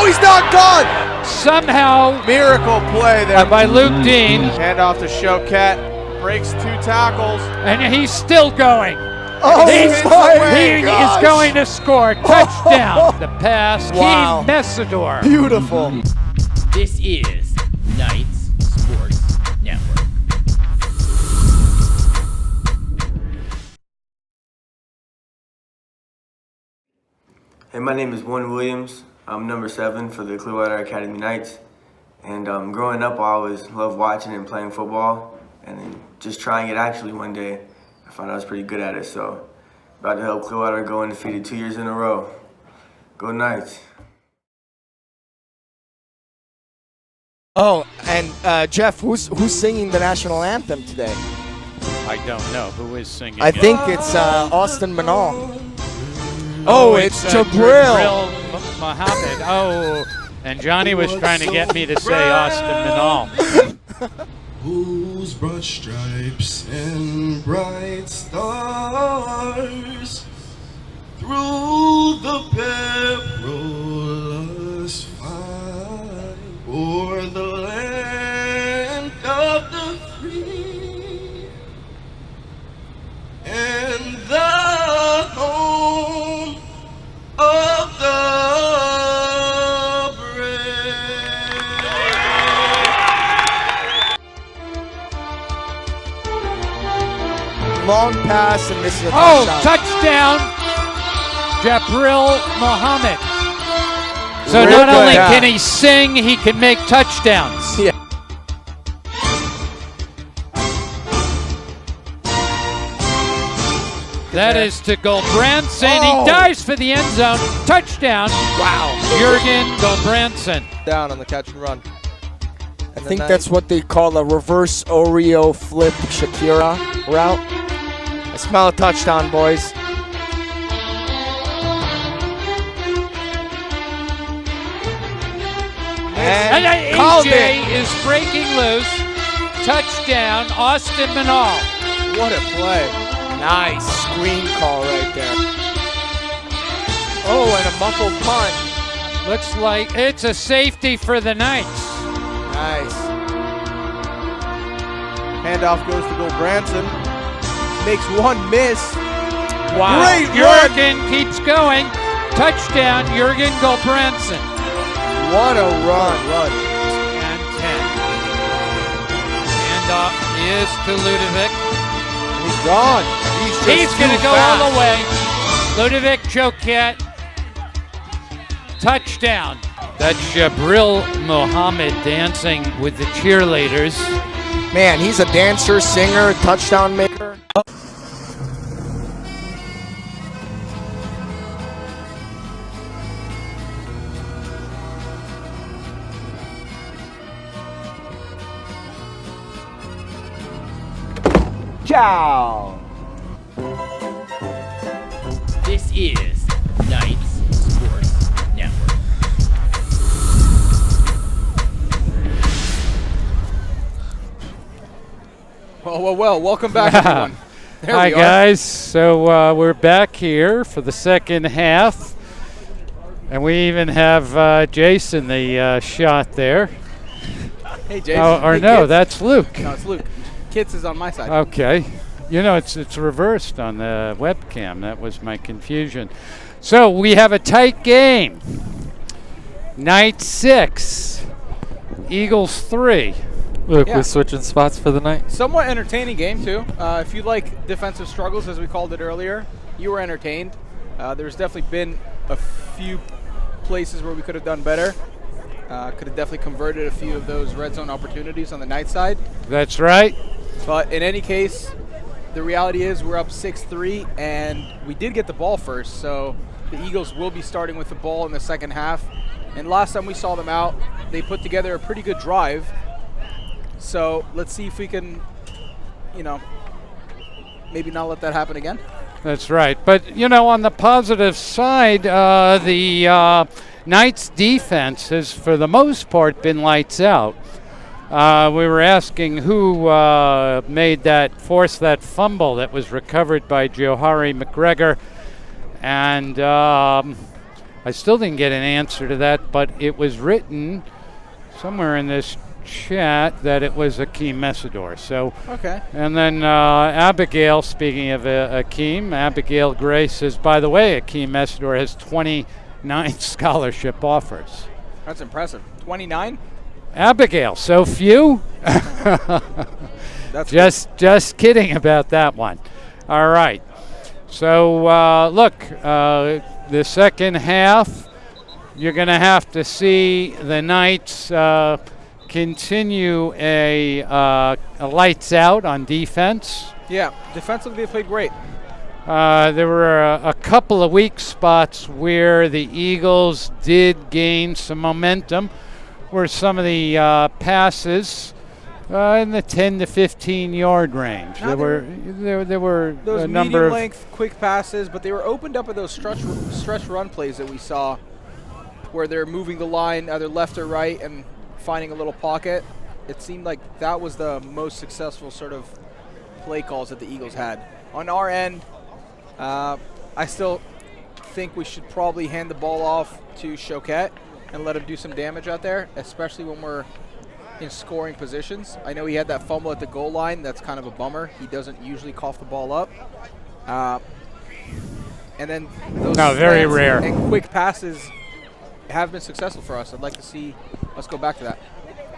he's not gone. Somehow. Miracle play there by Luke Dean. Handoff to Choquette. Breaks 2 tackles. And he's still going. He is going to score. Touchdown. The pass. Wow. Keem Messidor. Beautiful. This is Knights Sports Network. Hey, my name is One Williams. I'm number 7 for the Clearwater Academy Knights. And growing up, I always loved watching and playing football. And then just trying it actually one day, I found I was pretty good at it. So about to help Clearwater go undefeated 2 years in a row. Go Knights. Oh, and Jeff, who's singing the national anthem today? I don't know who is singing. I it. think it's Austin Manal. Oh, it's Jabril. Muhammad. Oh, and Johnny was trying to get me to say Austin Manal. Whose broad stripes and bright stars through the perilous fight o'er the land of the free and the home of the Long pass, and this is a touchdown, Jabril Muhammad. So not only can he sing, he can make touchdowns. Yeah. That is to Goldbranson. He dives for the end zone. Touchdown. Wow. Jurgen Goldbranson. Down on the catch and run. I think that's what they call a reverse Oreo flip Shakira route. I smell a touchdown, boys. And AJ is breaking loose. Touchdown, Austin Manal. What a play. Nice screen call right there. Oh, and a muffled punt. Looks like it's a safety for the Knights. Nice. Handoff goes to Goldbranson. Makes one miss. Wow. Great Jurgen keeps going. Touchdown, Jurgen Goldbranson. What a run. And 10. Handoff is to Ludovic. He's gone. He's going to go all the way. Ludovic Choquette. Touchdown. That's Jabril Muhammad dancing with the cheerleaders. Man, he's a dancer, singer, touchdown maker. Ciao. This is Knights Sports Network. Well. Welcome back, everyone. There Hi, we are. guys. So we're back here for the second half. And we even have Jason, the shot there. Hey, Jason. Or Hey, no, Kits. that's Luke. No, it's Luke. Kits is on my side. Okay. You know, it's reversed on the webcam. That was my confusion. So we have a tight game. Knights 6, Eagles 3. Look, Yeah. we're switching spots for the night. Somewhat entertaining game, too. If you like defensive struggles, as we called it earlier, you were entertained. There's definitely been a few places where we could have done better. Could have definitely converted a few of those red zone opportunities on the night side. That's right. But in any case, the reality is we're up 6-3, and we did get the ball first, so the Eagles will be starting with the ball in the second half. And last time we saw them out, they put together a pretty good drive. So let's see if we can, maybe not let that happen again. That's right. But, on the positive side, the Knights defense has, for the most part, been lights out. We were asking who forced that fumble that was recovered by Johari McGregor. And I still didn't get an answer to that, but it was written somewhere in this chat that it was Akeem Messidor. So, okay. And then Abigail, speaking of Akeem, Abigail Gray says, by the way, Akeem Messidor has 29 scholarship offers. That's impressive. 29? Abigail, so few? That's just kidding about that one. All right. So, look, the second half, you're going to have to see the Knights continue a lights out on defense. Yeah, defensively they played great. There were a couple of weak spots where the Eagles did gain some momentum, where some of the passes In the 10 to 15 yard range. Now There were those a number medium of length quick passes, but they were opened up at those stretch run plays that we saw, where they're moving the line either left or right and finding a little pocket. It seemed like that was the most successful sort of play calls that the Eagles had. On our end, I still think we should probably hand the ball off to Choquette and let him do some damage out there, especially when we're in scoring positions. I know he had that fumble at the goal line. That's kind of a bummer. He doesn't usually cough the ball up. And then those very rare. And quick passes have been successful for us. I'd like to see us go back to that.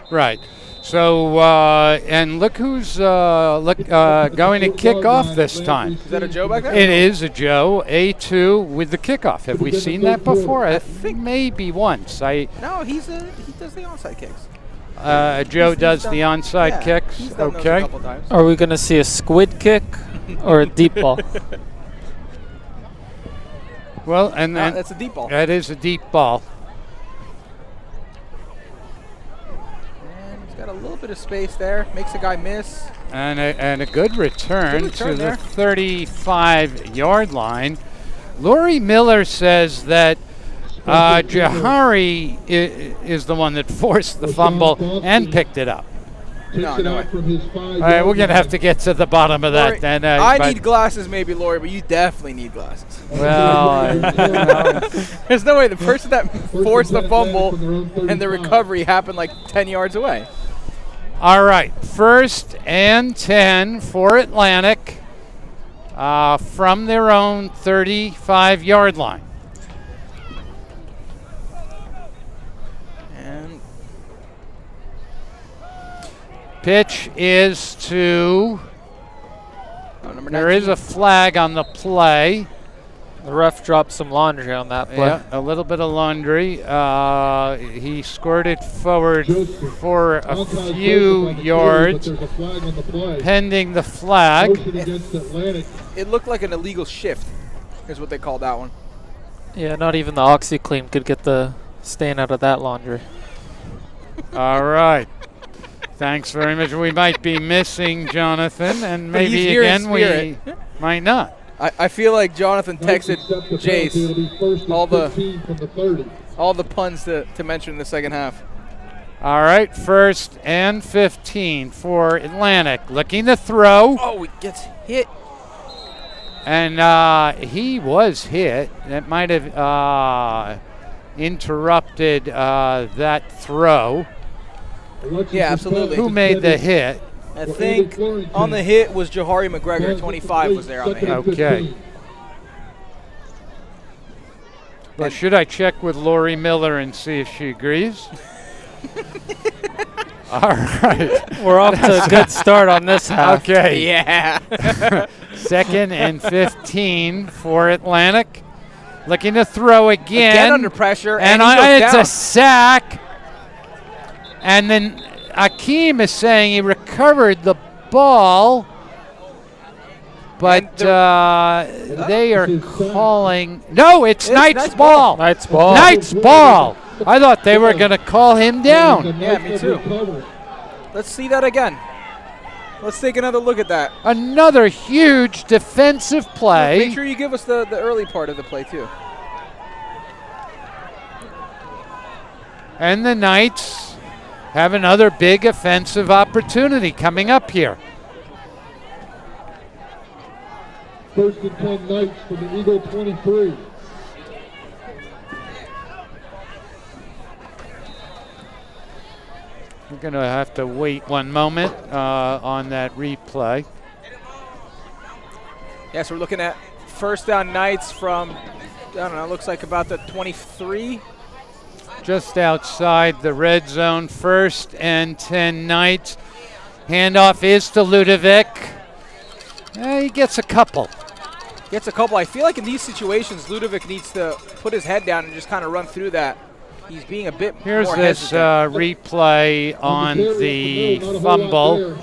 Right. So, and look who's going to kick off this time. Is that a Joe back there? It is a Joe, A2 with the kickoff. Have we seen that before? I think maybe once. No, he does the onside kicks. Joe does the onside kicks. He's done those a Okay. couple times. Are we going to see a squid kick or a deep ball? Well, and then that's a deep ball. That is a deep ball. And he's got a little bit of space there. Makes the guy miss. And a good return to there. the 35-yard line. Laurie Miller says that Jahari is the one that forced the fumble and picked it up. No way. All right, we're going to have to get to the bottom of that Laurie, then. I need glasses maybe, Laurie, but you definitely need glasses. Well, there's no way the person that forced the fumble and the recovery happened like 10 yards away. All right, 1st and 10 for Atlantic from their own 35-yard line. And pitch is to, there is a flag on the play. The ref dropped some laundry on that play. Yeah, a little bit of laundry. He squirted forward for a few yards, pending the flag. It looked like an illegal shift, is what they called that one. Yeah, not even the OxyClean could get the stain out of that laundry. All right. Thanks very much. We might be missing Jonathan, and But he's maybe here in again we might not. I feel like Jonathan texted Jace all the puns to mention in the second half. All right, 1st and 15 for Atlantic. Looking to throw. Oh, he gets hit. And he was hit. That might have interrupted that throw. Yeah, absolutely. Who made the hit? I think on the hit was Jahari McGregor. 25 was there on the hit. Okay. But should I check with Laurie Miller and see if she agrees? All right. We're off to a good start on this half. Okay. Yeah. 2nd and 15 for Atlantic. Looking to throw again. Again under pressure. And he goes it's down. a sack. And then Akeem is saying he recovered the ball. But they are calling. No, it's Knight's ball. Knight's ball. Knight's ball. I thought they were going to call him down. Yeah, me too. Let's see that again. Let's take another look at that. Another huge defensive play. Make sure you give us the early part of the play, too. And the Knights have another big offensive opportunity coming up here. 1st and 10 Knights for the Eagle 23. We're going to have to wait one moment on that replay. Yes, we're looking at 1st down Knights from, I don't know, looks like about the 23. Just outside the red zone, 1st and 10 Knights. Handoff is to Ludovic. He gets a couple. Gets a couple. I feel like in these situations, Ludovic needs to put his head down and just kind of run through that. He's being a bit Here's more this replay on the fumble.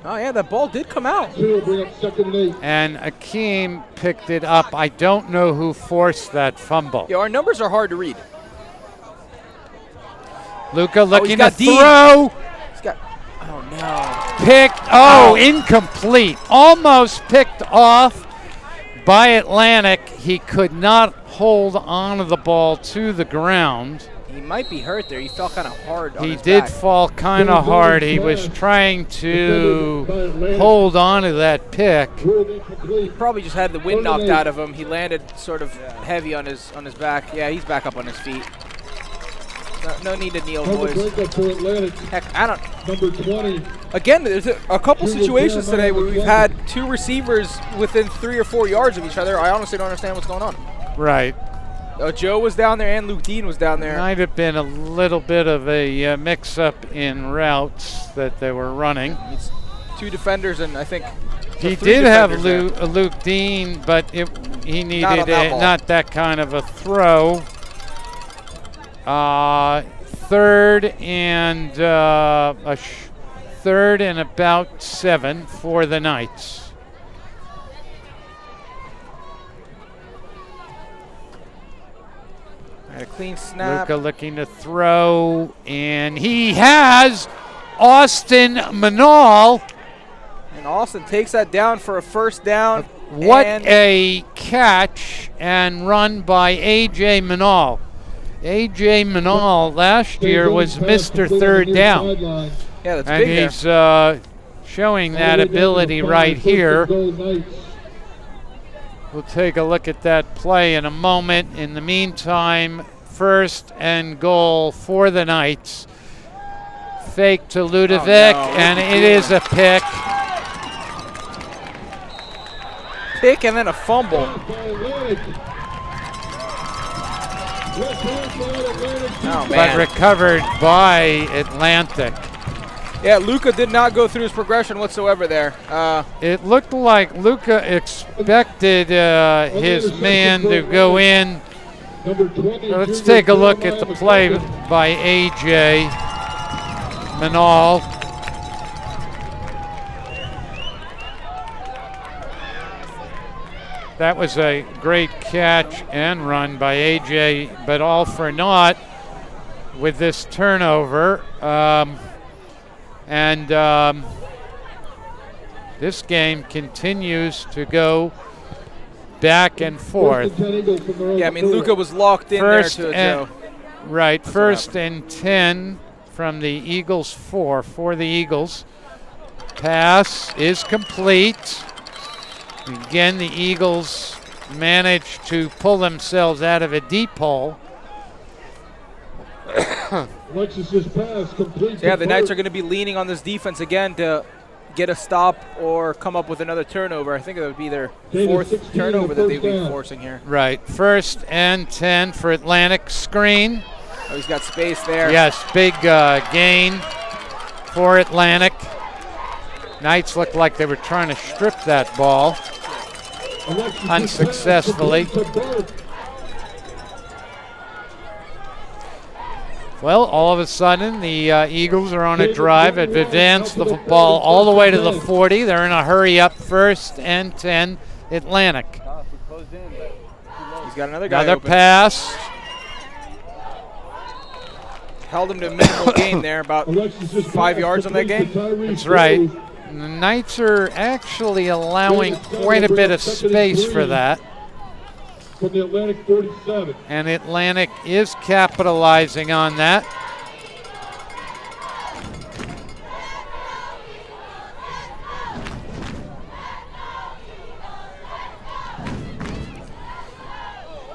Oh, yeah, that ball did come out. And Akeem picked it up. I don't know who forced that fumble. Yeah, our numbers are hard to read. Luka looking to got deep. throw. He's got. Oh no. Picked. Oh, incomplete. Almost picked off by Atlantic. He could not hold on to the ball to the ground. He might be hurt there. He fell kind of hard on He his did back. fall kind of hard. He was trying to hold on to that pick. He probably just had the wind knocked out of him. He landed sort of heavy on his back. Yeah, he's back up on his feet. No need to kneel, boys. Heck, I don't. Number 20. Again, there's a couple situations today where we've had two receivers within 3 or 4 yards of each other. I honestly don't understand what's going on. Right. Joe was down there and Luke Dean was down there. Might have been a little bit of a mix-up in routes that they were running. It's 2 defenders and I think he did have Luke Dean, but he needed not that kind of a throw. Third and third and about 7 for the Knights. A clean snap. Luka looking to throw, and he has Austin Manal. And Austin takes that down for a first down. What a catch and run by A.J. Manal. A.J. Manal last year was Mr. Third Down. Yeah, that's and big he's showing that ability right here. We'll take a look at that play in a moment. In the meantime, first and goal for the Knights. Fake to Ludovic, and it is a pick. Pick and then a fumble. Oh, man. But recovered by Atlantic. Yeah, Luka did not go through his progression whatsoever there. It looked like Luka expected his man to go in. Let's take a look at the play by A.J. Manal. That was a great catch and run by A.J., but all for naught with this turnover. This game continues to go back and forth. Yeah, I mean, Luka was locked in there to a Joe. Right, first and 10 from the Eagles 4 for the Eagles. Pass is complete. Again, the Eagles managed to pull themselves out of a deep hole. Yeah, the Knights are going to be leaning on this defense again to get a stop or come up with another turnover. I think it would be their 4th turnover that they'd be forcing here. Right, first and 10 for Atlantic. Screen. Oh, he's got space there. Yes, big gain for Atlantic. Knights looked like they were trying to strip that ball unsuccessfully. Well, all of a sudden, the Eagles are on a drive. Have advanced the football all the way to the 40. They're in a hurry up, first and 10, Atlantic. He's got another guy Another open. pass. Held him to a minimal gain there, about 5 yards on that gain. That's right. And the Knights are actually allowing quite a bit of space for that. From the Atlantic 47. And Atlantic is capitalizing on that.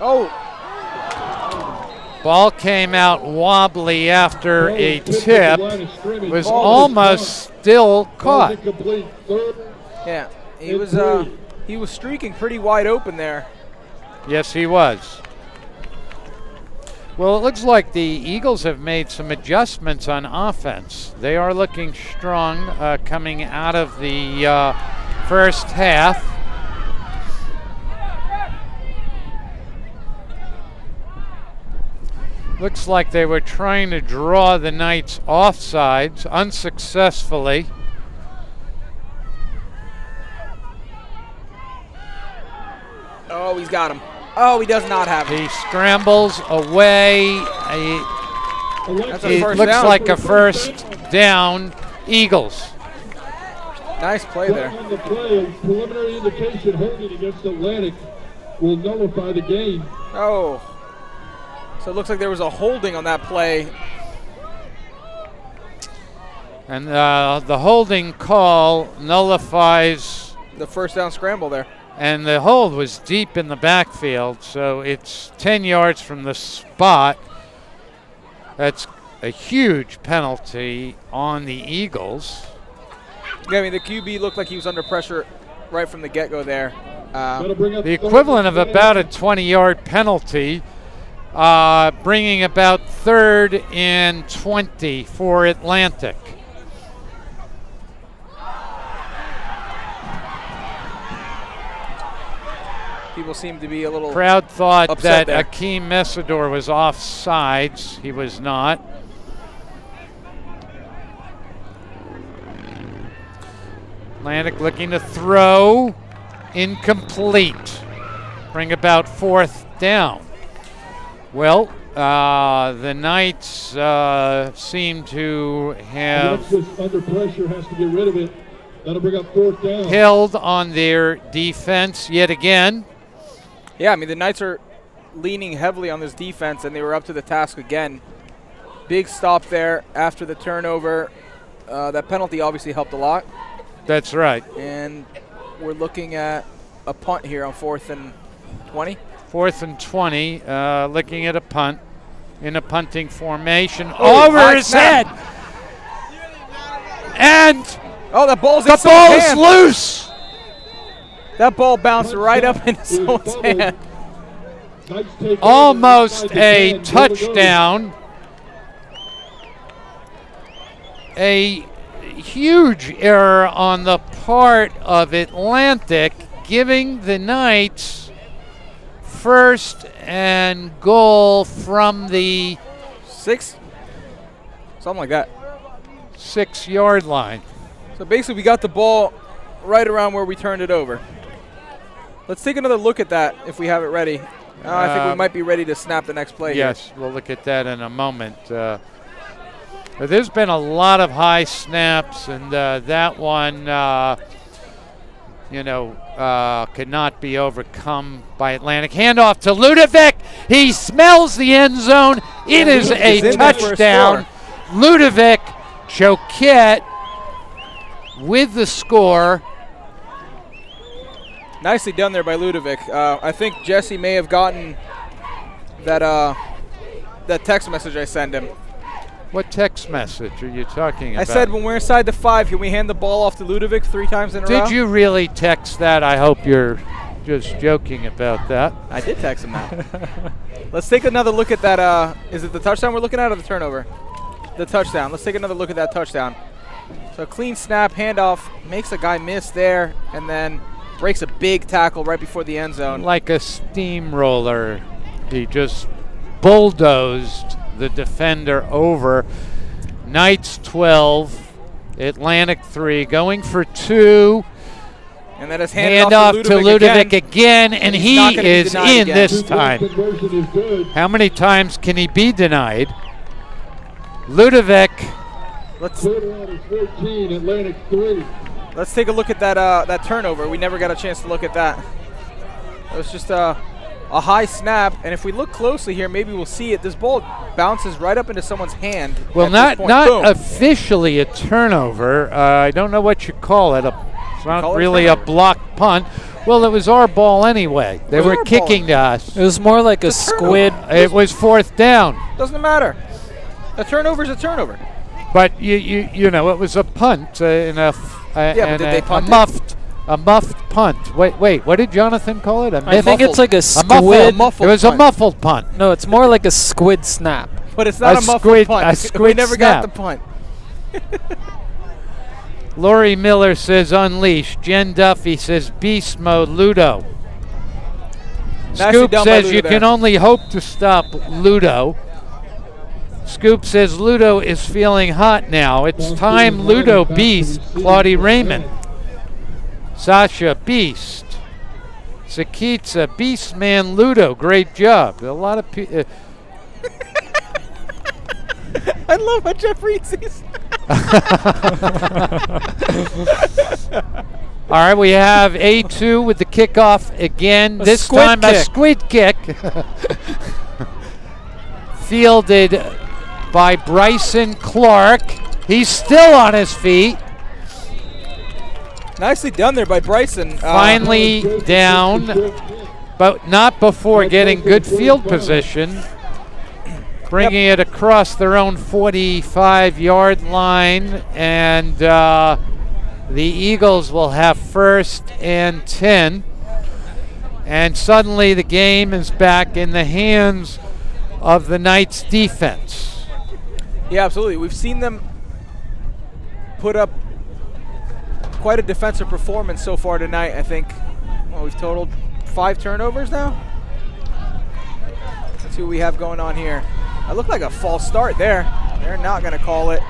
Oh. Ball came out wobbly after a tip. Was almost still caught. Yeah, he was streaking pretty wide open there. Yes, he was. Well, it looks like the Eagles have made some adjustments on offense. They are looking strong coming out of the first half. Looks like they were trying to draw the Knights offsides unsuccessfully. Oh, he's got him. Oh, he does not have him. He scrambles away. That's a It first looks down. like a first down, Eagles. Nice play there. On the play, preliminary indication holding against Atlantic will nullify the game. Oh. So it looks like there was a holding on that play. And the holding call nullifies the first down scramble there. And the hold was deep in the backfield, so it's 10 yards from the spot. That's a huge penalty on the Eagles. Yeah, I mean, the QB looked like he was under pressure right from the get-go there. The equivalent of about a 20-yard penalty, bringing about 3rd and 20 for Atlantic. People seem to be a little Crowd thought upset that there. Akeem Messidor was offsides. He was not. Atlantic looking to throw. Incomplete. Bring about 4th down. Well, the Knights seem to have Alexis under pressure has to get rid of it. That'll bring up 4th down. held on their defense yet again. Yeah, I mean, the Knights are leaning heavily on this defense, and they were up to the task again. Big stop there after the turnover. That penalty obviously helped a lot. That's right. And we're looking at a punt here on 4th and 20. 4th and 20, looking at a punt in a punting formation. Oh, over high his snap. head. And the ball's the in someone's ball is hand. loose. That ball bounced right up into someone's hand. Almost a touchdown. A huge error on the part of Atlantic, giving the Knights 1st and goal from the 6? Something like that. 6-yard line. So basically we got the ball right around where we turned it over. Let's take another look at that if we have it ready. I think we might be ready to snap the next play. Yes, here. we'll look at that in a moment. But there's been a lot of high snaps, and that one, could not be overcome by Atlantic. Handoff to Ludovic. He smells the end zone. It is a touchdown. Ludovic Choquette with the score. Nicely done there by Ludovic. I think Jesse may have gotten that text message I sent him. What text message are you talking about? I said when we're inside the 5, can we hand the ball off to Ludovic 3 times in a row? Did you really text that? I hope you're just joking about that. I did text him that. Let's take another look at that. Is it the touchdown we're looking at or the turnover? The touchdown. Let's take another look at that touchdown. So clean snap, handoff, makes a guy miss there, and then breaks a big tackle right before the end zone. Like a steamroller, he just bulldozed the defender over. Knights 12, Atlantic 3, going for 2. And then it's handed Hand off off to Ludovic again, and he's he not gonna be is denied in again. this time. How many times can he be denied? Ludovic. Let's 13, Atlantic 3. Let's take a look at that turnover. We never got a chance to look at that. It was just a high snap, and if we look closely here, maybe we'll see it. This ball bounces right up into someone's hand. Well, at this point. not Boom. officially a turnover. I don't know what you call it. It's not Call it really a blocked punt. Well, it was our ball anyway. They was were our kicking to us. It was more like a squid. It was 4th down. Doesn't matter. A turnover is a turnover. But you know, it was a punt and but did they punt it? a muffed punt. Wait, what did Jonathan call it? I think it's like a squid. It was a muffled punt. No, it's more like a squid snap. But it's not a muffled squid, punt. A squid we never snap. got the punt. Lori Miller says unleash. Jen Duffy says beast mode Ludo. Scoop says you can only hope to stop Ludo. Scoop says Ludo is feeling hot now. It's time Ludo beast Claudie Raymond. Sasha beast. Sakitsa beast man Ludo. Great job. A lot of people. I love how Jeff Reese's. All right, we have A2 with the kickoff again. This time a squid kick. Fielded by Bryson Clark. He's still on his feet. Nicely done there by Bryson. Finally down, but not before getting good field position. Bringing it across their own 45-yard line, and the Eagles will have 1st and 10. And suddenly the game is back in the hands of the Knights defense. Yeah, absolutely. We've seen them put up quite a defensive performance so far tonight. I think we've totaled 5 turnovers now. Let's see what we have going on here. That looked like a false start there. They're not going to call it.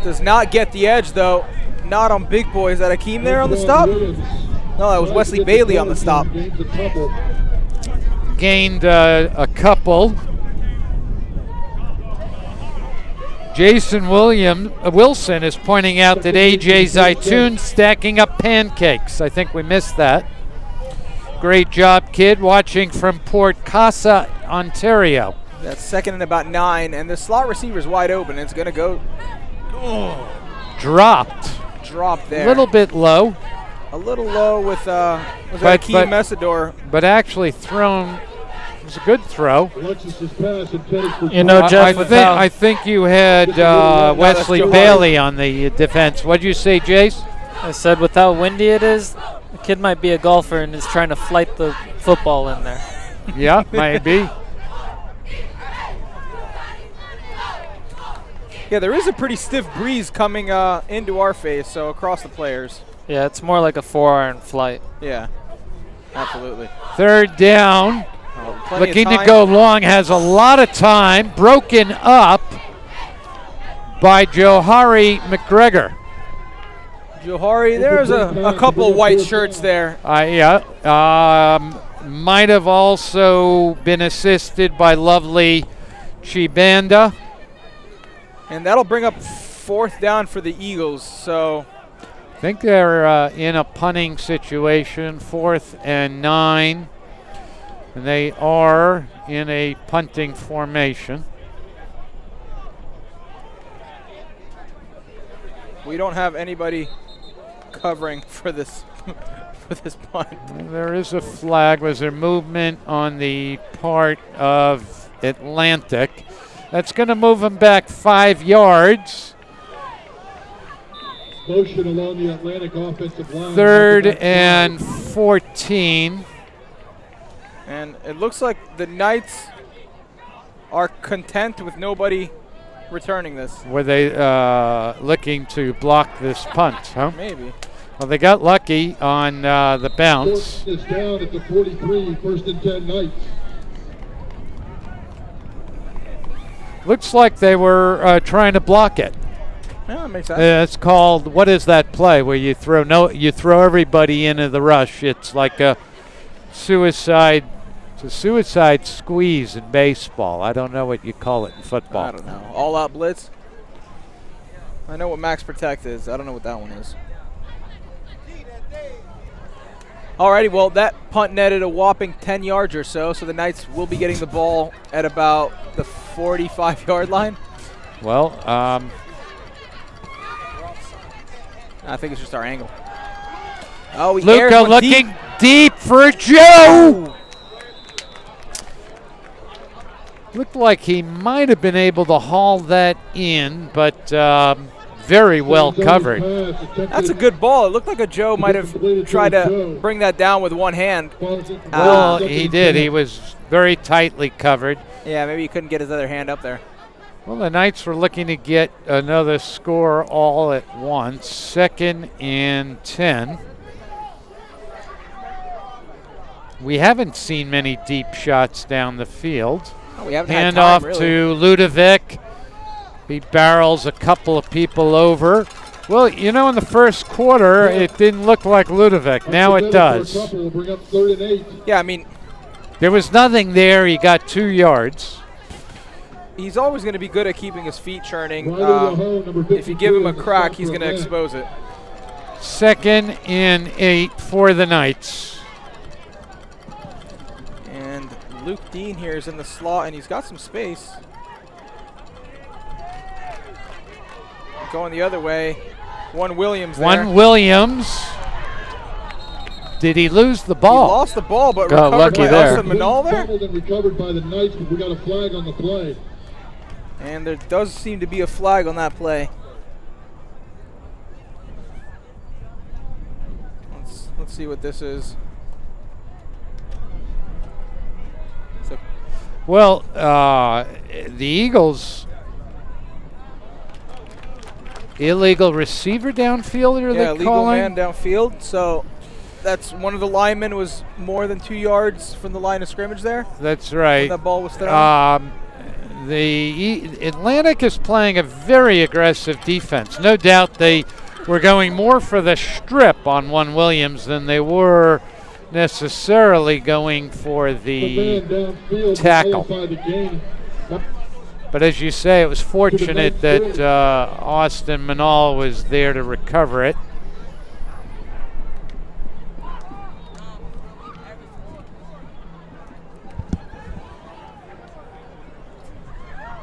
Does not get the edge, though. Not on big boy. Is that Akeem there on the stop? No, that was Wesley Bailey on the stop. Gained a couple. Jason Wilson is pointing out that A.J. Zaitoon stacking up pancakes. I think we missed that. Great job, kid, watching from Port Casa, Ontario. That's 2nd and about 9, and the slot receiver's wide open. It's going to go. Dropped. Drop there. A little bit low. A little low with Akeem Mesidor. But actually thrown. It was a good throw. You know, Jeff, I think you had Wesley Bailey on the defense. What did you say, Jace? I said with how windy it is, the kid might be a golfer and is trying to flight the football in there. Yeah, maybe. Yeah, there is a pretty stiff breeze coming into our face, so across the players. Yeah, it's more like a 4-iron flight. Yeah, absolutely. 3rd down. Plenty Looking of to time. go long, has a lot of time. Broken up by Johari McGregor. Johari, there's a couple white shirts there. Might have also been assisted by lovely Chibanda. And that'll bring up 4th down for the Eagles. So I think they're in a punting situation, 4th and 9. And they are in a punting formation. we don't have anybody covering for this for this punt. There is a flag. Was there movement on the part of Atlantic? That's going to move them back 5 yards. Motion along the Atlantic offensive line. 3rd and 14. And it looks like the Knights are content with nobody returning this. Were they looking to block this punt, huh? Maybe. Well, they got lucky on the bounce. It's down at the 43, 1st and 10 Knights. Looks like they were trying to block it. Yeah, that makes sense. It's called, what is that play where you throw everybody into the rush? It's like a suicide squeeze in baseball. I don't know what you call it in football. I don't know. All out blitz. I know what max protect is. I don't know what that one is. Alrighty, well, that punt netted a whopping 10 yards or so, so the Knights will be getting the ball at about the 45-yard line. Well, I think it's just our angle. Oh, Luca looking deep for Joe. Looked like he might have been able to haul that in, but very well covered. That's a good ball. It looked like a Joe might have tried to bring that down with one hand. Well, he did. He was very tightly covered. Yeah, maybe he couldn't get his other hand up there. Well, the Knights were looking to get another score all at once. 2nd and 10. We haven't seen many deep shots down the field. Oh, we haven't Hand had time, off really. to Ludovic. He barrels a couple of people over. Well, you know, in the first quarter, it didn't look like Ludovic. Now it does. Yeah, I mean, there was nothing there. He got 2 yards. he's always going to be good at keeping his feet churning. If you give him a crack, he's going to expose it. 2nd and 8 for the Knights. And Luke Dean here is in the slot, and he's got some space. Going the other way. One Williams there. One Williams. Did he lose the ball? He lost the ball, but got recovered lucky by there. Austin Manal there. Fumbled and recovered by the Knights, but we got a flag on the play. And there does seem to be a flag on that play. Let's see what this is. Well, the Eagles, illegal receiver downfield, are they illegal calling? man downfield. So that's one of the linemen was more than 2 yards from the line of scrimmage there. That's right. When that ball was thrown. The Atlantic is playing a very aggressive defense. No doubt they were going more for the strip on one Williams than they were necessarily going for the tackle. But as you say, it was fortunate that Austin Manal was there to recover it.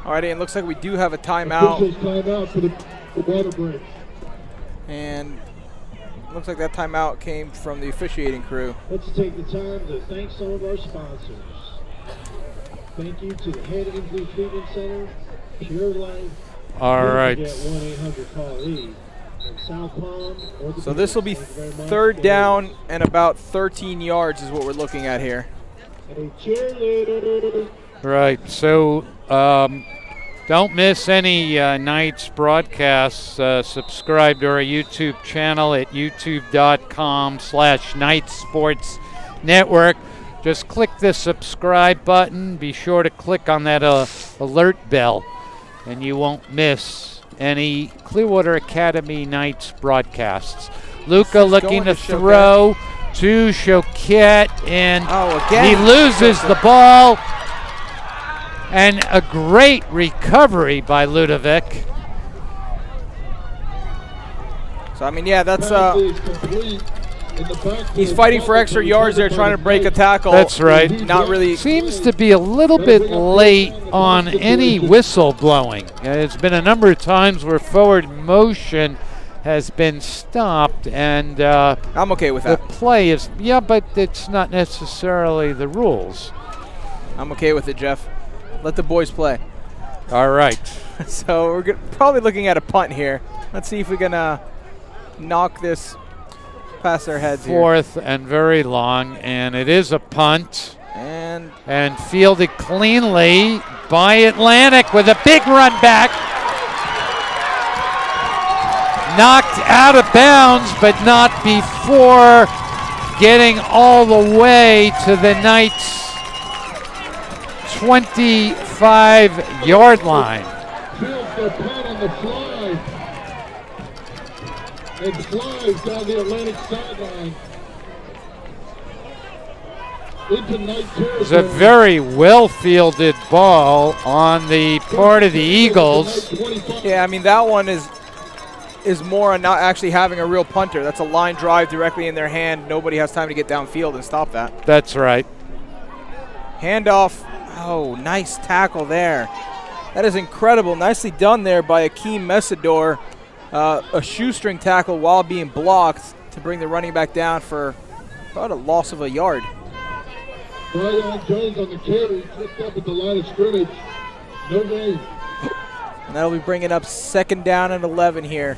Alrighty, it looks like we do have a timeout. Timeout for the water break. And it looks like that timeout came from the officiating crew. Let's take the time to thank some of our sponsors. Thank you to the Head Injury Treatment Center, Pure Life. All right. Get 1-800-CALL-E. South Palm. So this will be 3rd down and about 13 yards is what we're looking at here. A cheerleader. Right. So don't miss any Knights broadcasts. Subscribe to our YouTube channel at youtube.com/Knights Sports Network. Just click the subscribe button. Be sure to click on that alert bell, and you won't miss any Clearwater Academy Knights broadcasts. Luca looking to throw to Choquette, and he loses the ball. And a great recovery by Ludovic. So, I mean, yeah, that's he's fighting for extra yards there, trying to break a tackle. That's right. Not really. Seems to be a little bit late on any whistle blowing. It's been a number of times where forward motion has been stopped, and I'm okay with that. The play is, but it's not necessarily the rules. I'm okay with it, Jeff. Let the boys play. All right. So we're probably looking at a punt here. Let's see if we can knock this past their heads here. 4th and very long, and it is a punt. And fielded cleanly by Atlantic with a big run back. Knocked out of bounds, but not before getting all the way to the Knights' 25-yard line. Fields their punt on the fly. And flies down the Atlantic sideline. Into Knight territory. It's a very well-fielded ball on the part of the Eagles. Yeah, I mean, that one is more on not actually having a real punter. That's a line drive directly in their hand. Nobody has time to get downfield and stop that. That's right. Handoff. Oh, nice tackle there. That is incredible. Nicely done there by Akeem Mesidor. A shoestring tackle while being blocked to bring the running back down for about a loss of a yard. Brian Jones on the carry, tripped up at the line of scrimmage. No gain. And that'll be bringing up 2nd down and 11 here.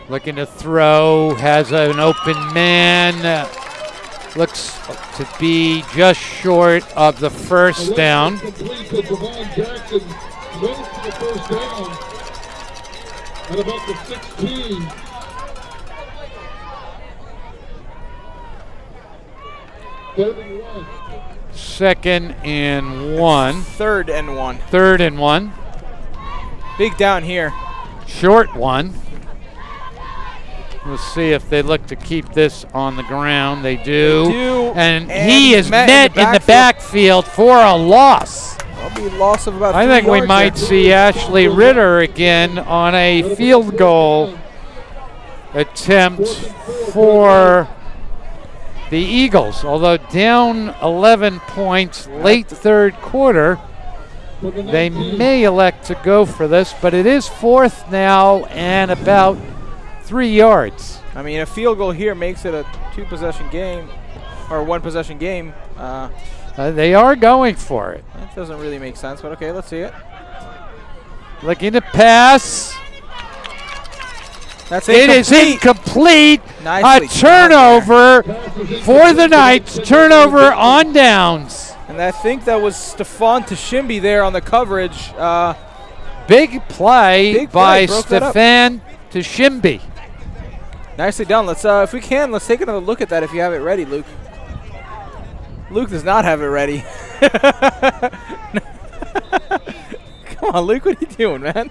Looking to throw, has an open man. Looks to be just short of the 1st down. Complete to Devon Jackson. Runs to the 1st down at about the 16. Third and 1. 2nd and 1. 3rd and 1. 3rd and 1. Big down here. Short one. We'll see if they look to keep this on the ground. They do. They do. And he is met in the backfield for a loss. That'll be a loss of about I 3 think we yards might there. see Ashley Ritter again on a field goal attempt for the Eagles. Although down 11 points late third quarter, they may elect to go for this, but it is 4th now and about 3 yards. I mean, a field goal here makes it a 2-possession game, or 1-possession game. They are going for it. That doesn't really make sense, but okay, let's see it. Looking to pass. That's it is incomplete. Nicely A turnover for the Knights. Turnover on downs. And I think that was Stefan Tashimbi there on the coverage. Big play by broke that up. Stefan Tashimbi. Nicely done. Let's, if we can, let's take another look at that if you have it ready, Luke. Luke does not have it ready. Come on, Luke, what are you doing, man?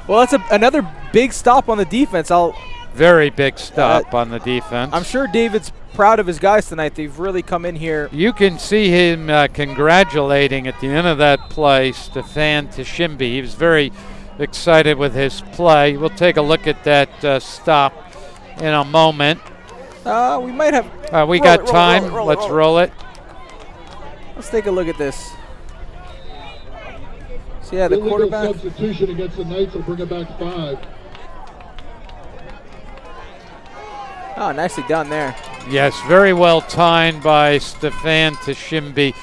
Well, that's another big stop on the defense. Very big stop on the defense. I'm sure David's proud of his guys tonight. They've really come in here. You can see him congratulating at the end of that play Stefan Tashimbi. He was very excited with his play. We'll take a look at that stop in a moment. We might have. We got time. Let's roll it. Let's take a look at this. So yeah, the quarterback. Substitution against the Knights will bring it back 5. Oh, nicely done there. Yes, very well timed by Stefan Tashimbi.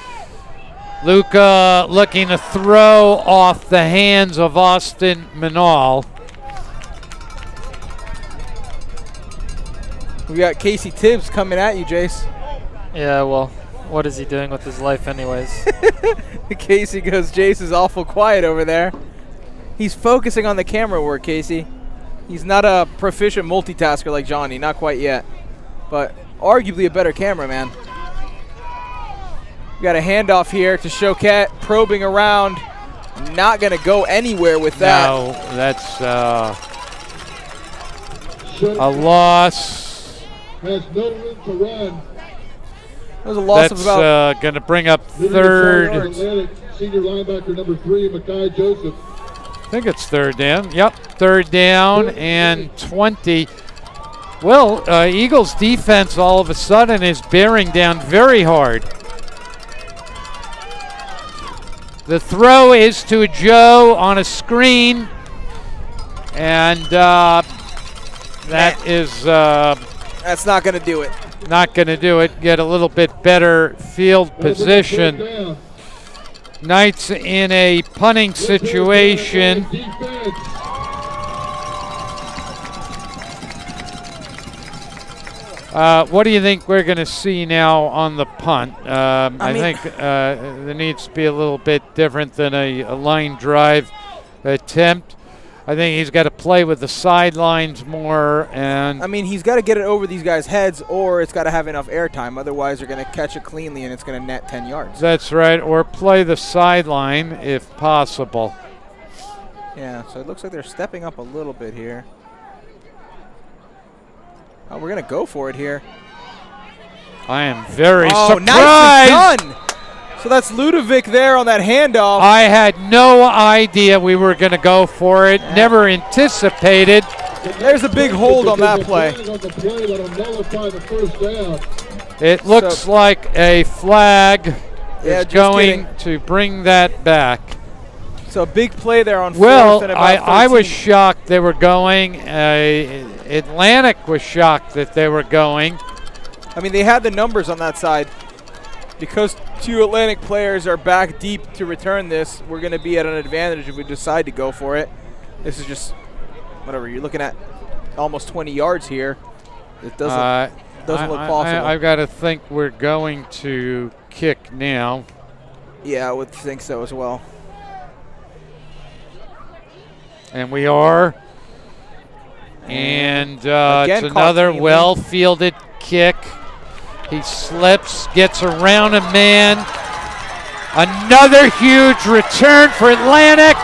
Luca looking to throw off the hands of Austin Manal. We got Casey Tibbs coming at you, Jace. Yeah, well, what is he doing with his life anyways? Casey goes, Jace is awful quiet over there. He's focusing on the camera work, Casey. He's not a proficient multitasker like Johnny, not quite yet. But arguably a better cameraman. We got a handoff here to Choquette, probing around. Not going to go anywhere with that. No, that's a loss. Has no room to run. That was a loss of about. That's going to bring up third. Atlantic senior linebacker number 3, Makai Joseph. I think it's third down. Yep, third down and 20. Well, Eagles defense all of a sudden is bearing down very hard. The throw is to Joe on a screen, and that is that's not going to do it. Not going to do it. Get a little bit better field position. Knights in a punting situation. What do you think we're going to see now on the punt? I think there needs to be a little bit different than a line drive attempt. I think he's got to play with the sidelines more. And I mean, he's got to get it over these guys' heads, or it's got to have enough airtime. Otherwise, they're going to catch it cleanly, and it's going to net 10 yards. That's right, or play the sideline if possible. Yeah, so it looks like they're stepping up a little bit here. Oh, we're going to go for it here. I am very surprised. Nicely done. So that's Ludovic there on that handoff. I had no idea we were going to go for it. Yeah. Never anticipated. There's a big hold on that play. It looks like a flag is going to bring that back. So a big play there on well, 4th and about 13. I was shocked they were going. Atlantic was shocked that they were going. I mean, they had the numbers on that side. Because 2 Atlantic players are back deep to return this, we're going to be at an advantage if we decide to go for it. This is just, whatever, you're looking at almost 20 yards here. It doesn't look possible. I've got to think we're going to kick now. Yeah, I would think so as well. And we are. And it's another well-fielded kick. He slips, gets around a man. Another huge return for Atlantic.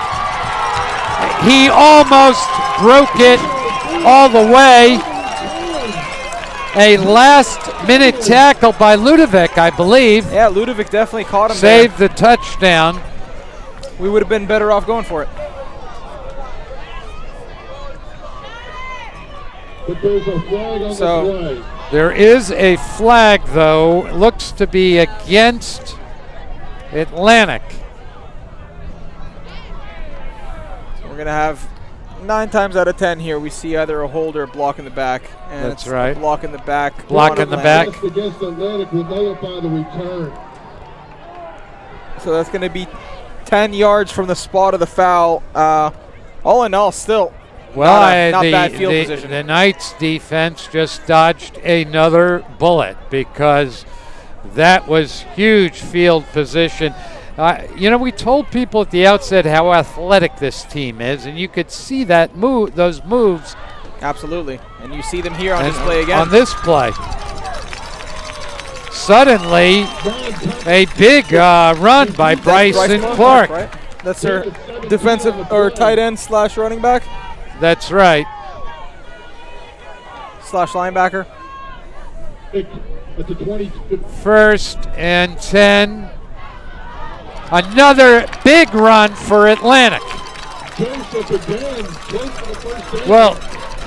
He almost broke it all the way. A last-minute tackle by Ludovic, I believe. Yeah, Ludovic definitely caught him. Saved the touchdown. We would have been better off going for it. But there's a flag on the play. There is a flag, though. Looks to be against Atlantic. So we're going to have 9 times out of 10 here, we see either a hold or a block in the back. And That's right. A block in the back. Block in the back. Against Atlantic will nullify the return. So that's going to be 10 yards from the spot of the foul. All in all, still Well, not bad field position. The Knights defense just dodged another bullet because that was huge field position. We told people at the outset how athletic this team is, and you could see that those moves. Absolutely, and you see them here on display again. On this play. Suddenly, a big run by Bryson Clark. Right? That's their defensive or tight end / running back. That's right. / linebacker. At the 20. 1st and 10. Another big run for Atlantic. Well,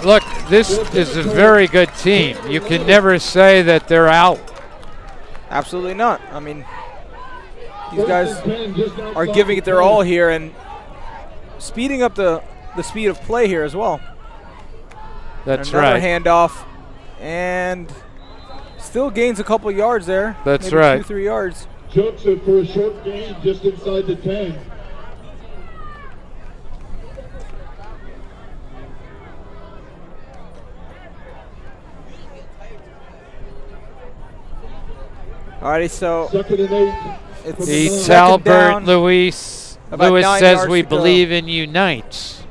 look, this is a very good team. You can never say that they're out. Absolutely not. I mean, these guys are giving it their all here and speeding up the speed of play here as well. That's Another right. handoff, and still gains a couple yards there. That's maybe right. 2-3 yards. Jumps it for a short gain just inside the 10. Alrighty, so Second and 8. it's Albert Lewis. About Lewis 9 says yards we to go. believe in you Knights.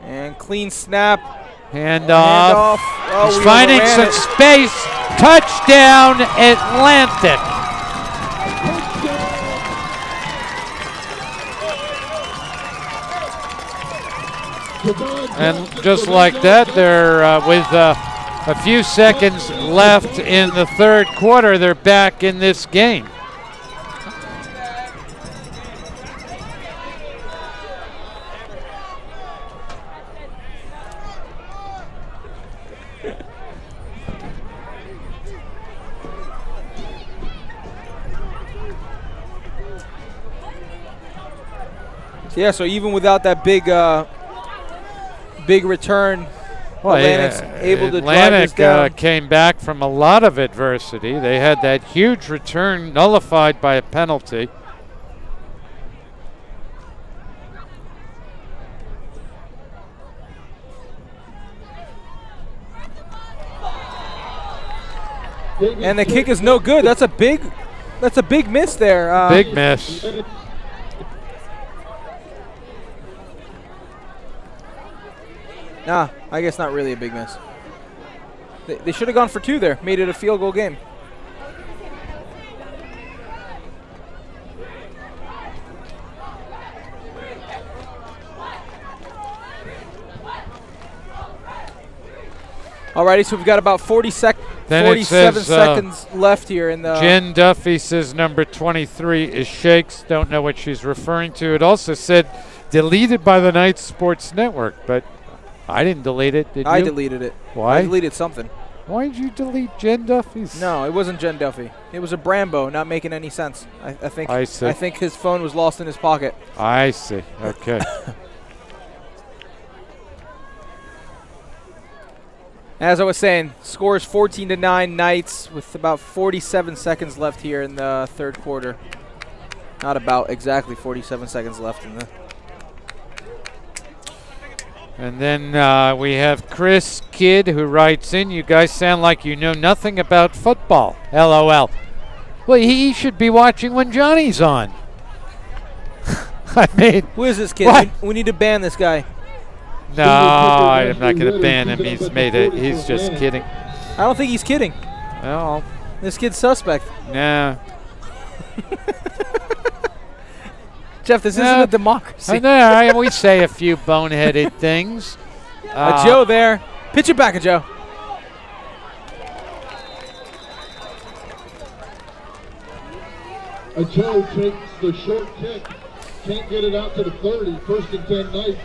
And clean snap. Handoff. Oh, He's we finding overran some it. space. Touchdown, Atlantic. And just like that, they're with a few seconds left in the 3rd quarter, they're back in this game. Yeah, so even without that big return, Atlantic's able to drive this down. Atlantic came back from a lot of adversity. They had that huge return nullified by a penalty. And the kick is no good. That's a big miss there. Big miss. Nah, I guess not really a big miss. They should have gone for 2 there, made it a field goal game. Alrighty, so we've got about 47 seconds left here in the. Jen Duffy says number 23 is Shakes. Don't know what she's referring to. It also said deleted by the Knights Sports Network, but I didn't delete it. Did you? I deleted it. Why? I deleted something. Why did you delete Jen Duffy's? No, it wasn't Jen Duffy. It was a Brambo, not making any sense. I think. I see. I think his phone was lost in his pocket. I see. Okay. As I was saying, score is 14-9 Knights with about 47 seconds left here in the 3rd quarter. Not about, exactly 47 seconds left in the. And then we have Chris Kidd who writes in, you guys sound like you know nothing about football. LOL. Well, he should be watching when Johnny's on. I mean. Who is this kid? We need to ban this guy. No, I'm not going to ban him. He's just kidding. I don't think he's kidding. Well. This kid's suspect. Nah. Jeff, this isn't a democracy. I know. We say a few boneheaded things. Joe there. Pitch it back, Joe. Joe takes the short kick. Can't get it out to the 30. First and 10 Knights.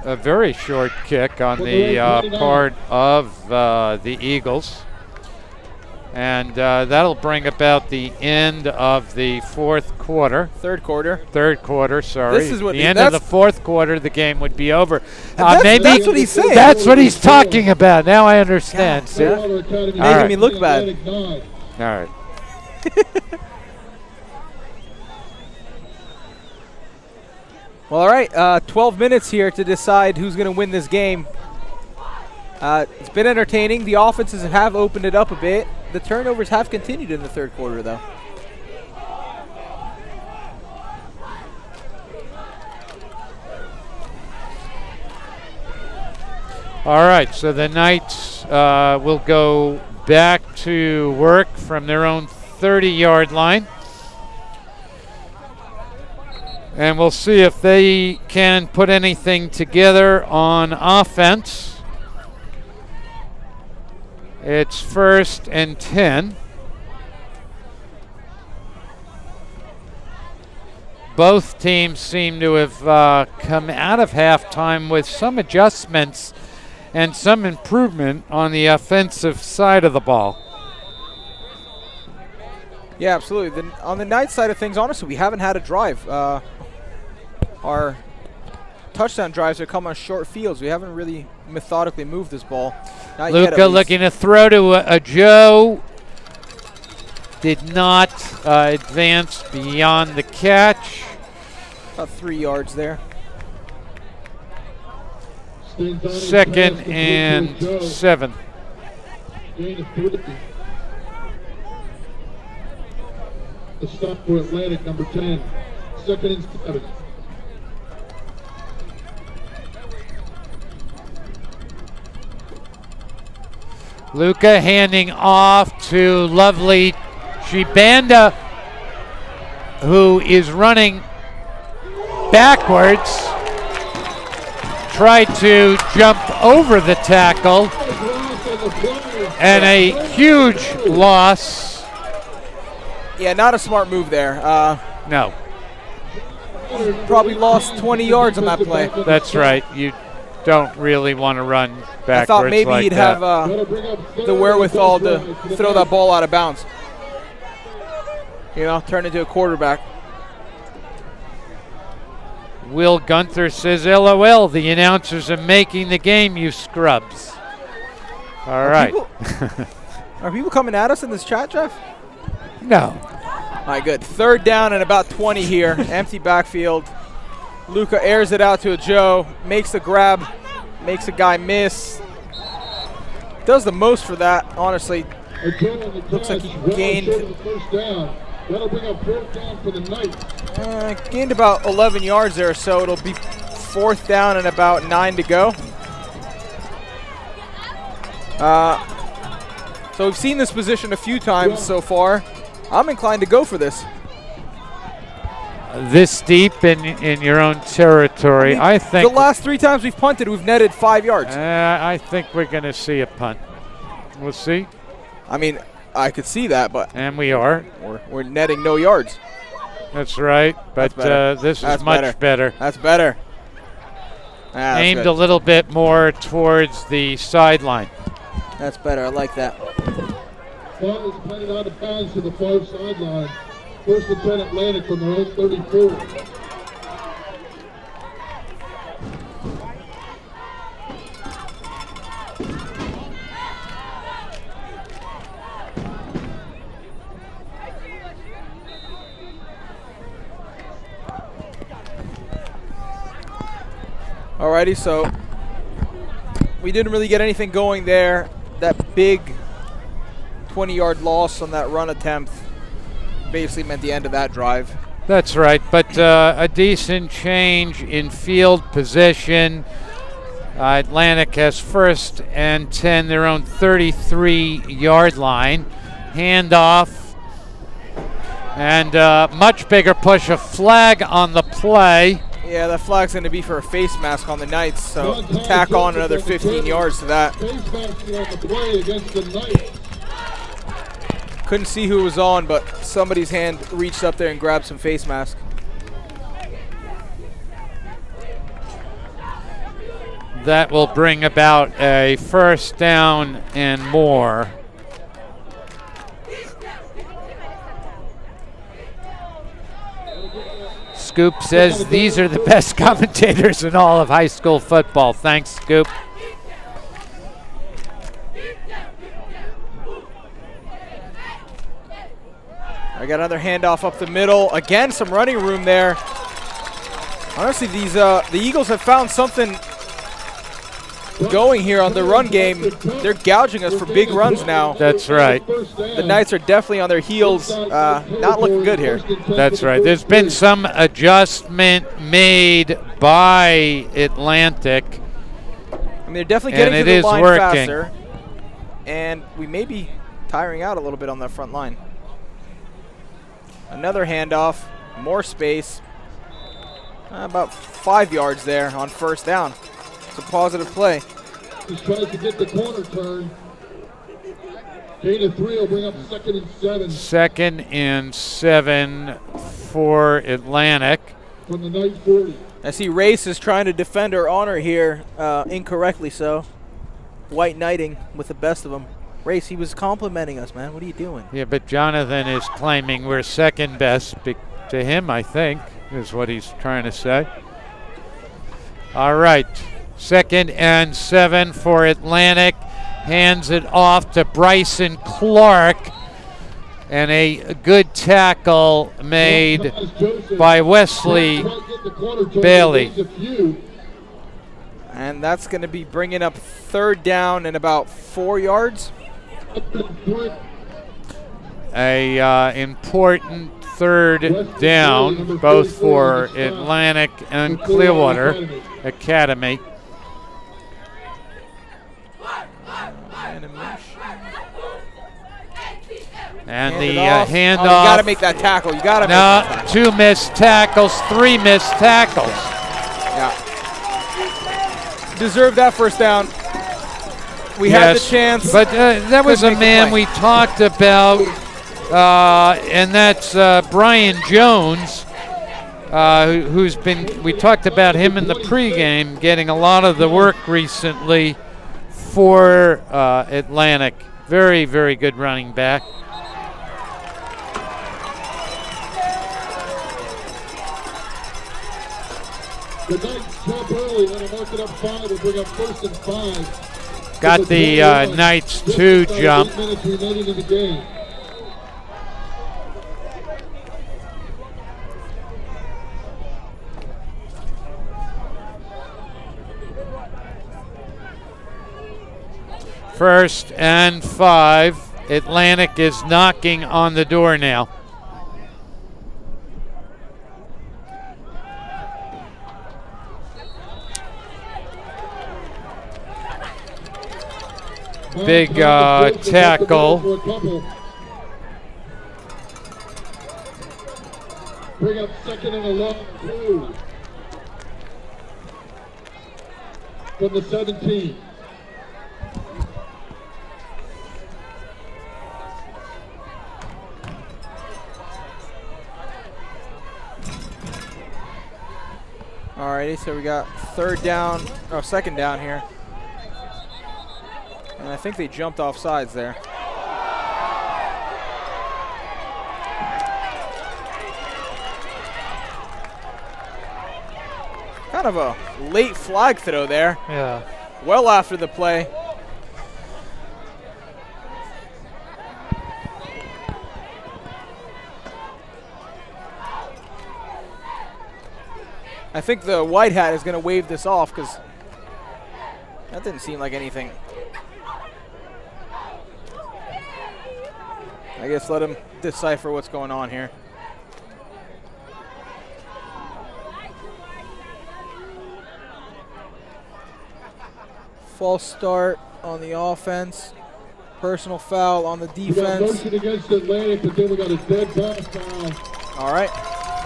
A very short kick on the part of the Eagles. And that'll bring about the end of the fourth quarter. Third quarter, sorry. This is what the end of the fourth quarter, the game would be over. That's what he's saying. That's what he's talking about. Now I understand. Making me look bad. All right. Well, all right. 12 minutes here to decide who's going to win this game. It's been entertaining. The offenses have opened it up a bit. The turnovers have continued in the third quarter, though. All right, so the Knights will go back to work from their own 30-yard line. And we'll see if they can put anything together on offense. It's 1st and 10. Both teams seem to have come out of halftime with some adjustments and some improvement on the offensive side of the ball. Yeah, absolutely. On the Knights side of things, honestly, we haven't had a drive. Our touchdown drives are come on short fields. We haven't really methodically moved this ball. Not yet, Luca looking to throw to a Joe. Did not advance beyond the catch. About 3 yards there. 2nd and 7. The stop for Atlantic, number 10. 2nd and 7. Luca handing off to lovely Shibanda, who is running backwards. Tried to jump over the tackle, and a huge loss. Yeah, not a smart move there. No. Probably lost 20 yards on that play. That's right. You don't really want to run backwards. I thought maybe like he'd that. have the wherewithal to throw that ball out of bounds. You know, turn into a quarterback. Will Gunther says, LOL, the announcers are making the game, you scrubs. All right. Are people coming at us in this chat, Jeff? No. All right, good. 3rd down and about 20 here. Empty backfield. Luca airs it out to a Joe. Makes the grab. Makes a guy miss. Does the most for that, honestly. Looks like he gained. That'll bring up 4th down for the Knights. Gained about 11 yards there, so it'll be 4th down and about 9 to go. So we've seen this position a few times so far. I'm inclined to go for this. This deep in your own territory, I think. The last 3 times we've punted, we've netted 5 yards. I think we're going to see a punt. We'll see. I mean, I could see that, but. And we are. We're netting no yards. That's right, but this is much better. That's better. Aimed a little bit more towards the sideline. That's better. I like that. Ball is planted out of bounds to the far sideline. 1st and 10 Atlantic from their own 34. Alrighty, so we didn't really get anything going there. That big 20-yard loss on that run attempt basically meant the end of that drive. That's right, but a decent change in field position. Atlantic has 1st and 10, their own 33-yard line. Handoff And much bigger push, a flag on the play. Yeah, that flag's going to be for a face mask on the Knights, so tack on another 15 yards to that. Couldn't see who was on, but somebody's hand reached up there and grabbed some face mask. That will bring about a first down and more. Scoop says these are the best commentators in all of high school football. Thanks, Scoop. I got another handoff up the middle. Again, some running room there. Honestly, these the Eagles have found something going here on the run game. They're gouging us for big runs now. That's right. The Knights are definitely on their heels, not looking good here. That's right. There's been some adjustment made by Atlantic. I mean, they're definitely getting to the line faster. And we may be tiring out a little bit on that front line. Another handoff, more space. About 5 yards there on first down. It's a positive play. Just tries to get the corner turn. Gain of 3 will bring up 2nd and 7. 2nd and 7 for Atlantic. From the Knight 40. I see Race is trying to defend her honor here, incorrectly so. White knighting with the best of them. Race, he was complimenting us, man. What are you doing? Yeah, but Jonathan is claiming we're second best to him, I think, is what he's trying to say. All right, 2nd and 7 for Atlantic. Hands it off to Bryson Clark. And a good tackle made by Wesley Bailey. And that's going to be bringing up 3rd down and about 4 yards. A important 3rd down, both for Atlantic and Clearwater Academy. And the handoff. Oh, you got to make that tackle. You got to make that tackle. 2 missed tackles, 3 missed tackles. Yeah. Deserved that first down. We had the chance. But that was a man we talked about, and that's Brian Jones, who's been, we talked about him in the pregame, getting a lot of the work recently for Atlantic. Very, very good running back. The Knights jump early, then a mark it up 5 will bring up 1st and 5. Got the Knights 2 jump. 8 minutes remaining in the game. First and 5. Atlantic is knocking on the door now. Big tackle. Bring up 2nd and 11. From the 17. Alrighty, so we got 2nd down here. And I think they jumped off sides there. Kind of a late flag throw there. Yeah. Well after the play. I think the white hat is going to wave this off because that didn't seem like anything. I guess let him decipher what's going on here. False start on the offense. Personal foul on the We got defense. motion against Atlantic, but then we got a dead ball foul All right.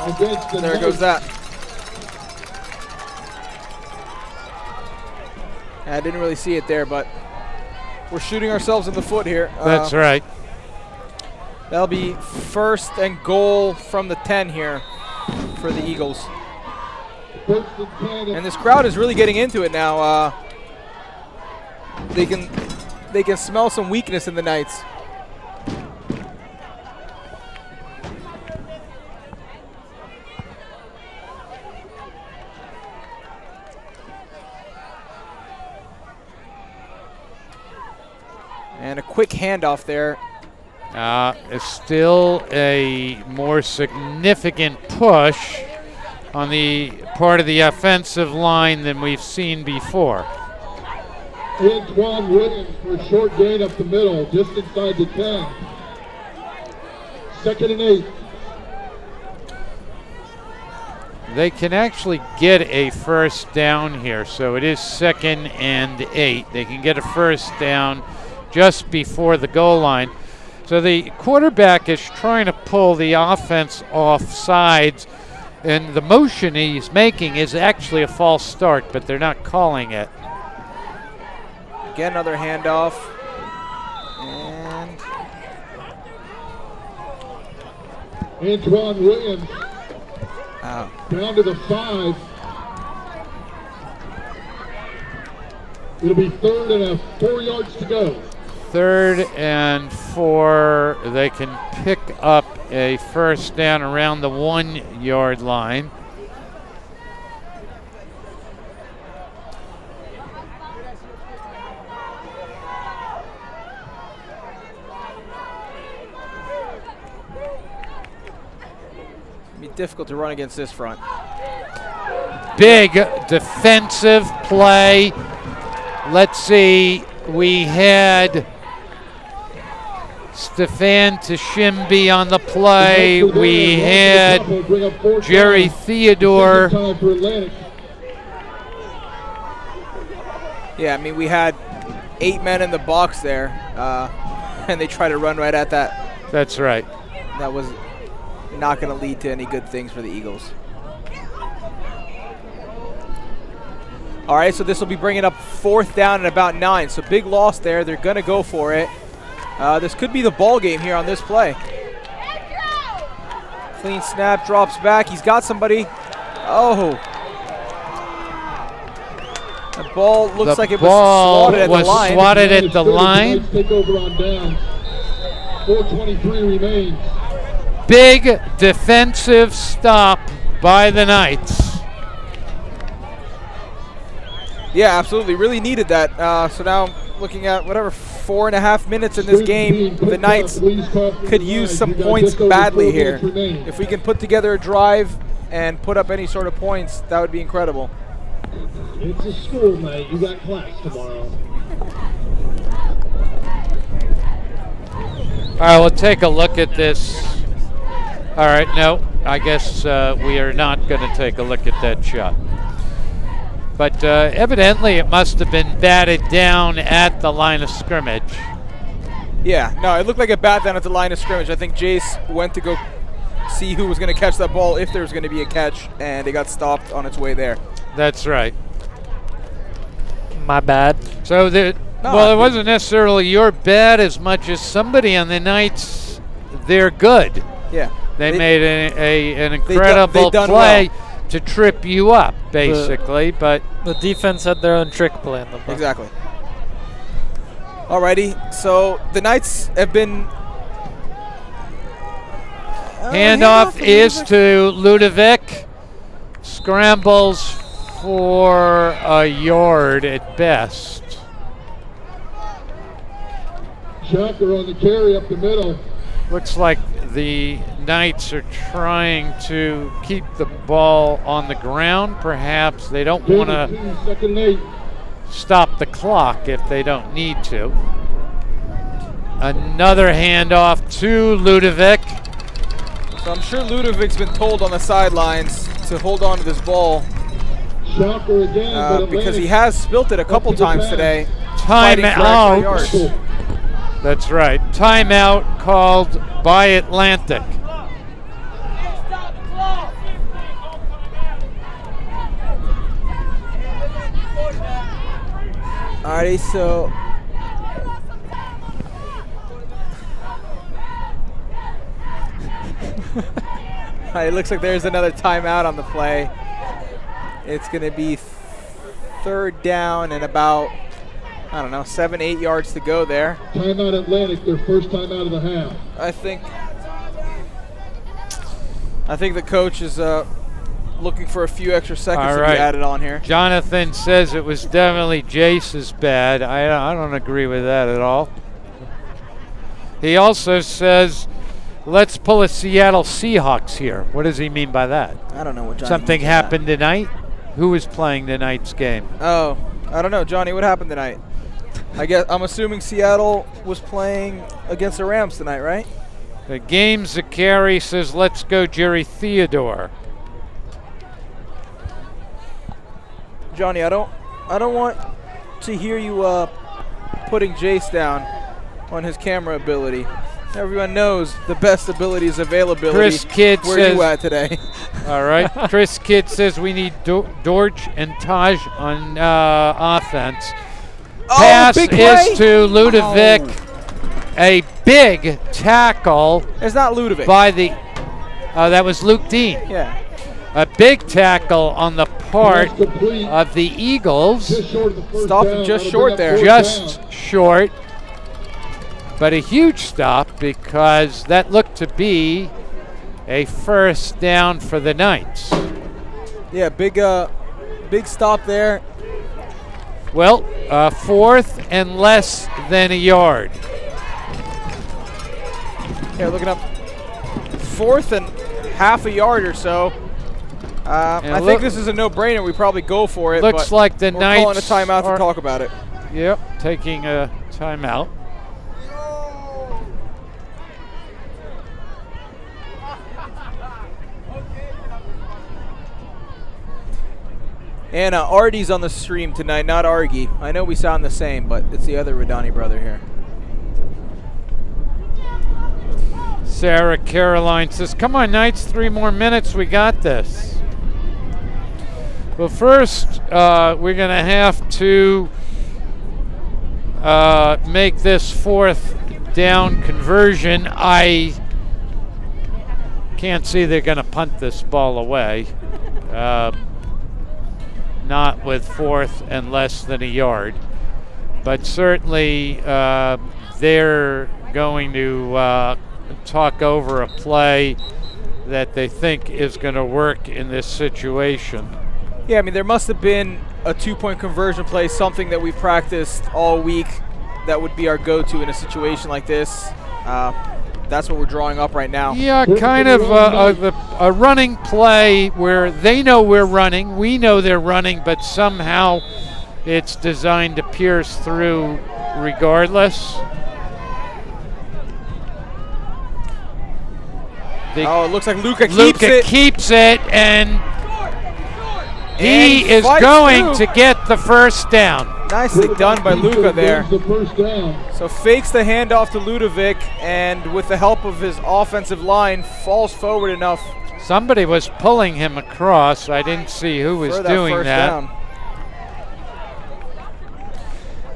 against the There goes that. I didn't really see it there, but we're shooting ourselves in the foot here. That's right. That'll be 1st and goal from the 10 here for the Eagles. And this crowd is really getting into it now. They can smell some weakness in the Knights. And a quick handoff there. It's still a more significant push on the part of the offensive line than we've seen before. Antoine Williams for a short gain up the middle, just inside the 10. 2nd and 8. They can actually get a first down here, so it is 2nd and 8. They can get a first down just before the goal line. So the quarterback is trying to pull the offense off sides, and the motion he's making is actually a false start, but they're not calling it. Again, another handoff. And Antoine Williams down to the 5. It'll be 3rd and 4 yards to go. 3rd and 4. They can pick up a first down around the 1 yard line. It'll be difficult to run against this front. Big defensive play. Let's see. We had Stefan Tashimbi on the play. We had Jerry Theodore. Yeah, I mean, we had 8 men in the box there, and they try to run right at that. That's right. That was not going to lead to any good things for the Eagles. All right, so this will be bringing up 4th down and about 9. So big loss there. They're going to go for it. This could be the ball game here on this play. Clean snap, drops back. He's got somebody. Oh. The ball looks like it was swatted at the line. Swatted at the line. Take over on down. 4:23 remains. Big defensive stop by the Knights. Yeah, absolutely. Really needed that. So now looking at 4.5 minutes in this game, the Knights could use some points badly here. If we can put together a drive and put up any sort of points, that would be incredible. It's a school night. You got class tomorrow. All right, we'll take a look at this. All right, no, I guess we are not going to take a look at that shot. But evidently it must have been batted down at the line of scrimmage. Yeah, no, it looked like a bat down at the line of scrimmage. I think Jace went to go see who was going to catch that ball, if there was going to be a catch, and it got stopped on its way there. That's right. My bad. So, it wasn't necessarily your bad as much as somebody on the Knights, they're good. Yeah. They made an incredible play to trip you up, basically, but the defense had their own trick play in the book. Exactly. Alrighty, so the Knights have been handoff is to Ludovic. Scrambles for a yard at best. Shocker on the carry up the middle. Looks like the Knights are trying to keep the ball on the ground. Perhaps they don't want to stop the clock if they don't need to. Another handoff to Ludovic. So I'm sure Ludovic's been told on the sidelines to hold on to this ball. Shocker again, because he has spilt it a couple times today. Time out. That's right. Timeout called by Atlantic. Alrighty, so it looks like there's another timeout on the play. It's going to be third down and about, 7-8 yards to go there. Timeout Atlantic, their first timeout of the half. I think the coach is looking for a few extra seconds to be added on here. Jonathan says it was definitely Jace's bad. I don't agree with that at all. He also says, let's pull a Seattle Seahawks here. What does he mean by that? I don't know what Johnny Something means by happened tonight? Who was playing tonight's game? Oh, I don't know. Johnny, what happened tonight? I'm assuming Seattle was playing against the Rams tonight, right? The game, Zakari says, let's go Jerry Theodore. Johnny, I don't want to hear you putting Jace down on his camera ability. Everyone knows the best ability is availability. Chris Kidd Where says, you at today? All right. Chris Kidd says we need Dortch and Taj on offense. Pass is to Ludovic. Oh. A big tackle. It's not Ludovic. By the, that was Luke Dean. Yeah. A big tackle on the part of the Eagles. Stopped him just short there. Just short. But a huge stop because that looked to be a first down for the Knights. Yeah, big stop there. Well, fourth and less than a yard. Yeah, looking up. Fourth and half a yard or so. I think this is a no-brainer. We probably go for it. Looks like the we're Knights calling a timeout to talk about it. Yep, taking a timeout. And Artie's on the stream tonight, not Argy. I know we sound the same, but it's the other Radani brother here. Sarah Caroline says, come on, Knights, 3 more minutes. We got this. Well, first, we're going to have to make this fourth down conversion. I can't see they're going to punt this ball away. Not with fourth and less than a yard. But certainly they're going to talk over a play that they think is going to work in this situation. Yeah, I mean, there must have been a 2-point conversion play, something that we practiced all week that would be our go-to in a situation like this. That's what we're drawing up right now. Yeah, kind of a running play where they know we're running, we know they're running, but somehow it's designed to pierce through regardless. It looks like Luca keeps it, and he is going to get the first down. Nicely done by Luca there. So fakes the handoff to Ludovic, and with the help of his offensive line, falls forward enough. Somebody was pulling him across. I didn't see who was doing that. Down.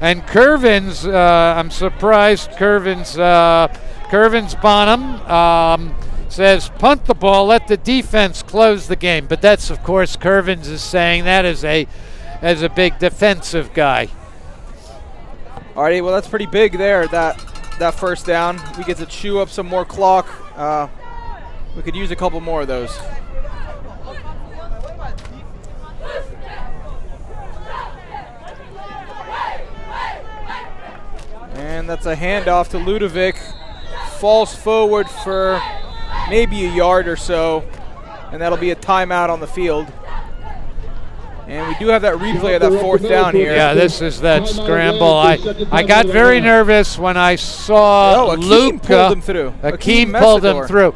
And Curvins, I'm surprised Curvins Bonham says, punt the ball, let the defense close the game. But that's, of course, Curvins is saying that as a big defensive guy. All right, well, that's pretty big there, that first down. We get to chew up some more clock. We could use a couple more of those. And that's a handoff to Ludovic. Falls forward for maybe a yard or so, and that'll be a timeout on the field. And we do have that replay of that fourth down here. Yeah, this is that scramble. I got very nervous when I saw Luca. Pulled him through. Akeem pulled him through.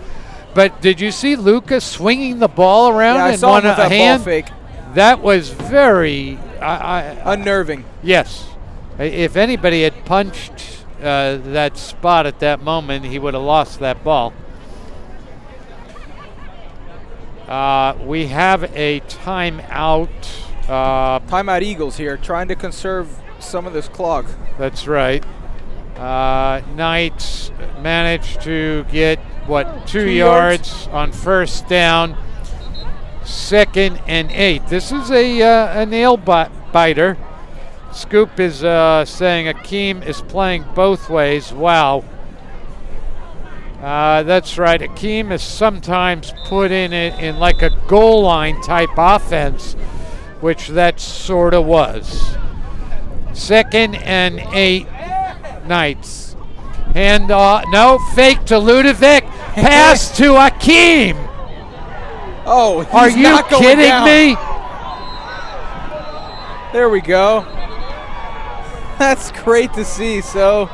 But did you see Luca swinging the ball around I in saw one him with that hand? ball fake. That was very unnerving. Yes. If anybody had punched that spot at that moment, he would have lost that ball. We have a timeout. Timeout Eagles here, trying to conserve some of this clock. That's right. Knights managed to get, 2 yards on first down. 2nd and 8. This is a nail biter. Scoop is saying Akeem is playing both ways. Wow. That's right. Akeem is sometimes put in it in like a goal line type offense, which that sort of was. 2nd and 8, Knights. Hand off. No, fake to Ludovic. Pass to Akeem. Oh, he's are you not going kidding down. me? There we go. That's great to see. So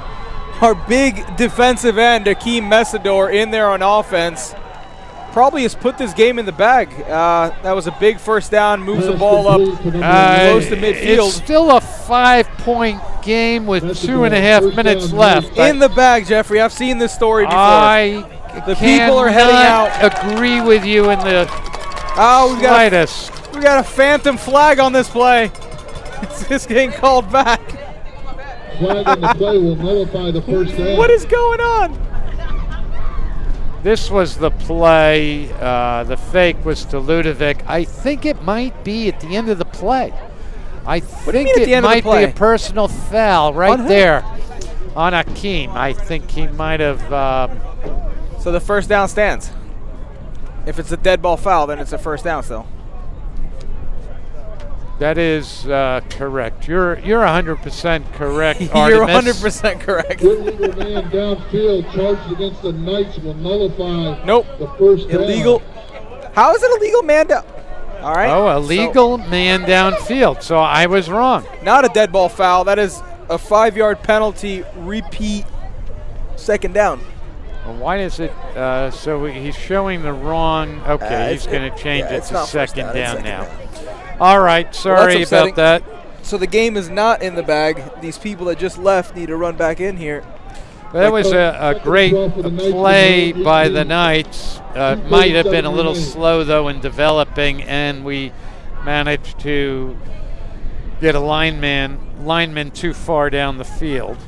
our big defensive end, Akeem Messidor, in there on offense, probably has put this game in the bag. That was a big first down, moves the ball up close to midfield. It's still a 5-point game with 2.5 minutes left. In the bag, Jeffrey. I've seen this story before. The people are heading out. Agree with you in the slightest. We got a phantom flag on this play. It's just getting called back. Flag on the play will nullify the first down. What is going on? This was the play. The fake was to Ludovic. I think it might be at the end of the play. I think it might be a personal foul right there on Akeem. I think he might have. So the first down stands. If it's a dead ball foul, then it's a first down still. That is correct. You're 100% correct. You're Artemis. 100% correct. Illegal man downfield charged against the Knights will nullify the first down. Illegal. How is it illegal man down? All right. Oh, illegal man downfield. So I was wrong. Not a dead ball foul. That is a 5-yard penalty. Repeat. Second down. Well, why is it? So he's showing the wrong. Okay, he's going to change it to second down now. All right, sorry about that. So the game is not in the bag. These people that just left need to run back in here. That was a great play by the Knights. Might have been a little slow, though, in developing, and we managed to get a lineman too far down the field.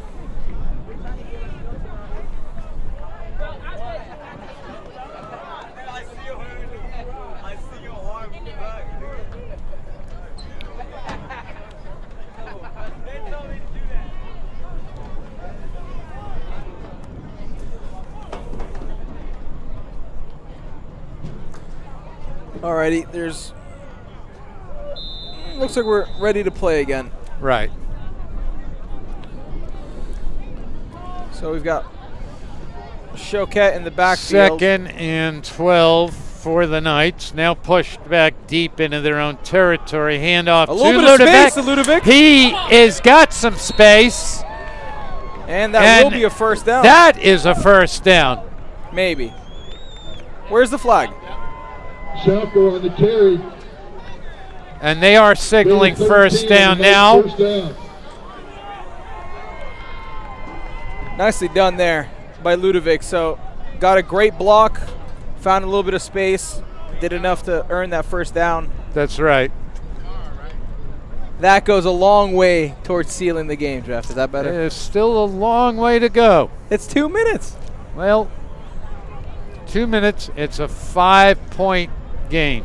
Alrighty, looks like we're ready to play again. Right. So we've got Choquette in the backfield. 2nd and 12 for the Knights. Now pushed back deep into their own territory. Handoff to Ludovic. To Ludovic. He has got some space. And that will be a first down. That is a first down. Maybe. Where's the flag? Shopper on the carry. And they are signaling first down now. First down. Nicely done there by Ludovic. So got a great block, found a little bit of space, did enough to earn that first down. That's right. That goes a long way towards sealing the game, Jeff. Is that better? There's still a long way to go. It's 2 minutes. Well, 2 minutes. It's a 5-point game.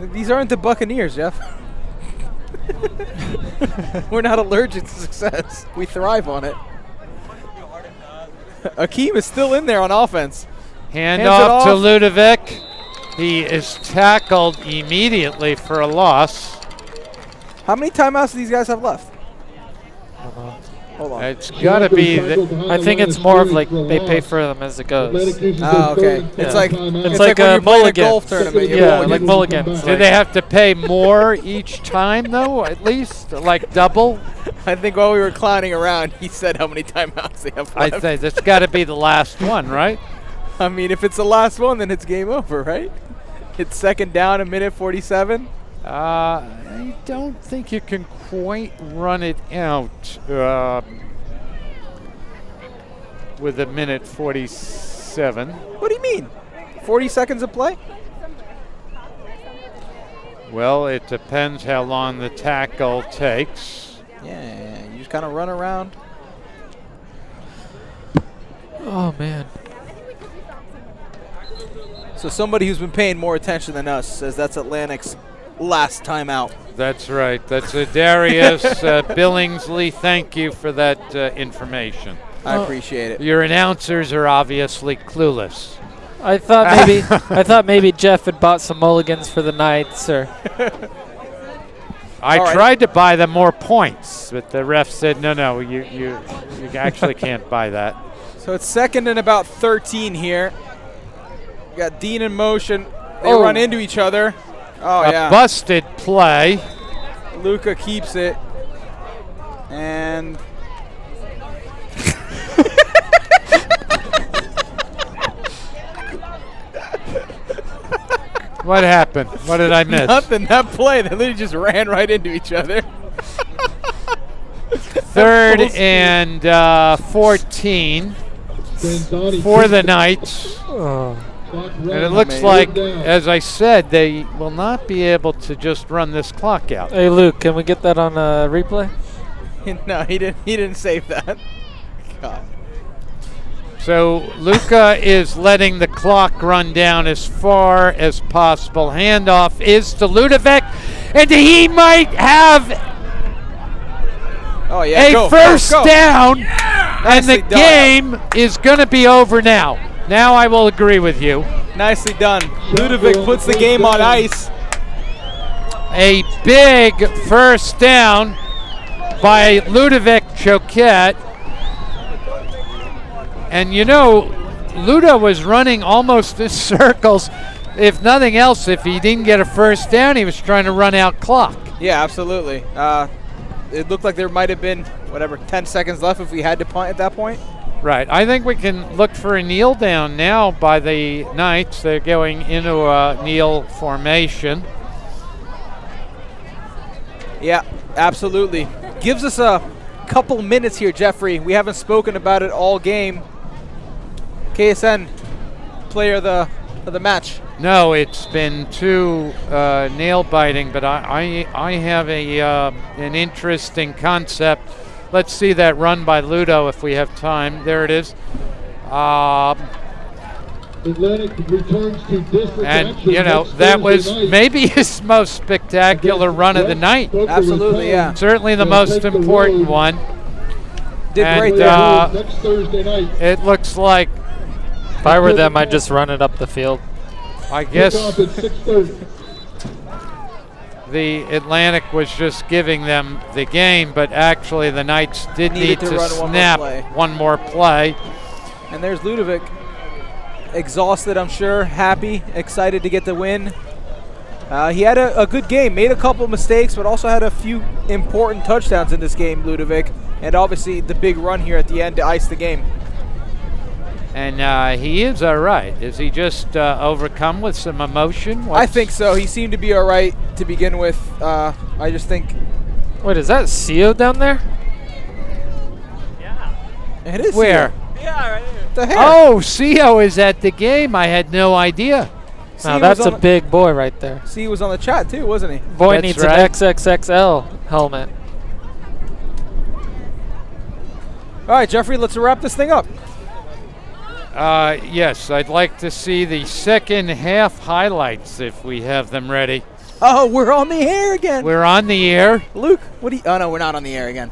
These aren't the Buccaneers, Jeff. We're not allergic to success. We thrive on it. Akeem is still in there on offense. Hand off to Ludovic. He is tackled immediately for a loss. How many timeouts do these guys have left? Hold on. It's got to be. I think it's more of like they pay for them as it goes. Oh, okay. Yeah. It's like a mulligan. Golf tournament. Yeah, like mulligans. Do they have to pay more each time, though, at least? Like double? I think while we were clowning around, he said how many timeouts they have left. I think that's got to be the last one, right? I mean, if it's the last one, then it's game over, right? It's second down, 1:47. I don't think you can quite run it out with a minute 47. What do you mean? 40 seconds of play? Well, it depends how long the tackle takes. Yeah, you just kind of run around. Oh, man. So somebody who's been paying more attention than us says that's Atlantic's last time out. That's right. That's Darius Billingsley. Thank you for that information. I appreciate it. Your announcers are obviously clueless. I thought maybe Jeff had bought some mulligans for the Knights, or. I tried to buy them more points, but the ref said, no, you actually can't buy that. So it's 2nd and about 13 here. We got Dean in motion. They run into each other. Oh, A yeah. busted play. Luca keeps it. And what happened? What did I miss? Nothing. That play, they literally just ran right into each other. 3rd and 14 for the Knights. And it looks like, as I said, they will not be able to just run this clock out. Hey, Luke, can we get that on a replay? No, he didn't save that. God. So Luca is letting the clock run down as far as possible. Handoff is to Ludovic, and he might have a first down, and the game is going to be over now. Now I will agree with you. Nicely done. Ludovic puts the game on ice. A big first down by Ludovic Choquette. And you know, Ludo was running almost in circles. If nothing else, if he didn't get a first down, he was trying to run out clock. Yeah, absolutely. It looked like there might have been, 10 seconds left if we had to punt at that point. Right. I think we can look for a kneel down now by the Knights. They're going into a kneel formation. Yeah, absolutely. Gives us a couple minutes here, Jeffrey. We haven't spoken about it all game. KSN, player of the match. No, it's been too nail biting, but I have an interesting concept. Let's see that run by Ludo if we have time. There it is. Atlantic returns to district and, you know, that was maybe his most spectacular run of the night. Absolutely, yeah. Certainly the most important one. Did great next Thursday night. It looks like if I were them, I'd just run it up the field. I guess Kickoff at 6:30. the Atlantic was just giving them the game, but actually the Knights did need to snap one more play. And there's Ludovic, exhausted, I'm sure, happy, excited to get the win. He had a good game, made a couple mistakes, but also had a few important touchdowns in this game, Ludovic, and obviously the big run here at the end to ice the game. And he is all right. Is he just overcome with some emotion? I think so. He seemed to be all right to begin with. I just think... Wait, is that CO down there? Yeah. It is Where? CO. Yeah, right here. The hair. Oh, CO is at the game. I had no idea. Now that's a big boy right there. C was on the chat too, wasn't he? Boy That's needs right. an XXXL helmet. All right, Jeffrey, let's wrap this thing up. Yes, I'd like to see the second half highlights if we have them ready. Oh, we're on the air again. We're on the air. Luke, what do you... Oh, no, we're not on the air again.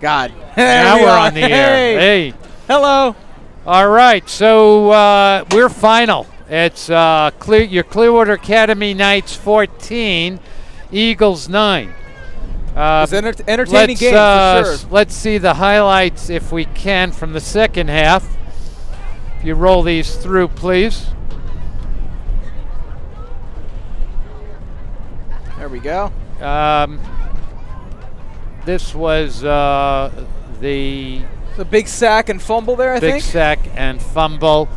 God. Now we're on the air. Hey. Hello. All right, so we're final. It's your Clearwater Academy Knights 14, Eagles 9. It's an entertaining game for sure. Let's see the highlights if we can from the second half. If you roll these through, please. There we go. This was the big sack and fumble there, I think. Big sack and fumble.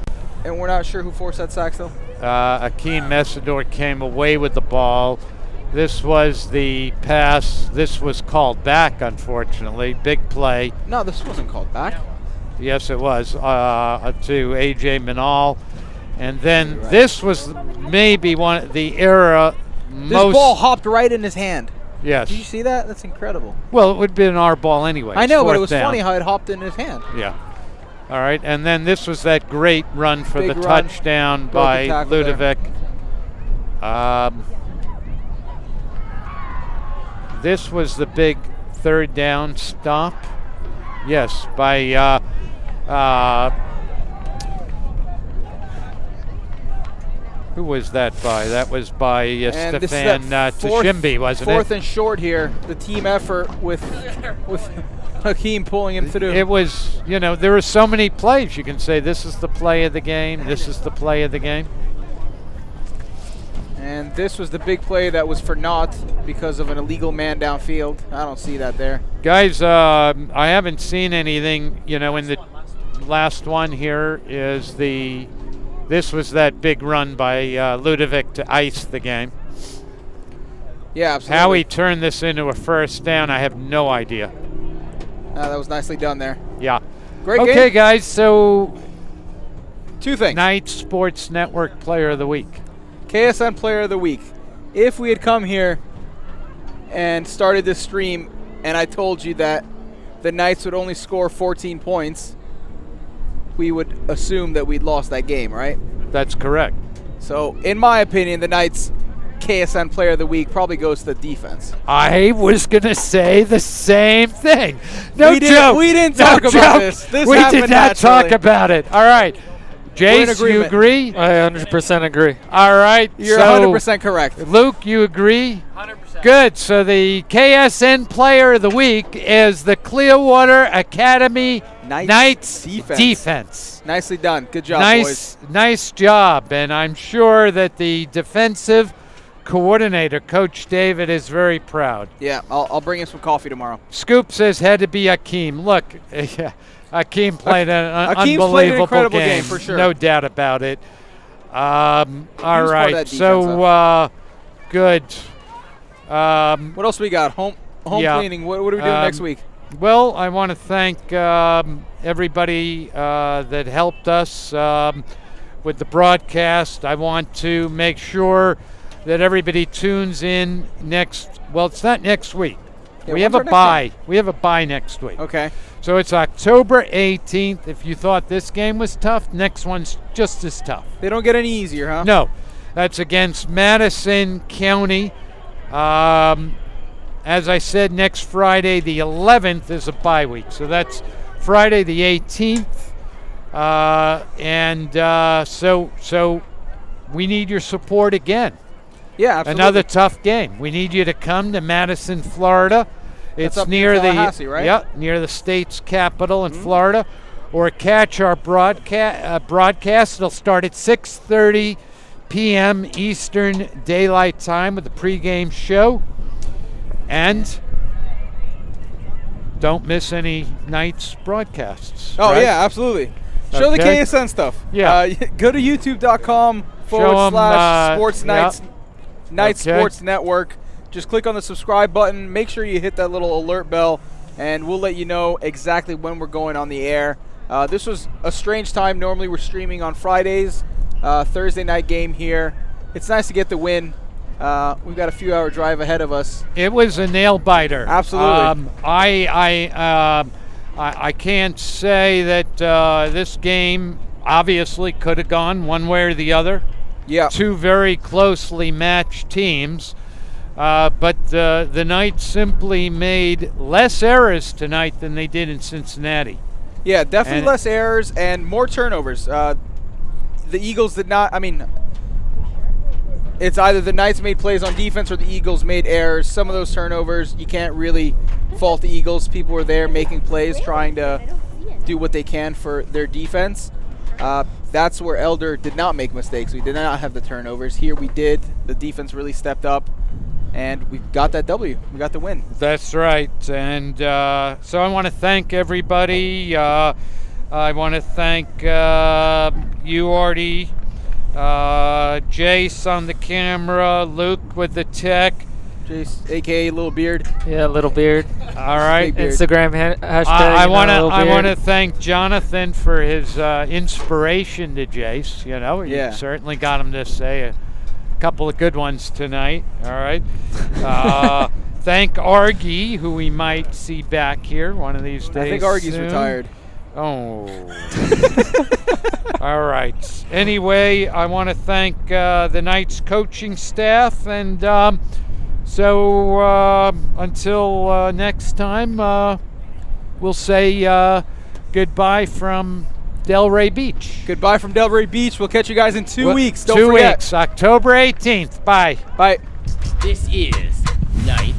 And we're not sure who forced that sack still. Akeem Messidor came away with the ball. This was the pass. This was called back, unfortunately. Big play. No, this wasn't called back. Yes, it was, to A.J. Minal. And then this was maybe the era This ball hopped right in his hand. Yes. Did you see that? That's incredible. Well, it would have been our ball anyway. I know, but it was down. funny how it hopped in his hand. Yeah. All right, and then this was that great run for Big the run. touchdown Broke by the tackle Ludovic. This was the big third down stop. Yes, by who was that by? That was by And this is Stefan that fourth- Tshimbi, wasn't it? Fourth and short here. The team effort with Hakeem pulling him through. It was, there were so many plays. You can say this is the play of the game. This is the play of the game. And this was the big play that was for naught because of an illegal man downfield. I don't see that there. Guys, I haven't seen anything, in the last one here is this was that big run by Ludovic to ice the game. Yeah, absolutely. How he turned this into a first down, I have no idea. That was nicely done there. Yeah. Great game. Okay, guys, so two things. Night Sports Network Player of the Week. KSN Player of the Week. If we had come here and started this stream and I told you that the Knights would only score 14 points, we would assume that we'd lost that game, right? That's correct. So, in my opinion, the Knights' KSN Player of the Week probably goes to the defense. I was going to say the same thing. No we joke. We didn't no talk joke. about this. This we happened did not naturally. talk about it. All right. Jace, you agree? I 100% agree. All right. You're so 100% correct. Luke, you agree? 100%. Good. So the KSN Player of the Week is the Clearwater Academy Knights defense. Nicely done. Good job, boys. Nice job. And I'm sure that the defensive coordinator, Coach David, is very proud. Yeah, I'll bring him some coffee tomorrow. Scoop says had to be Hakeem. Look, Hakeem played an unbelievable played an incredible game for sure. No doubt about it. All part right, of that so good. What else we got? Home cleaning. What are we doing next week? Well, I want to thank everybody that helped us with the broadcast. I want to make sure that everybody tunes in it's not next week. Yeah, we have a bye. We have a bye next week. Okay. So it's October 18th. If you thought this game was tough, next one's just as tough. They don't get any easier, huh? No. That's against Madison County. As I said, next Friday, the 11th, is a bye week. So that's Friday the 18th. So we need your support again. Yeah, absolutely. Another tough game. We need you to come to Madison, Florida. It's up near near Tallahassee, right? Yeah, near the state's capital in Florida. Or catch our broadcast. It'll start at 6:30 p.m. Eastern Daylight Time with the pregame show. And don't miss any Knights broadcasts. Oh, right? yeah, absolutely. Show the KSN stuff. Yeah. Go to youtube.com/Sports Knights. Night Sports Network. Just click on the subscribe button. Make sure you hit that little alert bell, and we'll let you know exactly when we're going on the air. This was a strange time. Normally we're streaming on Fridays. Thursday night game here. It's nice to get the win. We've got a few hour drive ahead of us. It was a nail biter. Absolutely. I can't say that this game obviously could have gone one way or the other. Yeah. Two very closely matched teams. But the Knights simply made less errors tonight than they did in Cincinnati. Yeah, definitely less errors and more turnovers. The Eagles did not, it's either the Knights made plays on defense or the Eagles made errors. Some of those turnovers, you can't really fault the Eagles. People were there making plays, trying to do what they can for their defense. That's where Elder did not make mistakes. We did not have the turnovers. Here we did. The defense really stepped up, and we got that W. We got the win. That's right. And so I want to thank everybody. I want to thank you, Artie, Jace on the camera, Luke with the tech, Jace, aka Little Beard. Yeah, Little Beard. All right. Beard. Instagram hashtag. I want to to thank Jonathan for his inspiration to Jace. You know, Yeah. you certainly got him to say a couple of good ones tonight. All right. Thank Argy, who we might see back here one of these days. I think Argy's soon. retired. Oh. All right. Anyway, I want to thank the Knights coaching staff, and so until next time, we'll say goodbye from Delray Beach. Goodbye from Delray Beach. We'll catch you guys in 2 weeks. Don't 2 forget. weeks, October 18th. Bye. Bye. This is Night